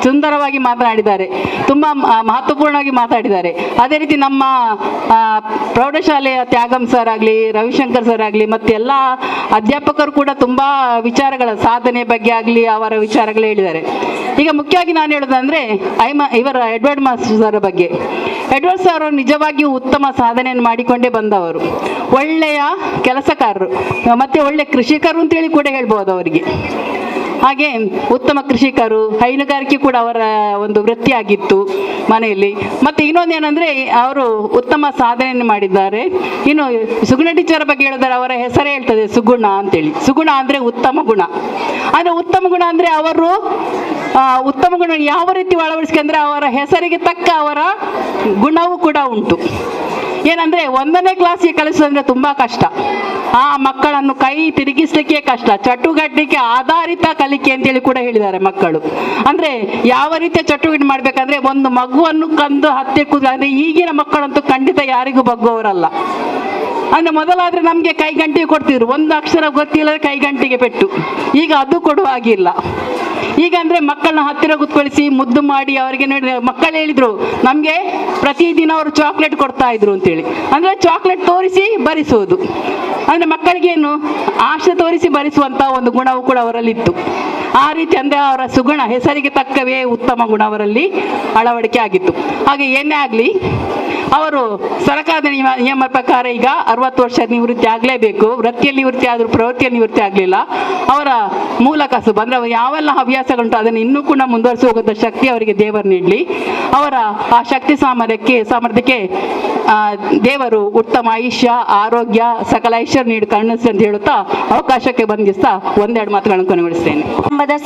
ಸುಂದರವಾಗಿ ಮಾತನಾಡಿದ್ದಾರೆ, ತುಂಬ ಮಹತ್ವಪೂರ್ಣವಾಗಿ ಮಾತಾಡಿದ್ದಾರೆ. ಅದೇ ರೀತಿ ನಮ್ಮ ಪ್ರೌಢಶಾಲೆಯ ತ್ಯಾಗಂ ಸರ್ ಆಗಲಿ, ರವಿಶಂಕರ್ ಸರ್ ಆಗಲಿ, ಮತ್ತು ಎಲ್ಲ ಅಧ್ಯಾಪಕರು ಕೂಡ ತುಂಬ ವಿಚಾರಗಳ ಸಾಧನೆ ಬಗ್ಗೆ ಆಗಲಿ ಅವರ ವಿಚಾರಗಳು ಹೇಳಿದ್ದಾರೆ. ಈಗ ಮುಖ್ಯವಾಗಿ ನಾನು ಹೇಳೋದಂದರೆ ಇವರ ಎಡ್ವರ್ಡ್ ಮಾಸ್ಟರ್ ಸರ್ ಬಗ್ಗೆ. ಎಡ್ವರ್ಡ್ ಸರ್ ಅವರು ನಿಜವಾಗಿಯೂ ಉತ್ತಮ ಸಾಧನೆಯನ್ನು ಮಾಡಿಕೊಂಡೇ ಬಂದವರು, ಒಳ್ಳೆಯ ಕೆಲಸಕಾರರು ಮತ್ತು ಒಳ್ಳೆಯ ಕೃಷಿಕರು ಅಂತೇಳಿ ಕೂಡ ಹೇಳ್ಬೋದು ಅವರಿಗೆ. ಹಾಗೆ ಉತ್ತಮ ಕೃಷಿಕರು, ಹೈನುಗಾರಿಕೆ ಕೂಡ ಅವರ ಒಂದು ವೃತ್ತಿಯಾಗಿತ್ತು ಮನೆಯಲ್ಲಿ. ಮತ್ತು ಇನ್ನೊಂದೇನೆಂದರೆ ಅವರು ಉತ್ತಮ ಸಾಧನೆಯನ್ನು ಮಾಡಿದ್ದಾರೆ. ಇನ್ನು ಸುಗುಣ ಟೀಚರ್ ಬಗ್ಗೆ ಹೇಳಿದರೆ ಅವರ ಹೆಸರೇ ಹೇಳ್ತದೆ ಸುಗುಣ ಅಂತೇಳಿ. ಸುಗುಣ ಅಂದರೆ ಉತ್ತಮ ಗುಣ. ಅಂದರೆ ಉತ್ತಮ ಗುಣ ಅಂದರೆ ಅವರು ಉತ್ತಮ ಗುಣ ಯಾವ ರೀತಿ ಅಳವಡಿಸ್ಕೊಂಡ್ರೆ ಅವರ ಹೆಸರಿಗೆ ತಕ್ಕ ಅವರ ಗುಣವೂ ಕೂಡ ಉಂಟು. ಏನಂದರೆ 1ನೇ ಕ್ಲಾಸಿಗೆ ಕಲಿಸೋದಂದರೆ ತುಂಬ ಕಷ್ಟ. ಆ ಮಕ್ಕಳನ್ನು ಕೈ ತಿರುಗಿಸ್ಲಿಕ್ಕೆ ಕಷ್ಟ. ಚಟುವಟಿಕೆ ಆಧಾರಿತ ಕಲಿಕೆ ಅಂತೇಳಿ ಕೂಡ ಹೇಳಿದ್ದಾರೆ ಮಕ್ಕಳು. ಅಂದರೆ ಯಾವ ರೀತಿಯ ಚಟುವಟಿಕೆ ಮಾಡಬೇಕಂದ್ರೆ ಒಂದು ಮಗುವನ್ನು ಕಂದು ಹತ್ಯೆ ಅಂದರೆ ಈಗಿನ ಮಕ್ಕಳಂತೂ ಖಂಡಿತ ಯಾರಿಗೂ ಬಗ್ಗುವವರಲ್ಲ. ಅಂದರೆ ಮೊದಲಾದರೆ ನಮಗೆ ಕೈಗಂಟಿಗೆ ಕೊಡ್ತಿದ್ರು, ಒಂದು ಅಕ್ಷರ ಗೊತ್ತಿಲ್ಲದೆ ಕೈಗಂಟಿಗೆ ಪೆಟ್ಟು. ಈಗ ಅದು ಕೊಡುವ ಹಾಗಿಲ್ಲ. ಈಗ ಅಂದರೆ ಮಕ್ಕಳನ್ನ ಹತ್ತಿರ ಕೂತ್ಕೊಳಿಸಿ ಮುದ್ದು ಮಾಡಿ ಅವರಿಗೆ ನೋಡಿ ಮಕ್ಕಳು ಹೇಳಿದರು ನಮಗೆ ಪ್ರತಿದಿನ ಅವರು ಚಾಕ್ಲೇಟ್ ಕೊಡ್ತಾ ಇದ್ರು ಅಂತೇಳಿ. ಅಂದರೆ ಚಾಕ್ಲೇಟ್ ತೋರಿಸಿ ಬರಿಸುವುದು, ಅಂದರೆ ಮಕ್ಕಳಿಗೇನು ಆಶೆ ತೋರಿಸಿ ಬರಿಸುವಂಥ ಒಂದು ಗುಣವು ಕೂಡ ಅವರಲ್ಲಿತ್ತು. ಆ ರೀತಿ ಅಂದರೆ ಅವರ ಸುಗುಣ ಹೆಸರಿಗೆ ತಕ್ಕವೇ ಉತ್ತಮ ಗುಣ ಅವರಲ್ಲಿ ಅಳವಡಿಕೆ ಆಗಿತ್ತು. ಹಾಗೆ ಏನೇ ಆಗಲಿ ಅವರು ಸರ್ಕಾರದ ನಿಯಮ ಪ್ರಕಾರ ಈಗ 60 ವರ್ಷ ನಿವೃತ್ತಿ ಆಗಲೇಬೇಕು. ವೃತ್ತಿಯಲ್ಲಿ ನಿವೃತ್ತಿ ಆದರೂ ಪ್ರವೃತ್ತಿಯಲ್ಲಿ ನಿವೃತ್ತಿ ಆಗಲಿಲ್ಲ. ಅವರ ಮೂಲ ಕಸುಬು ಅಂದರೆ ಯಾವೆಲ್ಲ ಹವ್ಯಾಸಗಳುಂಟು ಅದನ್ನು ಇನ್ನೂ ಕೂಡ ಮುಂದುವರಿಸಿ ಹೋಗುವಂಥ ಶಕ್ತಿ ಅವರಿಗೆ ದೇವರು ನೀಡಲಿ. ಅವರ ಆ ಶಕ್ತಿ ಸಾಮರ್ಥ್ಯಕ್ಕೆ ದೇವರು ಉತ್ತಮ ಆಯುಷ್ಯ, ಆರೋಗ್ಯ, ಸಕಲ ಐಶ್ವರ್ಯ ನೀಡಿ ಕರುಣಿಸಿ ಅಂತ ಹೇಳುತ್ತಾ ಅವಕಾಶಕ್ಕೆ ಬಂಧಿಸ್ತಾ ಒಂದೆರಡು ಮಾತುಗಳನ್ನು ಕೊನೆಗೊಳಿಸ್ತೇನೆ.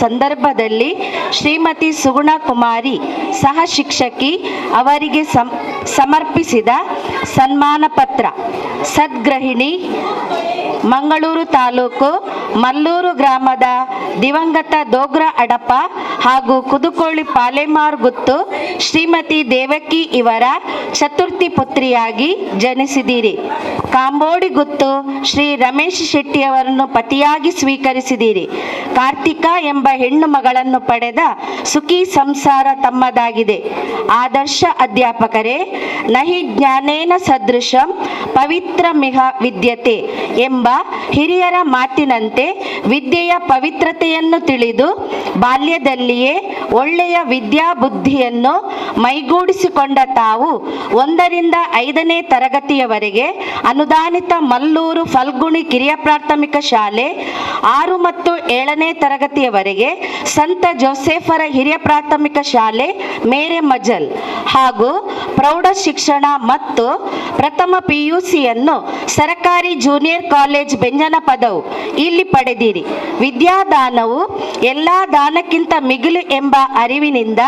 ಸಂದರ್ಭದಲ್ಲಿ ಶ್ರೀಮತಿ ಸುಗುಣ ಕುಮಾರಿ ಸಹ ಶಿಕ್ಷಕಿ ಅವರಿಗೆ ಸಮರ್ಪಿಸಿದ ಸನ್ಮಾನ ಪತ್ರ ಸದ್ಗ್ರಹಿಣಿ ಮಂಗಳೂರು ತಾಲೂಕು ಮಲ್ಲೂರು ಗ್ರಾಮದ ದಿವಂಗತ ದೋಗ್ರ ಅಡಪ ಹಾಗೂ ಕುದುಕೋಳಿ ಪಾಲೆಮಾರ್ ಗುತ್ತು ಶ್ರೀಮತಿ ದೇವಕಿ ಇವರ ಚತುರ್ಥಿ ಪುತ್ರಿಯಾಗಿ ಜನಿಸಿದಿರಿ. ಕಾಂಬೋಡಿ ಗುತ್ತು ಶ್ರೀ ರಮೇಶ್ ಶೆಟ್ಟಿಯವರನ್ನು ಪತಿಯಾಗಿ ಸ್ವೀಕರಿಸಿದಿರಿ. ಕಾರ್ತಿಕಾ ಎಂಬ ಹೆಣ್ಣು ಮಗಳನ್ನು ಪಡೆದ ಸುಖಿ ಸಂಸಾರ ತಮ್ಮದಾಗಿದೆ. ಆದರ್ಶ ಅಧ್ಯಾಪಕರೇ, ನಹಿ ಜ್ಞಾನೇನ ಸದೃಶಂ ಪವಿತ್ರಮಿಹ ವಿದ್ಯತೆ ಎಂಬ ಹಿರಿಯರ ಮಾತಿನಂತೆ ವಿದ್ಯೆಯ ಪವಿತ್ರತೆಯನ್ನು ತಿಳಿದು ಬಾಲ್ಯದಲ್ಲಿಯೇ ಒಳ್ಳೆಯ ವಿದ್ಯಾಬುದ್ಧಿಯನ್ನು ಮೈಗೂಡಿಸಿಕೊಂಡ ತಾವು 1ರಿಂದ 5ನೇ ತರಗತಿಯವರೆಗೆ ಅನುದಾನಿತ ಮಲ್ಲೂರು ಫಲ್ಗುಣಿ ಕಿರಿಯ ಪ್ರಾಥಮಿಕ ಶಾಲೆ, 6 ಮತ್ತು 7ನೇ ತರಗತಿಯವರೆಗೆ ಸಂತ ಜೋಸೆಫರ ಹಿರಿಯ ಪ್ರಾಥಮಿಕ ಶಾಲೆ ಮೇರೆ ಮಜಲ್ ಹಾಗೂ ಪ್ರೌಢ ಶಿಕ್ಷಣ ಮತ್ತು ಪ್ರಥಮ PUCಯನ್ನು ಸರಕಾರಿ ಜೂನಿಯರ್ ಕಾಲೇಜ್ ಬೆಂಜನಪದವು ಇಲ್ಲಿ ಪಡೆದಿರಿ. ವಿದ್ಯಾದಾನವು ಎಲ್ಲ ದಾನಕ್ಕಿಂತ ಮಿಗಿಲು ಎಂಬ ಅರಿವಿನಿಂದ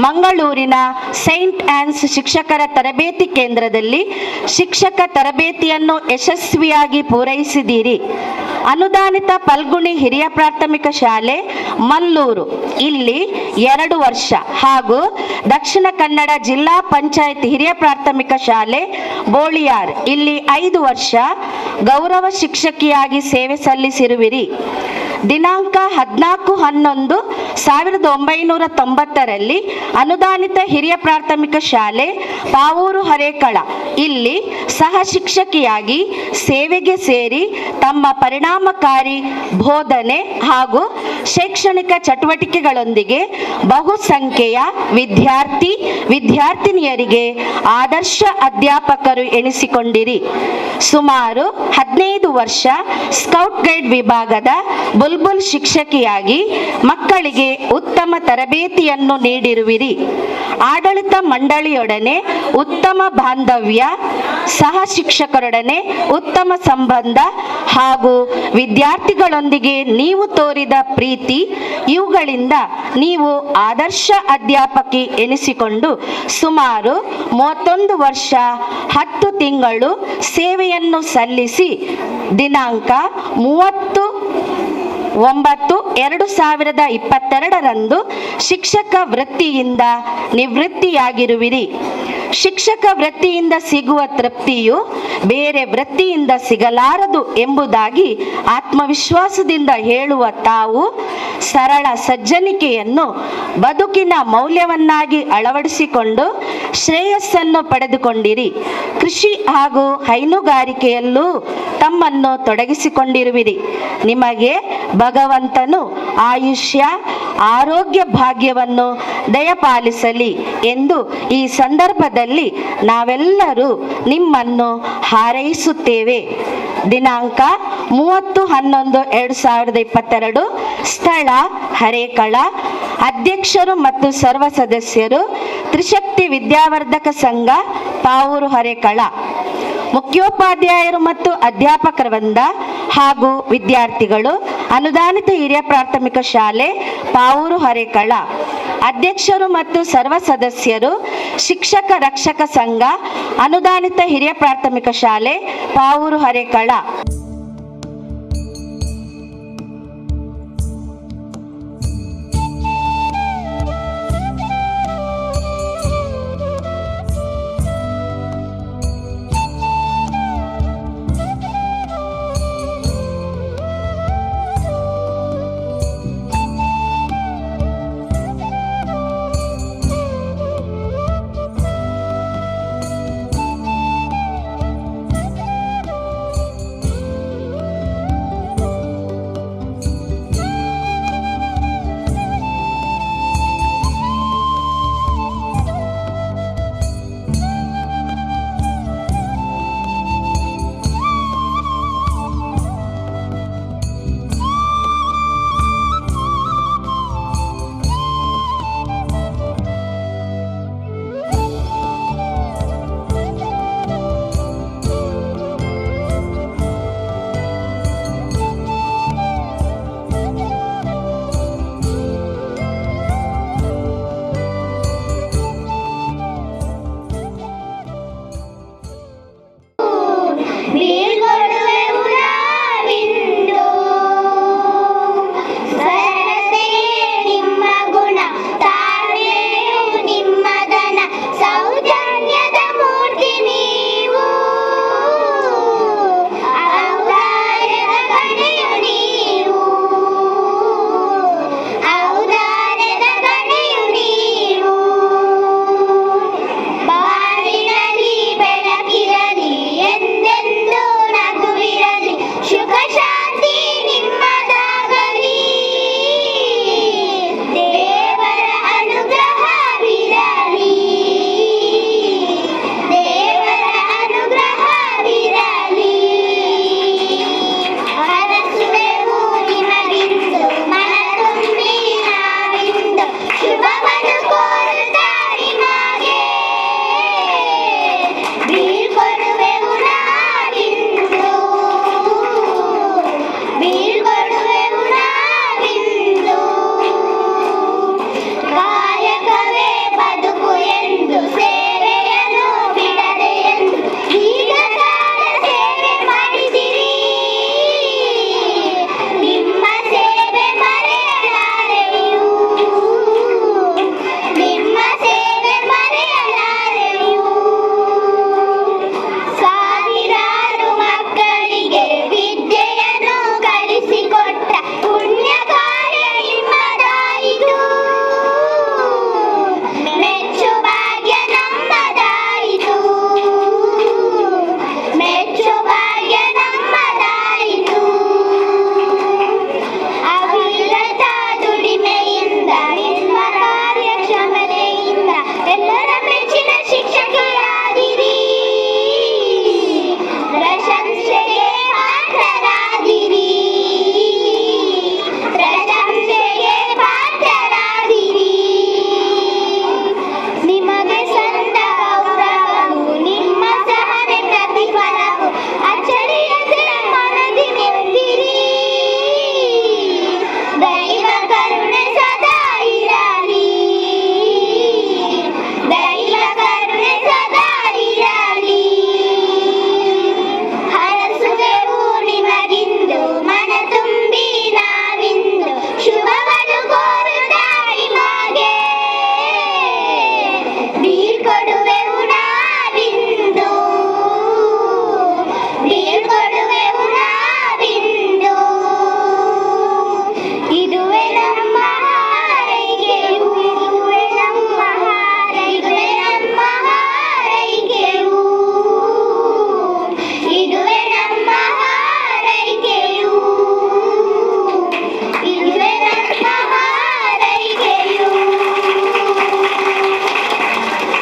ಮಂಗಳೂರಿನ ಸೈಂಟ್ ಆನ್ಸ್ ಶಿಕ್ಷಕರ ತರಬೇತಿ ಕೇಂದ್ರದಲ್ಲಿ ಶಿಕ್ಷಕ ತರಬೇತಿಯನ್ನು ಯಶಸ್ವಿಯಾಗಿ ಪೂರೈಸಿದಿರಿ. ಅನುದಾನಿತ ಫಲ್ಗುಣಿ ಹಿರಿಯ ಪ್ರಾಥಮಿಕ ಶಾಲೆ ಮಲ್ಲೂರು ಇಲ್ಲಿ 2 ವರ್ಷ ಹಾಗೂ ದಕ್ಷಿಣ ಕನ್ನಡ ಜಿಲ್ಲಾ ಪಂಚಾಯತ್ ಹಿರಿಯ ಪ್ರಾಥಮಿಕ ಶಾಲೆ ಬೋಳಿಯಾರ್ ಇಲ್ಲಿ 5 ವರ್ಷ ಗೌರವ ಶಿಕ್ಷಕಿಯಾಗಿ ಸೇವೆ ಸಲ್ಲಿಸಿರುವಿರಿ. ದಿನಾಂಕ 14/11/1990ರಲ್ಲಿ ಅನುದಾನಿತ ಹಿರಿಯ ಪ್ರಾಥಮಿಕ ಶಾಲೆ ಪಾವೂರು ಹರೇಕಳ ಇಲ್ಲಿ ಸಹ ಶಿಕ್ಷಕಿಯಾಗಿ ಸೇವೆಗೆ ಸೇರಿ ತಮ್ಮ ಪರಿಣಾಮಕಾರಿ ಬೋಧನೆ ಹಾಗೂ ಶೈಕ್ಷಣಿಕ ಚಟುವಟಿಕೆಗಳೊಂದಿಗೆ ಬಹುಸಂಖ್ಯೆಯ ವಿದ್ಯಾರ್ಥಿನಿಯರಿಗೆ ಆದರ್ಶ ಅಧ್ಯಾಪಕರು ಎನಿಸಿಕೊಂಡಿರಿ. ಸುಮಾರು 15 ವರ್ಷ ಸ್ಕೌಟ್ ಗೈಡ್ ವಿಭಾಗದ ಬುಲ್ಬುಲ್ ಶಿಕ್ಷಕಿಯಾಗಿ ಮಕ್ಕಳಿಗೆ ಉತ್ತಮ ತರಬೇತಿಯನ್ನು ನೀಡಿರುವಿರಿ. ಆಡಳಿತ ಮಂಡಳಿಯೊಡನೆ ಉತ್ತಮ ಬಾಂಧವ್ಯ, ಸಹ ಶಿಕ್ಷಕರೊಡನೆ ಉತ್ತಮ ಸಂಬಂಧ ಹಾಗೂ ವಿದ್ಯಾರ್ಥಿಗಳೊಂದಿಗೆ ನೀವು ತೋರಿದ ಪ್ರೀತಿ ಇವುಗಳಿಂದ ನೀವು ಆದರ್ಶ ಅಧ್ಯಾಪಕಿ ಎನಿಸಿಕೊಂಡು ಸುಮಾರು 31 ವರ್ಷ 10 ತಿಂಗಳು ಸೇವೆಯನ್ನು ಸಲ್ಲಿಸಿ ದಿನಾಂಕ 30/9/2022 ಶಿಕ್ಷಕ ವೃತ್ತಿಯಿಂದ ನಿವೃತ್ತಿಯಾಗಿರುವಿರಿ. ಶಿಕ್ಷಕ ವೃತ್ತಿಯಿಂದ ಸಿಗುವ ತೃಪ್ತಿಯು ಬೇರೆ ವೃತ್ತಿಯಿಂದ ಸಿಗಲಾರದು ಎಂಬುದಾಗಿ ಆತ್ಮವಿಶ್ವಾಸದಿಂದ ಹೇಳುವ ತಾವು ಸರಳ ಸಜ್ಜನಿಕೆಯನ್ನು ಬದುಕಿನ ಮೌಲ್ಯವನ್ನಾಗಿ ಅಳವಡಿಸಿಕೊಂಡು ಶ್ರೇಯಸ್ಸನ್ನು ಪಡೆದುಕೊಂಡಿರಿ. ಕೃಷಿ ಹಾಗೂ ಹೈನುಗಾರಿಕೆಯಲ್ಲೂ ತಮ್ಮನ್ನು ತೊಡಗಿಸಿಕೊಂಡಿರುವಿರಿ. ನಿಮಗೆ ಭಗವಂತನು ಆಯುಷ್ಯ ಆರೋಗ್ಯ ಭಾಗ್ಯವನ್ನು ದಯಪಾಲಿಸಲಿ ಎಂದು ಈ ಸಂದರ್ಭದಲ್ಲಿ ನಾವೆಲ್ಲರೂ ನಿಮ್ಮನ್ನು ಹಾರೈಸುತ್ತೇವೆ. ದಿನಾಂಕ 30/11/2022, ಸ್ಥಳ ಹರೇಕಳ. ಅಧ್ಯಕ್ಷರು ಮತ್ತು ಸರ್ವ ಸದಸ್ಯರು ತ್ರಿಶಕ್ತಿ ವಿದ್ಯಾವರ್ಧಕ ಸಂಘ, ಪಾವೂರು ಹರೇಕಳ. ಮುಖ್ಯೋಪಾಧ್ಯಾಯರು ಮತ್ತು ಅಧ್ಯಾಪಕರ ವೃಂದ ಹಾಗೂ ವಿದ್ಯಾರ್ಥಿಗಳು, ಅನುದಾನಿತ ಹಿರಿಯ ಪ್ರಾಥಮಿಕ ಶಾಲೆ ಪಾವೂರು ಹರೇಕಳ. ಅಧ್ಯಕ್ಷರು ಮತ್ತು ಸರ್ವ ಸದಸ್ಯರು ಶಿಕ್ಷಕ ರಕ್ಷಕ ಸಂಘ, ಅನುದಾನಿತ ಹಿರಿಯ ಪ್ರಾಥಮಿಕ ಶಾಲೆ ಪಾವೂರು ಹರೇಕಳ.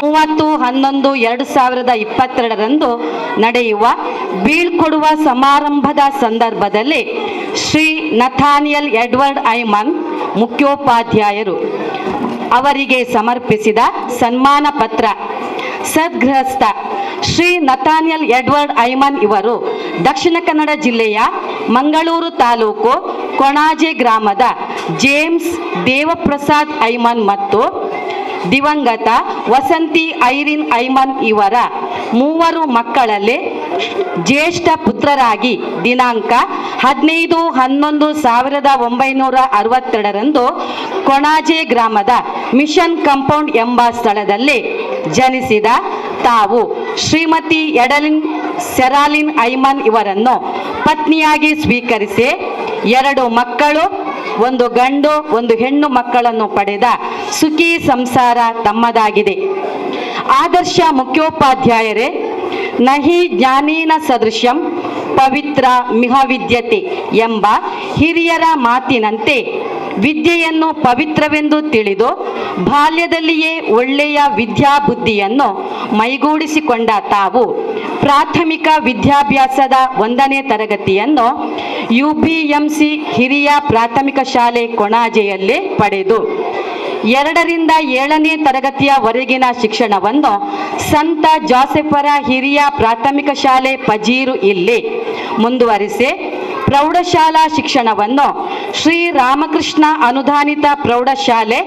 30/11/2022 ನಡೆಯುವ ಬೀಳ್ಕೊಡುವ ಸಮಾರಂಭದ ಸಂದರ್ಭದಲ್ಲಿ ಶ್ರೀ ನಥಾನಿಯಲ್ ಎಡ್ವರ್ಡ್ ಐಮನ್ ಮುಖ್ಯೋಪಾಧ್ಯಾಯರು ಅವರಿಗೆ ಸಮರ್ಪಿಸಿದ ಸನ್ಮಾನ ಪತ್ರ. ಸದ್ಗೃಹಸ್ಥ ಶ್ರೀ ನಥಾನಿಯಲ್ ಎಡ್ವರ್ಡ್ ಐಮನ್ ಇವರು ದಕ್ಷಿಣ ಕನ್ನಡ ಜಿಲ್ಲೆಯ ಮಂಗಳೂರು ತಾಲೂಕು ಕೊಣಾಜೆ ಗ್ರಾಮದ ಜೇಮ್ಸ್ ದೇವಪ್ರಸಾದ್ ಐಮನ್ ಮತ್ತು ದಿವಂಗತ ವಸಂತಿ ಐರಿನ್ ಐಮನ್ ಇವರ 3 ಮಕ್ಕಳಲ್ಲಿ ಜ್ಯೇಷ್ಠ ಪುತ್ರರಾಗಿ ದಿನಾಂಕ 15/11/1962 ಕೊಣಾಜೆ ಗ್ರಾಮದ ಮಿಷನ್ ಕಾಂಪೌಂಡ್ ಎಂಬ ಸ್ಥಳದಲ್ಲಿ ಜನಿಸಿದ ತಾವು ಶ್ರೀಮತಿ ಎಡಲಿನ್ ಸೆರಾಲಿನ್ ಐಮನ್ ಇವರನ್ನು ಪತ್ನಿಯಾಗಿ ಸ್ವೀಕರಿಸಿ 2 ಮಕ್ಕಳು, 1 ಗಂಡು 1 ಹೆಣ್ಣು ಮಕ್ಕಳನ್ನು ಪಡೆದ ಸುಖಿ ಸಂಸಾರ ತಮ್ಮದಾಗಿದೆ. ಆದರ್ಶ ಮುಖ್ಯೋಪಾಧ್ಯಾಯರೇ, ನಹಿ ಜ್ಞಾನೇನ ಸದೃಶ್ಯಂ ಪವಿತ್ರ ಮಿಹ ವಿದ್ಯತೆ ಎಂಬ ಹಿರಿಯರ ಮಾತಿನಂತೆ ವಿದ್ಯೆಯನ್ನು ಪವಿತ್ರವೆಂದು ತಿಳಿದು ಬಾಲ್ಯದಲ್ಲಿಯೇ ಒಳ್ಳೆಯ ವಿದ್ಯಾಬುದ್ಧಿಯನ್ನು ಮೈಗೂಡಿಸಿಕೊಂಡ ತಾವು ಪ್ರಾಥಮಿಕ ವಿದ್ಯಾಭ್ಯಾಸದ 1ನೇ ತರಗತಿಯನ್ನು UBMC ಹಿರಿಯ ಪ್ರಾಥಮಿಕ ಶಾಲೆ ಕೊಣಾಜೆಯಲ್ಲಿ ಪಡೆದು 2ರಿಂದ 7ನೇ ತರಗತಿಯವರೆಗಿನ ಶಿಕ್ಷಣವನ್ನು ಸಂತ ಜೋಸೆಫರ ಹಿರಿಯ ಪ್ರಾಥಮಿಕ ಶಾಲೆ ಪಜೀರು ಇಲ್ಲಿ ಮುಂದುವರಿಸಿ ಪ್ರೌಢಶಾಲಾ ಶಿಕ್ಷಣವನ್ನು ಶ್ರೀ ರಾಮಕೃಷ್ಣ ಅನುದಾನಿತ ಪ್ರೌಢಶಾಲೆ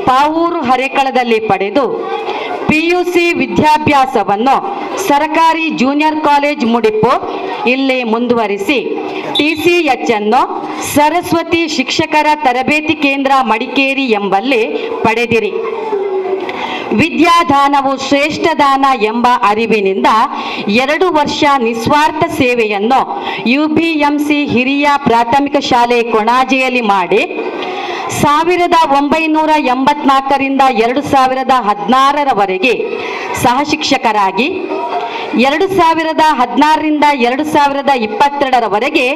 ಪಾವೂರು ಹರೇಕಳದಲ್ಲಿ ಪಡೆದು PUC ವಿದ್ಯಾಭ್ಯಾಸವನ್ನು ಸರ್ಕಾರಿ ಜೂನಿಯರ್ ಕಾಲೇಜ್ ಮುಡಿಪು ಇಲ್ಲಿ ಮುಂದುವರಿಸಿ TCH ಅನ್ನು ಸರಸ್ವತಿ ಶಿಕ್ಷಕರ ತರಬೇತಿ ಕೇಂದ್ರ ಮಡಿಕೇರಿ ಎಂಬಲ್ಲಿ ಪಡೆದಿರಿ. ವಿದ್ಯಾದಾನವು ಶ್ರೇಷ್ಠ ದಾನ ಎಂಬ ಅರಿವಿನಿಂದ 2 ವರ್ಷ ನಿಸ್ವಾರ್ಥ ಸೇವೆಯನ್ನು UBMC ಹಿರಿಯ ಪ್ರಾಥಮಿಕ ಶಾಲೆ ಕೊಣಾಜೆಯಲ್ಲಿ ಮಾಡಿ 1984ರಿಂದ 2016ರವರೆಗೆ ಸಹಶಿಕ್ಷಕರಾಗಿ 2016ರಿಂದ 2022ರವರೆಗೆ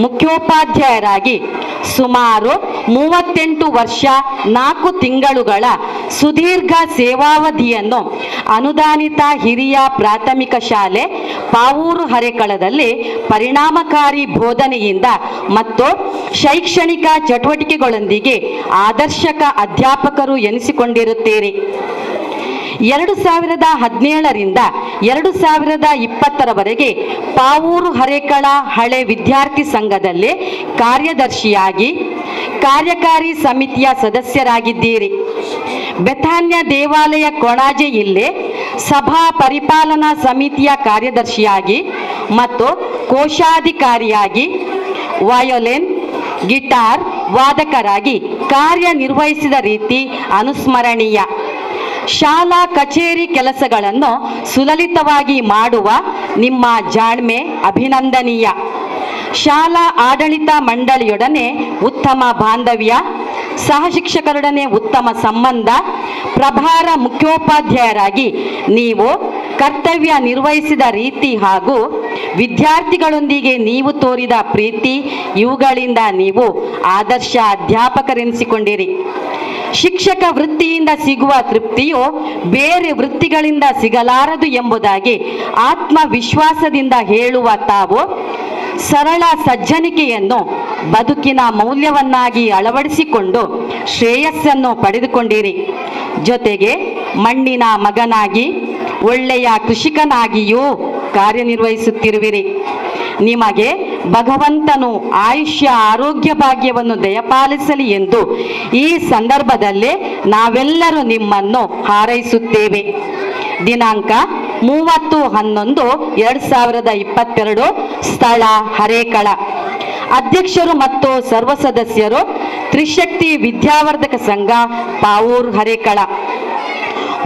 ಮುಖ್ಯೋಪಾಧ್ಯಾಯರಾಗಿ ಸುಮಾರು 38 ವರ್ಷ 4 ತಿಂಗಳುಗಳ ಸುದೀರ್ಘ ಸೇವಾವಧಿಯನ್ನು ಅನುದಾನಿತ ಹಿರಿಯ ಪ್ರಾಥಮಿಕ ಶಾಲೆ ಪಾವೂರು ಹರೇಕಳದಲ್ಲಿ ಪರಿಣಾಮಕಾರಿ ಬೋಧನೆಯಿಂದ ಮತ್ತು ಶೈಕ್ಷಣಿಕ ಚಟುವಟಿಕೆಗಳೊಂದಿಗೆ ಆದರ್ಶಕ ಅಧ್ಯಾಪಕರು ಎನಿಸಿಕೊಂಡಿರುತ್ತೀರಿ. 2017ರಿಂದ 2020ರವರೆಗೆ ಪಾವೂರು ಹರೇಕಳ ಹಳೆ ವಿದ್ಯಾರ್ಥಿ ಸಂಘದಲ್ಲಿ ಕಾರ್ಯದರ್ಶಿಯಾಗಿ ಕಾರ್ಯಕಾರಿ ಸಮಿತಿಯ ಸದಸ್ಯರಾಗಿದ್ದೀರಿ. ಬೆಥಾನ್ಯ ದೇವಾಲಯ ಕೊಣಾಜೆ ಇಲ್ಲಿ ಸಭಾ ಪರಿಪಾಲನಾ ಸಮಿತಿಯ ಕಾರ್ಯದರ್ಶಿಯಾಗಿ ಮತ್ತು ಕೋಶಾಧಿಕಾರಿಯಾಗಿ ವಯೋಲಿನ್ ಗಿಟಾರ್ ವಾದಕರಾಗಿ ಕಾರ್ಯನಿರ್ವಹಿಸಿದ ರೀತಿ ಅನುಸ್ಮರಣೀಯ. ಶಾಲಾ ಕಚೇರಿ ಕೆಲಸಗಳನ್ನು ಸುಲಲಿತವಾಗಿ ಮಾಡುವ ನಿಮ್ಮ ಜಾಣ್ಮೆ ಅಭಿನಂದನೀಯ. ಶಾಲಾ ಆಡಳಿತ ಮಂಡಳಿಯೊಡನೆ ಉತ್ತಮ ಬಾಂಧವ್ಯ, ಸಹಶಿಕ್ಷಕರೊಡನೆ ಉತ್ತಮ ಸಂಬಂಧ, ಪ್ರಭಾರ ಮುಖ್ಯೋಪಾಧ್ಯಾಯರಾಗಿ ನೀವು ಕರ್ತವ್ಯ ನಿರ್ವಹಿಸಿದ ರೀತಿ ಹಾಗೂ ವಿದ್ಯಾರ್ಥಿಗಳೊಂದಿಗೆ ನೀವು ತೋರಿದ ಪ್ರೀತಿ ಇವುಗಳಿಂದ ನೀವು ಆದರ್ಶ ಅಧ್ಯಾಪಕರೆನಿಸಿಕೊಂಡಿರಿ. ಶಿಕ್ಷಕ ವೃತ್ತಿಯಿಂದ ಸಿಗುವ ತೃಪ್ತಿಯು ಬೇರೆ ವೃತ್ತಿಗಳಿಂದ ಸಿಗಲಾರದು ಎಂಬುದಾಗಿ ಆತ್ಮವಿಶ್ವಾಸದಿಂದ ಹೇಳುವ ತಾವು ಸರಳ ಸಜ್ಜನಿಕೆಯನ್ನು ಬದುಕಿನ ಮೌಲ್ಯವನ್ನಾಗಿ ಅಳವಡಿಸಿಕೊಂಡು ಶ್ರೇಯಸ್ಸನ್ನು ಪಡೆದುಕೊಂಡಿರಿ. ಜೊತೆಗೆ ಮಣ್ಣಿನ ಮಗನಾಗಿ ಒಳ್ಳೆಯ ಕೃಷಿಕನಾಗಿಯೂ ಕಾರ್ಯನಿರ್ವಹಿಸುತ್ತಿರುವಿರಿ. ನಿಮಗೆ ಭಗವಂತನು ಆಯುಷ್ಯ ಆರೋಗ್ಯ ಭಾಗ್ಯವನ್ನು ದಯಪಾಲಿಸಲಿ ಎಂದು ಈ ಸಂದರ್ಭದಲ್ಲಿ ನಾವೆಲ್ಲರೂ ನಿಮ್ಮನ್ನು ಹಾರೈಸುತ್ತೇವೆ. ದಿನಾಂಕ 30/11/2022 ಸ್ಥಳ ಹರೇಕಳ. ಅಧ್ಯಕ್ಷರು ಮತ್ತು ಸರ್ವ ಸದಸ್ಯರು ತ್ರಿಶಕ್ತಿ ವಿದ್ಯಾವರ್ಧಕ ಸಂಘ ಪಾವೂರು ಹರೇಕಳ.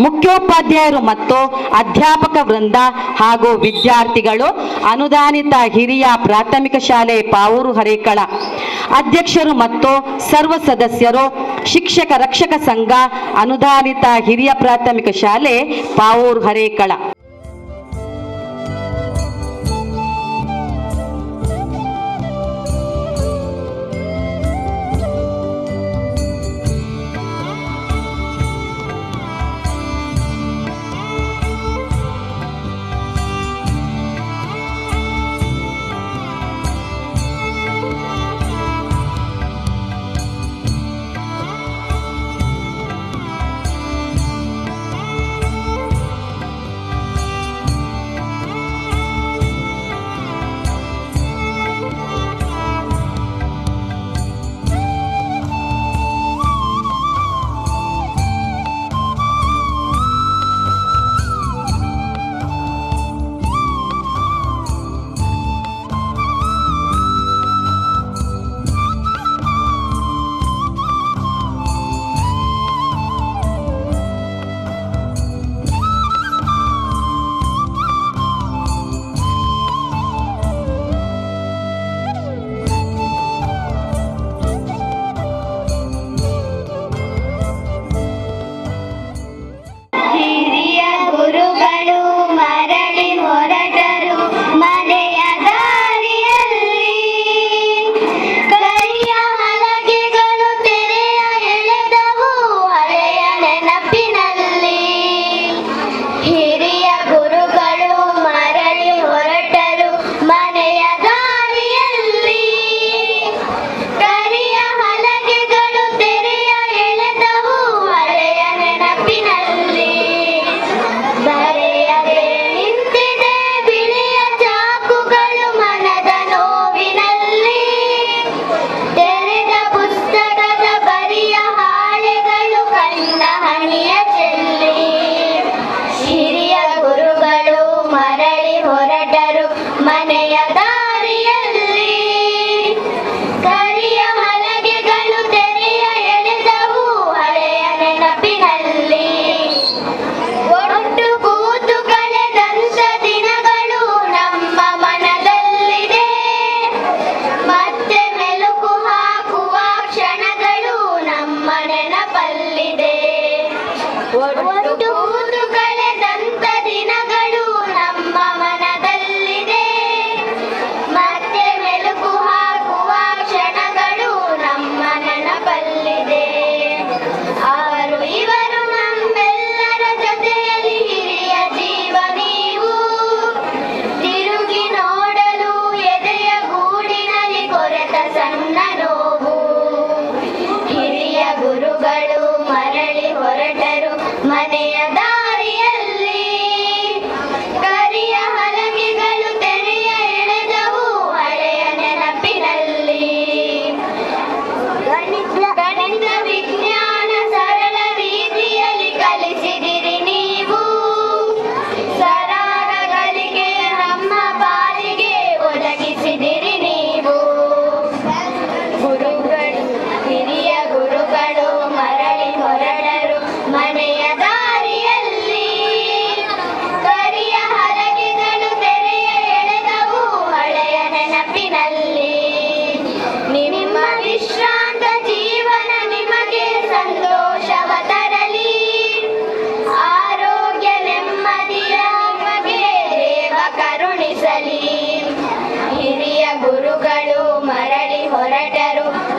ಮುಖ್ಯೋಪಾಧ್ಯಾಯರು ಮತ್ತು ಅಧ್ಯಾಪಕ ವೃಂದ ಹಾಗೂ ವಿದ್ಯಾರ್ಥಿಗಳು ಅನುದಾನಿತ ಹಿರಿಯ ಪ್ರಾಥಮಿಕ ಶಾಲೆ ಪಾವೂರು ಹರೇಕಳ. ಅಧ್ಯಕ್ಷರು ಮತ್ತು ಸರ್ವ ಸದಸ್ಯರು ಶಿಕ್ಷಕ ರಕ್ಷಕ ಸಂಘ ಅನುದಾನಿತ ಹಿರಿಯ ಪ್ರಾಥಮಿಕ ಶಾಲೆ ಪಾವೂರು ಹರೇಕಳ.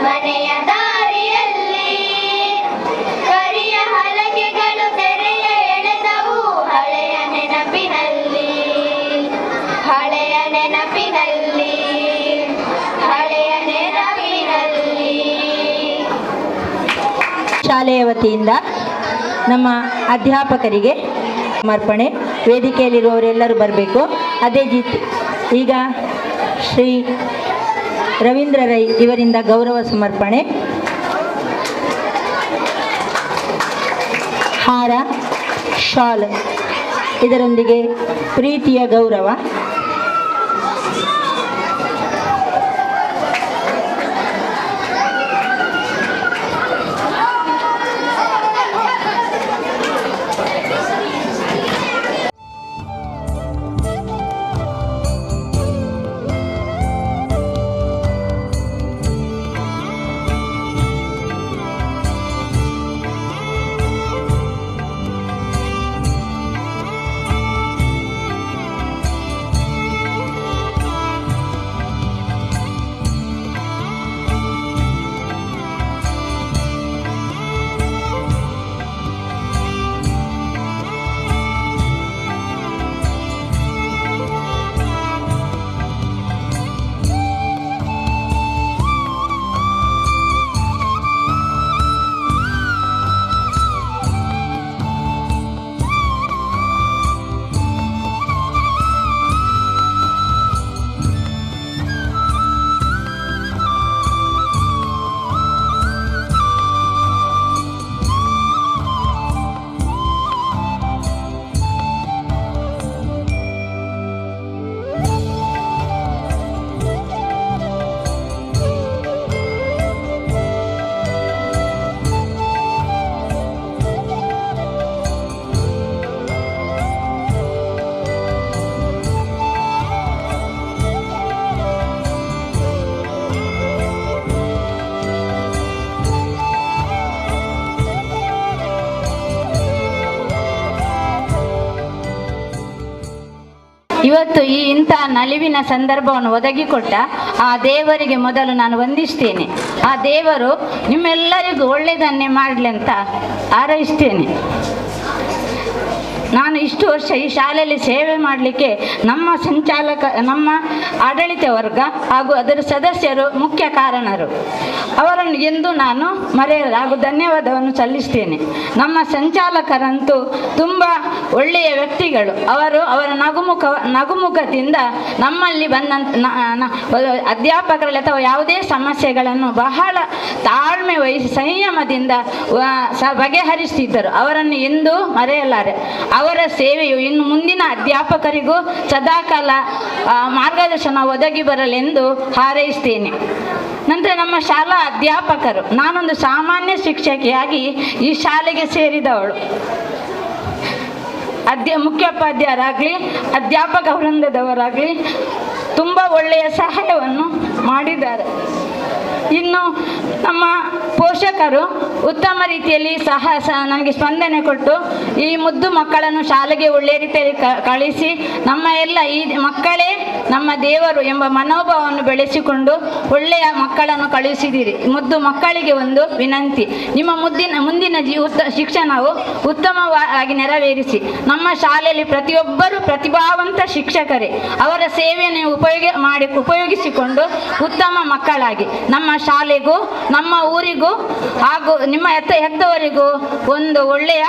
ಮನೆಯ ದಾರಿಯಲ್ಲಿ ಕರಿಯ ಹಲಗೆಗಳು ತೆರೆಯ ಎಳೆದವು ಹಳೆಯ ನೆನಪಿನಲ್ಲಿ ಹಳೆಯ ನೆನಪಿನಲ್ಲಿ ಹಳೆಯ ನೆನಪಿನಲ್ಲಿ. ಶಾಲೆಯ ವತಿಯಿಂದ ನಮ್ಮ ಅಧ್ಯಾಪಕರಿಗೆ ಸಮರ್ಪಣೆ. ವೇದಿಕೆಯಲ್ಲಿರುವವರೆಲ್ಲರೂ ಬರಬೇಕು. ಅದೇ ಈಗ ಶ್ರೀ ರವೀಂದ್ರ ರೈ ಇವರಿಂದ ಗೌರವ ಸಮರ್ಪಣೆ. ಹಾರ, ಶಾಲ್ ಇದರೊಂದಿಗೆ ಪ್ರೀತಿಯ ಗೌರವ. ಇವತ್ತು ಈ ಇಂಥ ನಲಿವಿನ ಸಂದರ್ಭವನ್ನು ಒದಗಿಕೊಟ್ಟ ಆ ದೇವರಿಗೆ ಮೊದಲು ನಾನು ವಂದಿಸ್ತೇನೆ. ಆ ದೇವರು ನಿಮ್ಮೆಲ್ಲರಿಗೂ ಒಳ್ಳೆಯದನ್ನೇ ಮಾಡಲಿ ಅಂತ ಹಾರೈಸ್ತೇನೆ. ನಾನು ಇಷ್ಟು ವರ್ಷ ಈ ಶಾಲೆಯಲ್ಲಿ ಸೇವೆ ಮಾಡಲಿಕ್ಕೆ ನಮ್ಮ ಸಂಚಾಲಕ, ನಮ್ಮ ಆಡಳಿತ ವರ್ಗ ಹಾಗೂ ಅದರ ಸದಸ್ಯರು ಮುಖ್ಯ ಕಾರಣರು. ಅವರನ್ನು ಎಂದು ನಾನು ಮರೆಯಲ್ಲ ಹಾಗೂ ಧನ್ಯವಾದವನ್ನು ಸಲ್ಲಿಸ್ತೇನೆ. ನಮ್ಮ ಸಂಚಾಲಕರಂತೂ ತುಂಬ ಒಳ್ಳೆಯ ವ್ಯಕ್ತಿಗಳು. ಅವರ ನಗುಮುಖದಿಂದ ನಮ್ಮಲ್ಲಿ ಅಧ್ಯಾಪಕರಲ್ಲಿ ಅಥವಾ ಯಾವುದೇ ಸಮಸ್ಯೆಗಳನ್ನು ಬಹಳ ತಾಳ್ಮೆ ವಹಿಸಿ ಸಂಯಮದಿಂದ ಬಗೆಹರಿಸ್ತಿದ್ದರು. ಅವರನ್ನು ಎಂದೂ ಮರೆಯಲಾರೆ. ಅವರ ಸೇವೆಯು ಇನ್ನು ಮುಂದಿನ ಅಧ್ಯಾಪಕರಿಗೂ ಸದಾಕಾಲ ಮಾರ್ಗದರ್ಶನ ಒದಗಿ ಬರಲೆಂದು ಹಾರೈಸ್ತೇನೆ. ನಂತರ ನಮ್ಮ ಶಾಲಾ ಅಧ್ಯಾಪಕರು, ನಾನೊಂದು ಸಾಮಾನ್ಯ ಶಿಕ್ಷಕಿಯಾಗಿ ಈ ಶಾಲೆಗೆ ಸೇರಿದವಳು. ಮುಖ್ಯೋಪಾಧ್ಯಾಯರಾಗಲಿ ಅಧ್ಯಾಪಕ ವೃಂದದವರಾಗಲಿ ತುಂಬ ಒಳ್ಳೆಯ ಸಹಾಯವನ್ನು ಮಾಡಿದ್ದಾರೆ. ಇನ್ನು ನಮ್ಮ ಪೋಷಕರು ಉತ್ತಮ ರೀತಿಯಲ್ಲಿ ನನಗೆ ಸ್ಪಂದನೆ ಕೊಟ್ಟು ಈ ಮುದ್ದು ಮಕ್ಕಳನ್ನು ಶಾಲೆಗೆ ಒಳ್ಳೆಯ ರೀತಿಯಲ್ಲಿ ಕಳಿಸಿ ನಮ್ಮ ಎಲ್ಲ ಈ ಮಕ್ಕಳೇ ನಮ್ಮ ದೇವರು ಎಂಬ ಮನೋಭಾವವನ್ನು ಬೆಳೆಸಿಕೊಂಡು ಒಳ್ಳೆಯ ಮಕ್ಕಳನ್ನು ಕಳುಹಿಸಿದ್ದೀರಿ. ಮುದ್ದು ಮಕ್ಕಳಿಗೆ ಒಂದು ವಿನಂತಿ, ನಿಮ್ಮ ಮುಂದಿನ ಶಿಕ್ಷಣವು ಉತ್ತಮವಾಗಿ ನೆರವೇರಿಸಿ. ನಮ್ಮ ಶಾಲೆಯಲ್ಲಿ ಪ್ರತಿಯೊಬ್ಬರು ಪ್ರತಿಭಾವಂತ ಶಿಕ್ಷಕರೇ. ಅವರ ಸೇವೆಯನ್ನು ಉಪಯೋಗಿಸಿಕೊಂಡು ಉತ್ತಮ ಮಕ್ಕಳಾಗಿ ನಮ್ಮ ಶಾಲೆಗೂ ನಮ್ಮ ಊರಿಗೂ ಹಾಗೂ ನಿಮ್ಮ ಹೆತ್ತವರಿಗೂ ಒಂದು ಒಳ್ಳೆಯ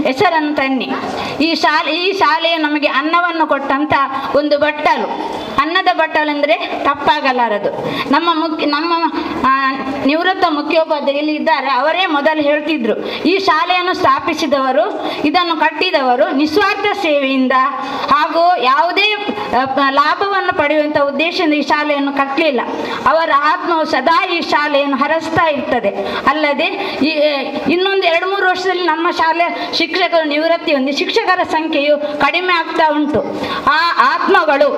ಹೆಸರನ್ನು ತನ್ನಿ. ಈ ಶಾಲೆಯು ನಮಗೆ ಅನ್ನವನ್ನು ಕೊಟ್ಟಂತ ಒಂದು ಬಟ್ಟಲು. ಅನ್ನದ ಬಟ್ಟಲು ಅಂದರೆ ತಪ್ಪಾಗಲಾರದು. ನಮ್ಮ ನಿವೃತ್ತ ಮುಖ್ಯೋಪಾಧ್ಯಾಯರು ಇದ್ದಾರೆ, ಅವರೇ ಮೊದಲು ಹೇಳ್ತಿದ್ರು, ಈ ಶಾಲೆಯನ್ನು ಸ್ಥಾಪಿಸಿದವರು, ಇದನ್ನು ಕಟ್ಟಿದವರು ನಿಸ್ವಾರ್ಥ ಸೇವೆಯಿಂದ ಹಾಗೂ ಯಾವುದೇ ಲಾಭವನ್ನು ಪಡೆಯುವಂಥ ಉದ್ದೇಶದಿಂದ ಈ ಶಾಲೆಯನ್ನು ಕಟ್ಟಲಿಲ್ಲ. ಅವರ ಆತ್ಮವು ಸದಾ ಈ ಶಾಲೆಯನ್ನು ಹರಸ್ತಾ ಇರ್ತದೆ. ಅಲ್ಲದೆ ಇನ್ನೊಂದು 2-3 ವರ್ಷದಲ್ಲಿ ನಮ್ಮ ಶಾಲೆ ಶಿಕ್ಷಕರು ನಿವೃತ್ತಿ ಹೊಂದಿ ಶಿಕ್ಷಕರ ಸಂಖ್ಯೆಯು ಕಡಿಮೆ ಆಗ್ತಾ ಉಂಟು. ಆ ಆತ್ಮಗಳು,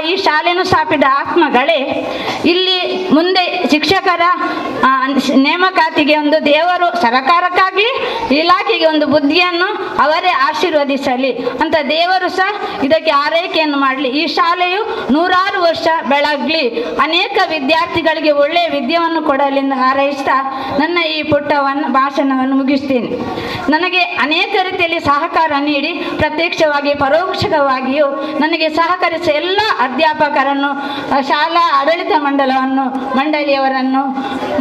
ಈ ಶಾಲೆಯನ್ನು ಸ್ಥಾಪಿಸಿದ ಆತ್ಮಗಳೇ ಇಲ್ಲಿ ಮುಂದೆ ಶಿಕ್ಷಕರ ನೇಮಕಾತಿಗೆ ಒಂದು ದೇವರು ಸರಕಾರಕ್ಕಾಗಲಿ ಇಲಾಖೆಗೆ ಒಂದು ಬುದ್ಧಿಯನ್ನು ಅವರೇ ಆಶೀರ್ವದಿಸಲಿ ಅಂತ ದೇವರು ಸಹ ಇದಕ್ಕೆ ಆರೈಕೆಯನ್ನು ಮಾಡಲಿ. ಈ ಶಾಲೆಯು 100 ವರ್ಷ ಬೆಳಗಲಿ, ಅನೇಕ ವಿದ್ಯಾರ್ಥಿಗಳಿಗೆ ಒಳ್ಳೆಯ ವಿದ್ಯೆಯನ್ನು ಕೊಡಲೆಂದು ಹಾರೈಸ್ತಾ ನನ್ನ ಈ ಪುಟ್ಟವನ್ನು ಭಾಷಣವನ್ನು ಮುಗಿಸ್ತೀನಿ. ನನಗೆ ಅನೇಕ ರೀತಿಯಲ್ಲಿ ಸಹಕಾರ ನೀಡಿ ಪ್ರತ್ಯಕ್ಷವಾಗಿ ಪರೋಕ್ಷವಾಗಿಯೂ ನನಗೆ ಸಹಕರಿಸಿದ ಎಲ್ಲ ಅಧ್ಯಾಪಕರನ್ನು, ಶಾಲಾ ಆಡಳಿತ ಮಂಡಳಿಯವರನ್ನು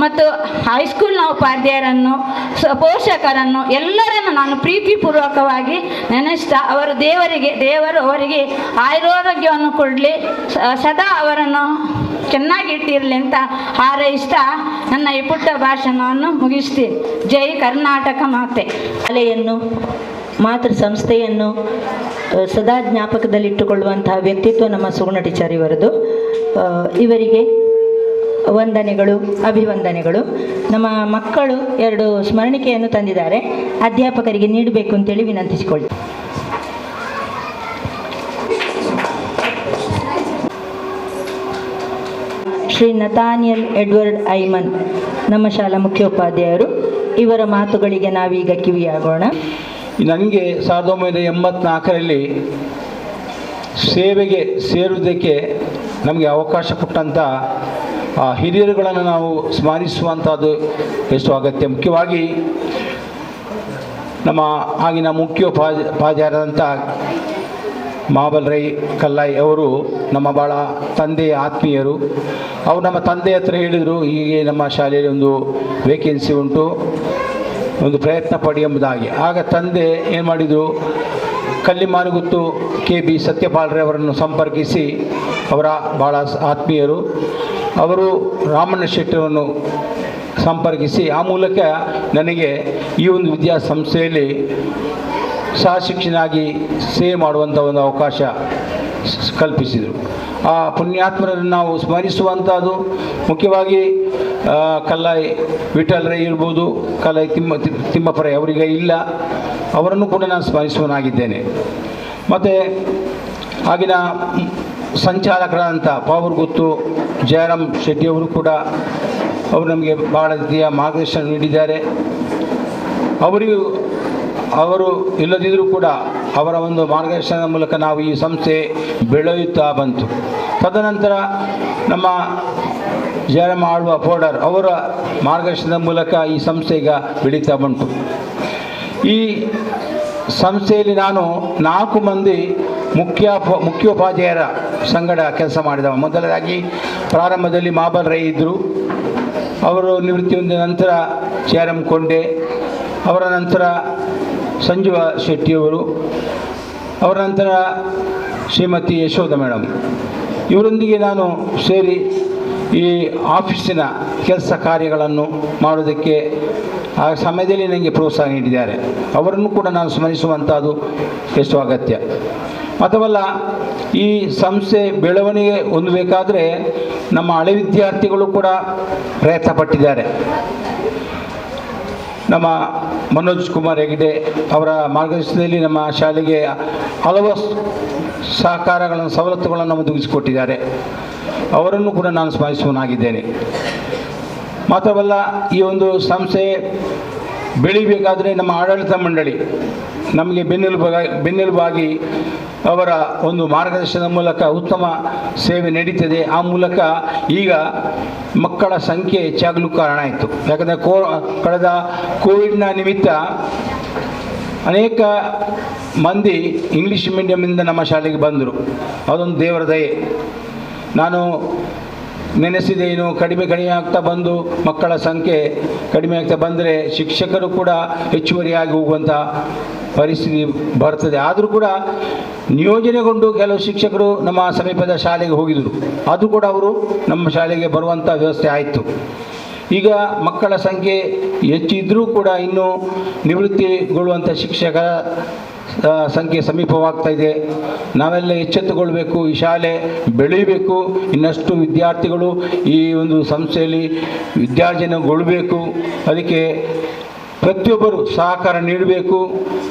ಮತ್ತು ಹೈಸ್ಕೂಲ್ನ ಉಪಾಧ್ಯಾಯರನ್ನು, ಪೋಷಕರನ್ನು ಎಲ್ಲರನ್ನು ನಾನು ಪ್ರೀತಿಪೂರ್ವಕವಾಗಿ ನೆನೆಸ್ತಾ ದೇವರು ಅವರಿಗೆ ಆಯುರಾರೋಗ್ಯವನ್ನು ಕೊಡಲಿ, ಸದಾ ಅವರನ್ನು ಚೆನ್ನಾಗಿಟ್ಟಿರಲಿ ಅಂತ ಹಾರೈಸ್ತಾ ನನ್ನ ಈ ಪುಟ್ಟ ಭಾಷಣವನ್ನು ಮುಗಿಸ್ತೀನಿ. ಜೈ ಕರ್ನಾಟಕ ಮಾತೆ. ಶಾಲೆಯನ್ನು, ಮಾತೃ ಸಂಸ್ಥೆಯನ್ನು ಸದಾ ಜ್ಞಾಪಕದಲ್ಲಿಟ್ಟುಕೊಳ್ಳುವಂತಹ ವ್ಯಕ್ತಿತ್ವ ನಮ್ಮ ಸುಗುಣ ಟೀಚರ್ ಇವರದು. ಇವರಿಗೆ ವಂದನೆಗಳು, ಅಭಿವಂದನೆಗಳು. ನಮ್ಮ ಮಕ್ಕಳು 2 ಸ್ಮರಣಿಕೆಯನ್ನು ತಂದಿದ್ದಾರೆ, ಅಧ್ಯಾಪಕರಿಗೆ ನೀಡಬೇಕು ಅಂತೇಳಿ ವಿನಂತಿಸಿಕೊಳ್ಳಿ. ಶ್ರೀ ನತಾನಿಯಲ್ ಎಡ್ವರ್ಡ್ ಐಮನ್ ನಮ್ಮ ಶಾಲಾ ಮುಖ್ಯೋಪಾಧ್ಯಾಯರು, ಇವರ ಮಾತುಗಳಿಗೆ ನಾವೀಗ ಕಿವಿಯಾಗೋಣ. ನನಗೆ 1984ರಲ್ಲಿ ಸೇವೆಗೆ ಸೇರುವುದಕ್ಕೆ ನಮಗೆ ಅವಕಾಶ ಕೊಟ್ಟಂಥ ಹಿರಿಯರುಗಳನ್ನು ನಾವು ಸ್ಮರಿಸುವಂಥದ್ದು ಎಷ್ಟು ಅಗತ್ಯ. ಮುಖ್ಯವಾಗಿ ನಮ್ಮ ಆಗಿನ ಮುಖ್ಯೋಪಾಧ್ಯಾಯರಾದಂಥ ಮಾಬಲ್ ರೈ ಕಲ್ಲಾಯಿ ಅವರು ನಮ್ಮ ಭಾಳ ತಂದೆಯ ಆತ್ಮೀಯರು. ಅವರು ನಮ್ಮ ತಂದೆ ಹತ್ರ ಹೇಳಿದರು, ಹೀಗೆ ನಮ್ಮ ಶಾಲೆಯಲ್ಲಿ ಒಂದು ವೇಕೆನ್ಸಿ ಉಂಟು, ಒಂದು ಪ್ರಯತ್ನ ಪಡಿ ಎಂಬುದಾಗಿ. ಆಗ ತಂದೆ ಏನು ಮಾಡಿದರು, ಕಲ್ಲಿಮಾನುಗುತ್ತು KB ಸತ್ಯಪಾಲ್ರವರನ್ನು ಸಂಪರ್ಕಿಸಿ, ಅವರ ಭಾಳ ಆತ್ಮೀಯರು, ಅವರು ರಾಮಣ್ಣ ಶೆಟ್ಟರನ್ನು ಸಂಪರ್ಕಿಸಿ ಆ ಮೂಲಕ ನನಗೆ ಈ ಒಂದು ವಿದ್ಯಾಸಂಸ್ಥೆಯಲ್ಲಿ ಸಹ ಶಿಕ್ಷಕನಾಗಿ ಸೇವೆ ಮಾಡುವಂಥ ಒಂದು ಅವಕಾಶ ಕಲ್ಪಿಸಿದರು. ಆ ಪುಣ್ಯಾತ್ಮರನ್ನು ನಾವು ಸ್ಮರಿಸುವಂಥದ್ದು ಮುಖ್ಯವಾಗಿ ಕಲ್ಲಾಯಿ ವಿಠಲ್ ರೈ ಇರ್ಬೋದು, ಕಲ್ಲಾಯಿ ತಿಮ್ಮಪ್ಪರೈ ಅವರಿಗೆ ಇಲ್ಲ, ಅವರನ್ನು ಕೂಡ ನಾನು ಸ್ಮರಿಸುವನಾಗಿದ್ದೇನೆ. ಮತ್ತು ಆಗಿನ ಸಂಚಾಲಕರಾದಂಥ ಪಾವೂರ್ಗುತ್ತು ಜಯರಾಮ್ ಶೆಟ್ಟಿಯವರು ಕೂಡ ಅವರು ನಮಗೆ ಭಾಳ ರೀತಿಯ ಮಾರ್ಗದರ್ಶನ ನೀಡಿದ್ದಾರೆ. ಅವರು ಇಲ್ಲದಿದ್ದರೂ ಕೂಡ ಅವರ ಒಂದು ಮಾರ್ಗದರ್ಶನದ ಮೂಲಕ ನಾವು ಈ ಸಂಸ್ಥೆ ಬೆಳೆಯುತ್ತಾ ಬಂತು. ತದನಂತರ ನಮ್ಮ ಜಯರಾಮ್ ಆಳ್ವ ಪೋಡರ್ ಅವರ ಮಾರ್ಗದರ್ಶನದ ಮೂಲಕ ಈ ಸಂಸ್ಥೆ ಈಗ ಬೆಳೀತಾ ಬಂತು. ಈ ಸಂಸ್ಥೆಯಲ್ಲಿ ನಾನು 4 ಮಂದಿ ಮುಖ್ಯೋಪಾಧ್ಯಾಯರ ಸಂಗಡ ಕೆಲಸ ಮಾಡಿದವ. ಮೊದಲದಾಗಿ ಪ್ರಾರಂಭದಲ್ಲಿ ಮಾಬಲ್ ರೈ ಇದ್ದರು, ಅವರು ನಿವೃತ್ತಿ ಹೊಂದಿದ ನಂತರ ಜಯರಾಮ್ ಕೊಂಡೆ, ಅವರ ನಂತರ ಸಂಜೀವ ಶೆಟ್ಟಿಯವರು, ಅವರ ನಂತರ ಶ್ರೀಮತಿ ಯಶೋಧ ಮೇಡಮ್. ಇವರೊಂದಿಗೆ ನಾನು ಸೇರಿ ಈ ಆಫೀಸಿನ ಕೆಲಸ ಕಾರ್ಯಗಳನ್ನು ಮಾಡೋದಕ್ಕೆ ಆ ಸಮಯದಲ್ಲಿ ನನಗೆ ಪ್ರೋತ್ಸಾಹ ನೀಡಿದ್ದಾರೆ. ಅವರನ್ನು ಕೂಡ ನಾನು ಸ್ಮರಿಸುವಂಥದ್ದು ಎಷ್ಟು ಅಗತ್ಯ. ಅಥವಲ್ಲ ಈ ಸಂಸ್ಥೆ ಬೆಳವಣಿಗೆ ಹೊಂದಬೇಕಾದ್ರೆ ನಮ್ಮ ಹಳೆ ವಿದ್ಯಾರ್ಥಿಗಳು ಕೂಡ ಪ್ರಯತ್ನ ಪಟ್ಟಿದ್ದಾರೆ. ನಮ್ಮ ಮನೋಜ್ ಕುಮಾರ್ ಹೆಗ್ಡೆ ಅವರ ಮಾರ್ಗದರ್ಶನದಲ್ಲಿ ನಮ್ಮ ಶಾಲೆಗೆ ಹಲವು ಸಹಕಾರಗಳನ್ನು, ಸವಲತ್ತುಗಳನ್ನು ಒದಗಿಸಿಕೊಟ್ಟಿದ್ದಾರೆ. ಅವರನ್ನು ಕೂಡ ನಾನು ಸ್ಮರಿಸುವನಾಗಿದ್ದೇನೆ. ಮಾತ್ರವಲ್ಲ, ಈ ಒಂದು ಸಂಸ್ಥೆ ಬೆಳಿಬೇಕಾದರೆ ನಮ್ಮ ಆಡಳಿತ ಮಂಡಳಿ ನಮಗೆ ಬೆನ್ನೆಲುಬಾಗಿ ಅವರ ಒಂದು ಮಾರ್ಗದರ್ಶನದ ಮೂಲಕ ಉತ್ತಮ ಸೇವೆ ನಡೀತದೆ. ಆ ಮೂಲಕ ಈಗ ಮಕ್ಕಳ ಸಂಖ್ಯೆ ಹೆಚ್ಚಾಗಲು ಕಾರಣ ಆಯಿತು. ಯಾಕಂದರೆ ಕಳೆದ ಕೋವಿಡ್ನ ನಿಮಿತ್ತ ಅನೇಕ ಮಂದಿ ಇಂಗ್ಲೀಷ್ ಮೀಡಿಯಮಿಂದ ನಮ್ಮ ಶಾಲೆಗೆ ಬಂದರು. ಅದೊಂದು ದೇವರ ದಯೆ. ನಾನು ನೆನೆಸಿದೇನು, ಕಡಿಮೆ ಆಗ್ತಾ ಬಂದು ಮಕ್ಕಳ ಸಂಖ್ಯೆ ಕಡಿಮೆ ಆಗ್ತಾ ಬಂದರೆ ಶಿಕ್ಷಕರು ಕೂಡ ಹೆಚ್ಚುವರಿಯಾಗಿ ಹೋಗುವಂಥ ಪರಿಸ್ಥಿತಿ ಬರ್ತದೆ. ಆದರೂ ಕೂಡ ನಿಯೋಜನೆಗೊಂಡು ಕೆಲವು ಶಿಕ್ಷಕರು ನಮ್ಮ ಸಮೀಪದ ಶಾಲೆಗೆ ಹೋಗಿದ್ದರು. ಅದು ಕೂಡ ಅವರು ನಮ್ಮ ಶಾಲೆಗೆ ಬರುವಂಥ ವ್ಯವಸ್ಥೆ ಆಯಿತು. ಈಗ ಮಕ್ಕಳ ಸಂಖ್ಯೆ ಹೆಚ್ಚಿದ್ರೂ ಕೂಡ ಇನ್ನೂ ನಿವೃತ್ತಿಗೊಳ್ಳುವಂಥ ಶಿಕ್ಷಕರ ಸಂಖ್ಯೆ ಸಮೀಪವಾಗ್ತಾ ಇದೆ. ನಾವೆಲ್ಲ ಎಚ್ಚೆತ್ತುಕೊಳ್ಬೇಕು, ಈ ಶಾಲೆ ಬೆಳೀಬೇಕು, ಇನ್ನಷ್ಟು ವಿದ್ಯಾರ್ಥಿಗಳು ಈ ಒಂದು ಸಂಸ್ಥೆಯಲ್ಲಿ ವಿದ್ಯಾರ್ಜನೆಗೊಳ್ಳಬೇಕು. ಅದಕ್ಕೆ ಪ್ರತಿಯೊಬ್ಬರು ಸಹಕಾರ ನೀಡಬೇಕು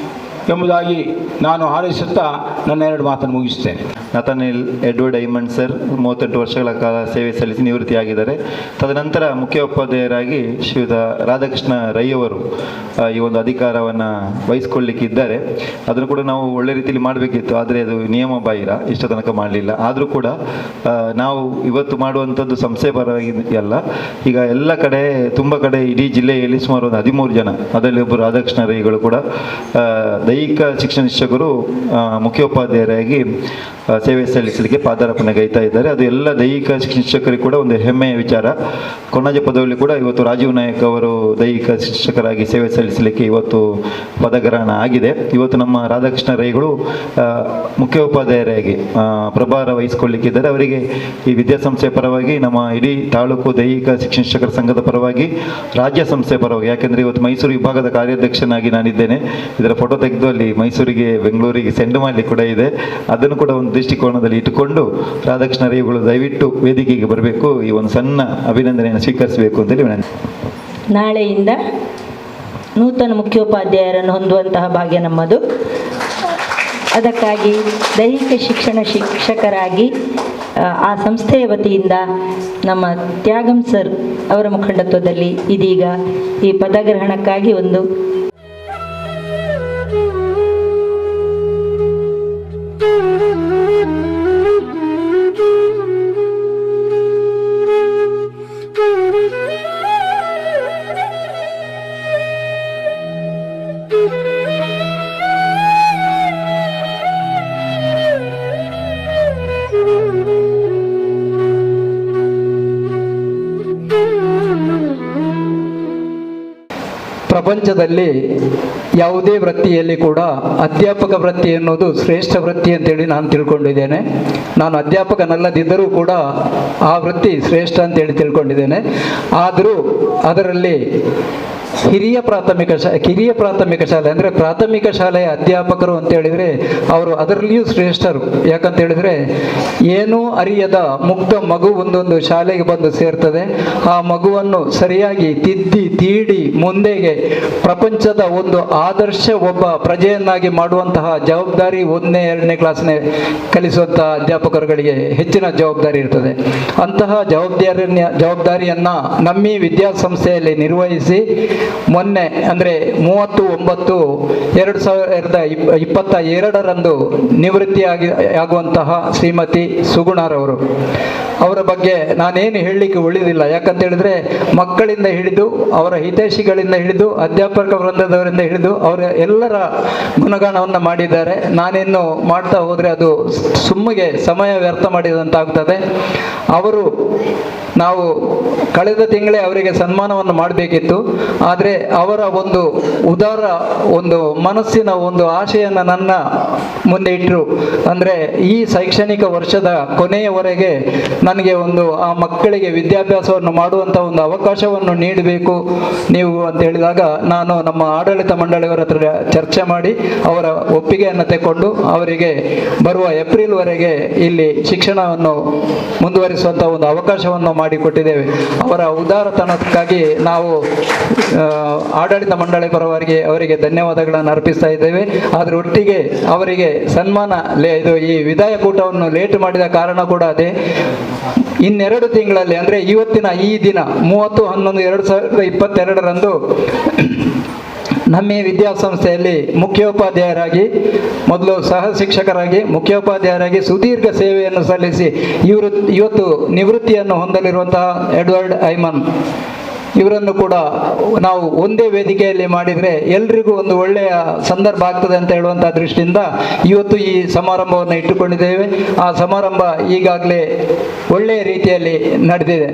ಎಂಬುದಾಗಿ ನಾನು ಹಾರೈಸುತ್ತಾ ನನ್ನ 2 ಮಾತನ್ನು ಮುಗಿಸ್ತೇನೆ. ನತಾನಿಯಲ್ ಎಡ್ವರ್ಡ್ ಐಮಂಡ್ ಸರ್ 38 ವರ್ಷಗಳ ಕಾಲ ಸೇವೆ ಸಲ್ಲಿಸಿ ನಿವೃತ್ತಿಯಾಗಿದ್ದಾರೆ. ತದನಂತರ ಮುಖ್ಯ ಉಪಾಧ್ಯಾಯರಾಗಿ ಶ್ರೀಯುತ ರಾಧಾಕೃಷ್ಣ ರೈ ಅವರು ಈ ಒಂದು ಅಧಿಕಾರವನ್ನು ವಹಿಸ್ಕೊಳ್ಳಿಕ್ಕಿದ್ದಾರೆ. ಅದನ್ನು ಕೂಡ ನಾವು ಒಳ್ಳೆ ರೀತಿಯಲ್ಲಿ ಮಾಡಬೇಕಿತ್ತು, ಆದರೆ ಅದು ನಿಯಮ ಬಾಹಿರ, ಇಷ್ಟ ತನಕ ಮಾಡಲಿಲ್ಲ. ಆದರೂ ಕೂಡ ನಾವು ಇವತ್ತು ಮಾಡುವಂಥದ್ದು ಸಂಸ್ಥೆ ಪರವಾಗಿ ಅಲ್ಲ, ಈಗ ಎಲ್ಲ ಕಡೆ ತುಂಬ ಕಡೆ ಇಡೀ ಜಿಲ್ಲೆಯಲ್ಲಿ ಸುಮಾರು ಒಂದು 13 ಜನ, ಅದರಲ್ಲಿ ಒಬ್ಬರು ರಾಧಾಕೃಷ್ಣ ರೈಗಳು ಕೂಡ ದೈಹಿಕ ಶಿಕ್ಷಣ ಶಿಕ್ಷಕರು ಮುಖ್ಯೋಪಾಧ್ಯಾಯರಾಗಿ ಸೇವೆ ಸಲ್ಲಿಸಲಿಕ್ಕೆ ಪಾದಾರ್ಪಣೆ ಗೈತಾ ಇದ್ದಾರೆ. ಅದು ಎಲ್ಲ ದೈಹಿಕ ಶಿಕ್ಷಕರಿಗೆ ಕೂಡ ಒಂದು ಹೆಮ್ಮೆಯ ವಿಚಾರ. ಕೊಣಾಜೆ ಪದವಿಯಲ್ಲಿ ಕೂಡ ಇವತ್ತು ರಾಜೀವ್ ನಾಯಕ್ ಅವರು ದೈಹಿಕ ಶಿಕ್ಷಕರಾಗಿ ಸೇವೆ ಸಲ್ಲಿಸಲಿಕ್ಕೆ ಇವತ್ತು ಪದಗ್ರಹಣ ಆಗಿದೆ. ಇವತ್ತು ನಮ್ಮ ರಾಧಾಕೃಷ್ಣ ರೈಗಳು ಮುಖ್ಯೋಪಾಧ್ಯಾಯರಾಗಿ ಪ್ರಭಾರ ವಹಿಸಿಕೊಳ್ಳಿಕ್ಕಿದ್ದಾರೆ. ಅವರಿಗೆ ಈ ವಿದ್ಯಾಸಂಸ್ಥೆಯ ಪರವಾಗಿ, ನಮ್ಮ ಇಡೀ ತಾಲೂಕು ದೈಹಿಕ ಶಿಕ್ಷಣ ಶಿಕ್ಷಕರ ಸಂಘದ ಪರವಾಗಿ, ರಾಜ್ಯ ಸಂಸ್ಥೆ ಪರವಾಗಿ, ಯಾಕೆಂದರೆ ಇವತ್ತು ಮೈಸೂರು ವಿಭಾಗದ ಕಾರ್ಯಾಧ್ಯಕ್ಷನಾಗಿ ನಾನಿದ್ದೇನೆ. ಇದರ ಫೋಟೋ ತೆಗೆದು ಅಲ್ಲಿ ಮೈಸೂರಿಗೆ, ಬೆಂಗಳೂರಿಗೆ ಸೆಂಡ್ ಮಾಡಲಿಕ್ಕೆ ಕೂಡ ಇದೆ. ಅದನ್ನು ಕೂಡ ಒಂದು ದೃಷ್ಟಿಕೋನದಲ್ಲಿ ಇಟ್ಟುಕೊಂಡು ರಾಧಾಕೃಷ್ಣ ರೈಗಳು ದಯವಿಟ್ಟು ವೇದಿಕೆಗೆ ಬರಬೇಕು, ಈ ಒಂದು ಸಣ್ಣ ಅಭಿನಂದನೆಯನ್ನು ಸ್ವೀಕರಿಸಬೇಕು ಅಂತೇಳಿ ವಿನಂತಿ. ನಾಳೆಯಿಂದ ನೂತನ ಮುಖ್ಯೋಪಾಧ್ಯಾಯರನ್ನು ಹೊಂದುವಂತಹ ಭಾಗ್ಯ ನಮ್ಮದು. ಅದಕ್ಕಾಗಿ ದೈಹಿಕ ಶಿಕ್ಷಣ ಶಿಕ್ಷಕರಾಗಿ ಆ ಸಂಸ್ಥೆಯ ವತಿಯಿಂದ ನಮ್ಮ ತ್ಯಾಗಂ ಸರ್ ಅವರ ಮುಖಂಡತ್ವದಲ್ಲಿ ಇದೀಗ ಈ ಪದಗ್ರಹಣಕ್ಕಾಗಿ ಒಂದು ಪ್ರಪಂಚದಲ್ಲಿ ಯಾವುದೇ ವೃತ್ತಿಯಲ್ಲಿ ಕೂಡ ಅಧ್ಯಾಪಕ ವೃತ್ತಿ ಎನ್ನುವುದು ಶ್ರೇಷ್ಠ ವೃತ್ತಿ ಅಂತೇಳಿ ನಾನು ತಿಳ್ಕೊಂಡಿದ್ದೇನೆ. ನಾನು ಅಧ್ಯಾಪಕನಲ್ಲದಿದ್ದರೂ ಕೂಡ ಆ ವೃತ್ತಿ ಶ್ರೇಷ್ಠ ಅಂತೇಳಿ ತಿಳ್ಕೊಂಡಿದ್ದೇನೆ. ಆದರೂ ಅದರಲ್ಲಿ ಕಿರಿಯ ಪ್ರಾಥಮಿಕ ಶಾಲೆ ಅಂದರೆ ಪ್ರಾಥಮಿಕ ಶಾಲೆಯ ಅಧ್ಯಾಪಕರು ಅಂತ ಹೇಳಿದರೆ ಅವರು ಅದರಲ್ಲಿಯೂ ಶ್ರೇಷ್ಠರು. ಯಾಕಂತ ಹೇಳಿದರೆ ಏನೂ ಅರಿಯದ ಮುಗ್ಧ ಮಗು ಒಂದೊಂದು ಶಾಲೆಗೆ ಬಂದು ಸೇರ್ತದೆ. ಆ ಮಗುವನ್ನು ಸರಿಯಾಗಿ ತಿದ್ದಿ ತೀಡಿ ಮುಂದೆಗೆ ಪ್ರಪಂಚದ ಒಂದು ಆದರ್ಶ ಒಬ್ಬ ಪ್ರಜೆಯನ್ನಾಗಿ ಮಾಡುವಂತಹ ಜವಾಬ್ದಾರಿ 1ನೇ 2ನೇ ಕ್ಲಾಸ್ನೇ ಕಲಿಸುವಂತಹ ಅಧ್ಯಾಪಕರುಗಳಿಗೆ ಹೆಚ್ಚಿನ ಜವಾಬ್ದಾರಿ ಇರ್ತದೆ. ಅಂತಹ ಜವಾಬ್ದಾರಿಯನ್ನು ನಮ್ಮ ವಿದ್ಯಾಸಂಸ್ಥೆಯಲ್ಲಿ ನಿರ್ವಹಿಸಿ ಮೊನ್ನೆ ಅಂದರೆ 30/9/2022 ನಿವೃತ್ತಿಯಾಗುವಂತಹ ಶ್ರೀಮತಿ ಸುಗುಣರವರು, ಅವರ ಬಗ್ಗೆ ನಾನೇನು ಹೇಳಲಿಕ್ಕೆ ಉಳಿದಿಲ್ಲ. ಯಾಕಂತ ಹೇಳಿದ್ರೆ ಮಕ್ಕಳಿಂದ ಹಿಡಿದು ಅವರ ಹಿತೈಷಿಗಳಿಂದ ಹಿಡಿದು ಅಧ್ಯಾಪಕ ವೃಂದದವರಿಂದ ಹಿಡಿದು ಅವರ ಎಲ್ಲರ ಗುಣಗಾನವನ್ನು ಮಾಡಿದ್ದಾರೆ. ನಾನೇನು ಮಾಡ್ತಾ ಹೋದರೆ ಅದು ಸುಮ್ಮಿಗೆ ಸಮಯ ವ್ಯರ್ಥ ಮಾಡಿದಂತಾಗ್ತದೆ. ಅವರು ನಾವು ಕಳೆದ ತಿಂಗಳೇ ಅವರಿಗೆ ಸನ್ಮಾನವನ್ನು ಮಾಡಬೇಕಿತ್ತು. ಆದರೆ ಅವರ ಒಂದು ಉದಾರ ಒಂದು ಮನಸ್ಸಿನ ಒಂದು ಆಶೆಯನ್ನು ನನ್ನ ಮುಂದೆ ಇಟ್ಟರು. ಅಂದರೆ ಈ ಶೈಕ್ಷಣಿಕ ವರ್ಷದ ಕೊನೆಯವರೆಗೆ ನನಗೆ ಒಂದು ಆ ಮಕ್ಕಳಿಗೆ ವಿದ್ಯಾಭ್ಯಾಸವನ್ನು ಮಾಡುವಂಥ ಒಂದು ಅವಕಾಶವನ್ನು ನೀಡಬೇಕು ನೀವು ಅಂತ ಹೇಳಿದಾಗ ನಾನು ನಮ್ಮ ಆಡಳಿತ ಮಂಡಳಿಯವರ ಹತ್ರ ಚರ್ಚೆ ಮಾಡಿ ಅವರ ಒಪ್ಪಿಗೆಯನ್ನು ತೆಗೆದುಕೊಂಡು ಅವರಿಗೆ ಬರುವ ಏಪ್ರಿಲ್ವರೆಗೆ ಇಲ್ಲಿ ಶಿಕ್ಷಣವನ್ನು ಮುಂದುವರಿಸುವಂಥ ಒಂದು ಅವಕಾಶವನ್ನು ಮಾಡಿಕೊಟ್ಟಿದ್ದೇವೆ. ಅವರ ಉದಾರತನಕ್ಕಾಗಿ ನಾವು ಆಡಳಿತ ಮಂಡಳಿ ಪರವಾಗಿ ಅವರಿಗೆ ಧನ್ಯವಾದಗಳನ್ನು ಅರ್ಪಿಸ್ತಾ ಇದ್ದೇವೆ. ಅದರ ಒಟ್ಟಿಗೆ ಅವರಿಗೆ ಸನ್ಮಾನ ಇದು ಈ ವಿದಾಯಕೂಟವನ್ನು ಲೇಟ್ ಮಾಡಿದ ಕಾರಣ ಕೂಡ ಅದೇ. ಇನ್ನೆರಡು ತಿಂಗಳಲ್ಲಿ ಅಂದರೆ ಇವತ್ತಿನ ಈ ದಿನ 30/11/2022 ನಮ್ಮ ವಿದ್ಯಾಸಂಸ್ಥೆಯಲ್ಲಿ ಮುಖ್ಯೋಪಾಧ್ಯಾಯರಾಗಿ, ಮೊದಲು ಸಹ ಶಿಕ್ಷಕರಾಗಿ, ಮುಖ್ಯೋಪಾಧ್ಯಾಯರಾಗಿ ಸುದೀರ್ಘ ಸೇವೆಯನ್ನು ಸಲ್ಲಿಸಿ ಇವತ್ತು ನಿವೃತ್ತಿಯನ್ನು ಹೊಂದಲಿರುವಂತಹ ಎಡ್ವರ್ಡ್ ಐಮನ್ ಇವರನ್ನು ಕೂಡ ನಾವು ಒಂದೇ ವೇದಿಕೆಯಲ್ಲಿ ಮಾಡಿದರೆ ಎಲ್ರಿಗೂ ಒಂದು ಒಳ್ಳೆಯ ಸಂದರ್ಭ ಆಗ್ತದೆ ಅಂತ ಹೇಳುವಂಥ ದೃಷ್ಟಿಯಿಂದ ಇವತ್ತು ಈ ಸಮಾರಂಭವನ್ನು ಇಟ್ಟುಕೊಂಡಿದ್ದೇವೆ. ಆ ಸಮಾರಂಭ ಈಗಾಗಲೇ ಒಳ್ಳೆಯ ರೀತಿಯಲ್ಲಿ ನಡೆದಿದೆ.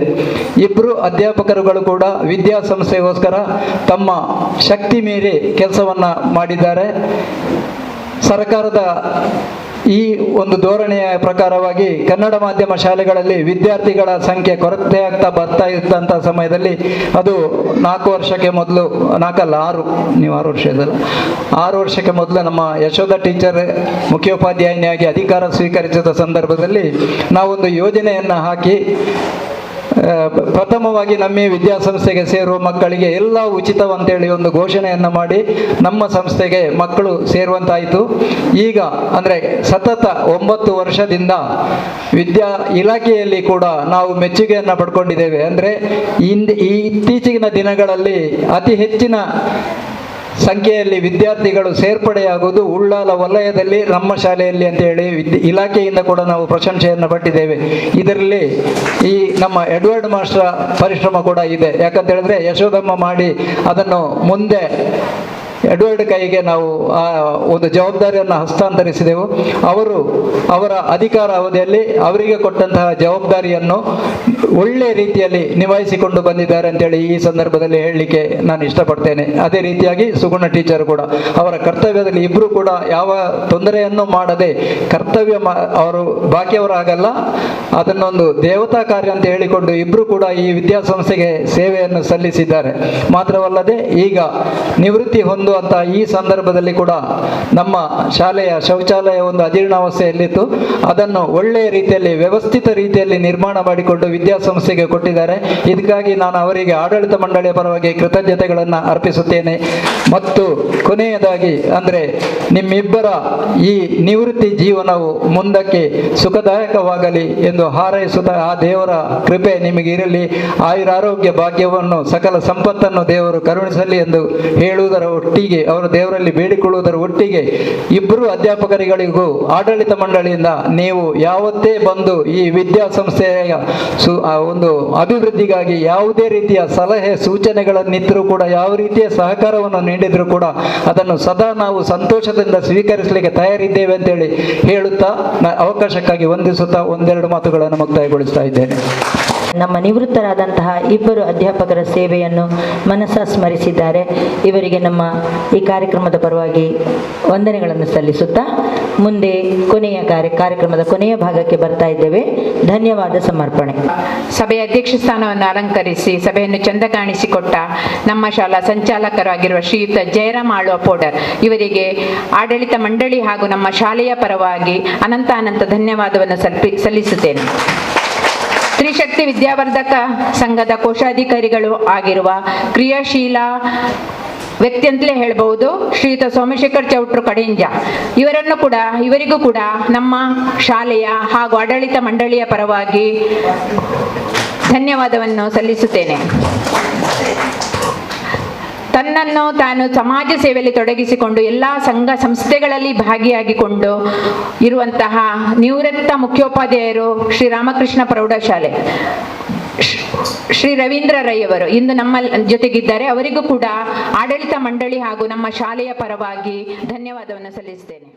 ಇಬ್ಬರು ಅಧ್ಯಾಪಕರುಗಳು ಕೂಡ ವಿದ್ಯಾಸಂಸ್ಥೆಗೋಸ್ಕರ ತಮ್ಮ ಶಕ್ತಿ ಮೀರಿ ಕೆಲಸವನ್ನು ಮಾಡಿದ್ದಾರೆ. ಸರ್ಕಾರದ ಈ ಒಂದು ಧೋರಣೆಯ ಪ್ರಕಾರವಾಗಿ ಕನ್ನಡ ಮಾಧ್ಯಮ ಶಾಲೆಗಳಲ್ಲಿ ವಿದ್ಯಾರ್ಥಿಗಳ ಸಂಖ್ಯೆ ಕೊರತೆಯಾಗ್ತಾ ಬರ್ತಾ ಇದ್ದಂಥ ಸಮಯದಲ್ಲಿ ಅದು 4 ವರ್ಷಕ್ಕೆ ಮೊದಲು, 4 ಅಲ್ಲ 6, ನೀವು 6 ವರ್ಷ ಇದಲ್ಲ, 6 ವರ್ಷಕ್ಕೆ ಮೊದಲು ನಮ್ಮ ಯಶೋಧ ಟೀಚರ್ ಮುಖ್ಯೋಪಾಧ್ಯಾಯಿನಿಯಾಗಿ ಅಧಿಕಾರ ಸ್ವೀಕರಿಸಿದ ಸಂದರ್ಭದಲ್ಲಿ ನಾವೊಂದು ಯೋಜನೆಯನ್ನು ಹಾಕಿ ಪ್ರಥಮವಾಗಿ ನಮ್ಮ ಈ ವಿದ್ಯಾಸಂಸ್ಥೆಗೆ ಸೇರುವ ಮಕ್ಕಳಿಗೆ ಎಲ್ಲ ಉಚಿತವಂತೇಳಿ ಒಂದು ಘೋಷಣೆಯನ್ನು ಮಾಡಿ ನಮ್ಮ ಸಂಸ್ಥೆಗೆ ಮಕ್ಕಳು ಸೇರುವಂತಾಯಿತು. ಈಗ ಅಂದರೆ ಸತತ 9 ವರ್ಷದಿಂದ ವಿದ್ಯಾ ಇಲಾಖೆಯಲ್ಲಿ ಕೂಡ ನಾವು ಮೆಚ್ಚುಗೆಯನ್ನು ಪಡ್ಕೊಂಡಿದ್ದೇವೆ. ಅಂದರೆ ಇತ್ತೀಚಿನ ದಿನಗಳಲ್ಲಿ ಅತಿ ಹೆಚ್ಚಿನ ಸಂಖ್ಯೆಯಲ್ಲಿ ವಿದ್ಯಾರ್ಥಿಗಳು ಸೇರ್ಪಡೆಯಾಗುವುದು ಉಳ್ಳಾಲ ವಲಯದಲ್ಲಿ ನಮ್ಮ ಶಾಲೆಯಲ್ಲಿ ಅಂತೇಳಿ ಇಲಾಖೆಯಿಂದ ಕೂಡ ನಾವು ಪ್ರಶಂಸೆಯನ್ನು ಪಟ್ಟಿದ್ದೇವೆ. ಇದರಲ್ಲಿ ಈ ನಮ್ಮ ಎಡ್ವರ್ಡ್ ಮಾಸ್ಟರ್ ಪರಿಶ್ರಮ ಕೂಡ ಇದೆ. ಯಾಕಂತ ಹೇಳಿದ್ರೆ ಯಶೋಧಮ್ಮ ಮಾಡಿ ಅದನ್ನು ಮುಂದೆ ಎಡ್ವರ್ಡ್ ಕೈಗೆ ನಾವು ಆ ಒಂದು ಜವಾಬ್ದಾರಿಯನ್ನು ಹಸ್ತಾಂತರಿಸಿದೆವು. ಅವರು ಅವರ ಅಧಿಕಾರ ಅವಧಿಯಲ್ಲಿ ಅವರಿಗೆ ಕೊಟ್ಟಂತಹ ಜವಾಬ್ದಾರಿಯನ್ನು ಒಳ್ಳೆಯ ರೀತಿಯಲ್ಲಿ ನಿಭಾಯಿಸಿಕೊಂಡು ಬಂದಿದ್ದಾರೆ ಅಂತೇಳಿ ಈ ಸಂದರ್ಭದಲ್ಲಿ ಹೇಳಲಿಕ್ಕೆ ನಾನು ಇಷ್ಟಪಡ್ತೇನೆ. ಅದೇ ರೀತಿಯಾಗಿ ಸುಗುಣ ಟೀಚರ್ ಕೂಡ ಅವರ ಕರ್ತವ್ಯದಲ್ಲಿ ಇಬ್ಬರು ಕೂಡ ಯಾವ ತೊಂದರೆಯನ್ನು ಮಾಡದೆ ಕರ್ತವ್ಯ ಅವರು ಬಾಕಿಯವರಾಗಲ್ಲ, ಅದನ್ನೊಂದು ದೇವತಾ ಕಾರ್ಯ ಅಂತ ಹೇಳಿಕೊಂಡು ಇಬ್ಬರು ಕೂಡ ಈ ವಿದ್ಯಾಸಂಸ್ಥೆಗೆ ಸೇವೆಯನ್ನು ಸಲ್ಲಿಸಿದ್ದಾರೆ. ಮಾತ್ರವಲ್ಲದೆ ಈಗ ನಿವೃತ್ತಿ ಹೊಂದುವಂತ ಈ ಸಂದರ್ಭದಲ್ಲಿ ಕೂಡ ನಮ್ಮ ಶಾಲೆಯ ಶೌಚಾಲಯ ಒಂದು ಅಜೀರ್ಣಾವಸ್ಥೆಯಲ್ಲಿತ್ತು, ಅದನ್ನು ಒಳ್ಳೆಯ ರೀತಿಯಲ್ಲಿ ವ್ಯವಸ್ಥಿತ ರೀತಿಯಲ್ಲಿ ನಿರ್ಮಾಣ ಮಾಡಿಕೊಂಡು ವಿದ್ಯಾಸಂಸ್ಥೆಗೆ ಕೊಟ್ಟಿದ್ದಾರೆ. ಇದಕ್ಕಾಗಿ ನಾನು ಅವರಿಗೆ ಆಡಳಿತ ಮಂಡಳಿಯ ಪರವಾಗಿ ಕೃತಜ್ಞತೆಗಳನ್ನು ಅರ್ಪಿಸುತ್ತೇನೆ. ಮತ್ತು ಕೊನೆಯದಾಗಿ ಅಂದರೆ ನಿಮ್ಮಿಬ್ಬರ ಈ ನಿವೃತ್ತಿ ಜೀವನವು ಮುಂದಕ್ಕೆ ಸುಖದಾಯಕವಾಗಲಿ ಎಂದು ಹಾರೈಸುತ್ತಾ ಆ ದೇವರ ಕೃಪೆ ನಿಮಗೆ ಇರಲಿ, ಆಯುರಾರೋಗ್ಯ ಭಾಗ್ಯವನ್ನು ಸಕಲ ಸಂಪತ್ತನ್ನು ದೇವರು ಕರುಣಿಸಲಿ ಎಂದು ಹೇಳುವುದರ ಒಟ್ಟಿಗೆ ಅವರು ದೇವರಲ್ಲಿ ಬೇಡಿಕೊಳ್ಳುವುದರ ಒಟ್ಟಿಗೆ ಇಬ್ಬರು ಅಧ್ಯಾಪಕರಿಗಳಿಗೂ ಆಡಳಿತ ಮಂಡಳಿಯಿಂದ ನೀವು ಯಾವತ್ತೇ ಬಂದು ಈ ವಿದ್ಯಾಸಂಸ್ಥೆಯ ಒಂದು ಅಭಿವೃದ್ಧಿಗಾಗಿ ಯಾವುದೇ ರೀತಿಯ ಸಲಹೆ ಸೂಚನೆಗಳನ್ನಿದ್ದರೂ ಕೂಡ ಯಾವ ರೀತಿಯ ಸಹಕಾರವನ್ನು ನೀಡಿದರೂ ಕೂಡ ಅದನ್ನು ಸದಾ ನಾವು ಸಂತೋಷದಿಂದ ಸ್ವೀಕರಿಸಲಿಕ್ಕೆ ತಯಾರಿದ್ದೇವೆ ಅಂತೇಳಿ ಹೇಳುತ್ತಾ ಅವಕಾಶಕ್ಕಾಗಿ ವಂದಿಸುತ್ತಾ ಒಂದೆರಡು ಮಾತುಗಳನ್ನು ಮುಕ್ತಾಯಗೊಳಿಸ್ತಾ ಇದ್ದೇನೆ. ನಮ್ಮ ನಿವೃತ್ತರಾದಂತಹ ಇಬ್ಬರು ಅಧ್ಯಾಪಕರ ಸೇವೆಯನ್ನು ಮನಸ್ಸಾ ಸ್ಮರಿಸಿದ್ದಾರೆ. ಇವರಿಗೆ ನಮ್ಮ ಈ ಕಾರ್ಯಕ್ರಮದ ಪರವಾಗಿ ವಂದನೆಗಳನ್ನು ಸಲ್ಲಿಸುತ್ತಾ ಮುಂದೆ ಕೊನೆಯ ಕಾರ್ಯಕ್ರಮದ ಕೊನೆಯ ಭಾಗಕ್ಕೆ ಬರ್ತಾ ಇದ್ದೇವೆ. ಧನ್ಯವಾದ ಸಮರ್ಪಣೆ. ಸಭೆಯ ಅಧ್ಯಕ್ಷ ಸ್ಥಾನವನ್ನು ಅಲಂಕರಿಸಿ ಸಭೆಯನ್ನು ಚಂದ ಕಾಣಿಸಿಕೊಟ್ಟ ನಮ್ಮ ಶಾಲಾ ಸಂಚಾಲಕರಾಗಿರುವ ಶ್ರೀಯುತ ಜಯರಾಮ್ ಆಳ್ವ ಪೋಡರ್ ಇವರಿಗೆ ಆಡಳಿತ ಮಂಡಳಿ ಹಾಗೂ ನಮ್ಮ ಶಾಲೆಯ ಪರವಾಗಿ ಅನಂತ ಧನ್ಯವಾದವನ್ನು ಸಲ್ಲಿಸುತ್ತೇನೆ. ತ್ರಿಶಕ್ತಿ ವಿದ್ಯಾವರ್ಧಕ ಸಂಘದ ಕೋಶಾಧಿಕಾರಿಗಳು ಆಗಿರುವ ಕ್ರಿಯಾಶೀಲ ವ್ಯಕ್ತಿ ಅಂತಲೇ ಹೇಳ್ಬಹುದು ಶ್ರೀಯುತ ಸೋಮಶೇಖರ್ ಚೌಟ್ರು ಕಡೆಂಜ ಇವರಿಗೂ ಕೂಡ ನಮ್ಮ ಶಾಲೆಯ ಹಾಗೂ ಆಡಳಿತ ಮಂಡಳಿಯ ಪರವಾಗಿ ಧನ್ಯವಾದವನ್ನು ಸಲ್ಲಿಸುತ್ತೇನೆ. ತನ್ನನ್ನು ತಾನು ಸಮಾಜ ಸೇವೆಯಲ್ಲಿ ತೊಡಗಿಸಿಕೊಂಡು ಎಲ್ಲ ಸಂಘ ಸಂಸ್ಥೆಗಳಲ್ಲಿ ಭಾಗಿಯಾಗಿಕೊಂಡು ಇರುವಂತಹ ನಿವೃತ್ತ ಮುಖ್ಯೋಪಾಧ್ಯಾಯರು ಶ್ರೀ ರಾಮಕೃಷ್ಣ ಪ್ರೌಢಶಾಲೆ ಶ್ರೀ ರವೀಂದ್ರ ರೈ ಅವರು ಇಂದು ನಮ್ಮ ಜೊತೆಗಿದ್ದಾರೆ. ಅವರಿಗೂ ಕೂಡ ಆಡಳಿತ ಮಂಡಳಿ ಹಾಗೂ ನಮ್ಮ ಶಾಲೆಯ ಪರವಾಗಿ ಧನ್ಯವಾದವನ್ನು ಸಲ್ಲಿಸುತ್ತೇನೆ.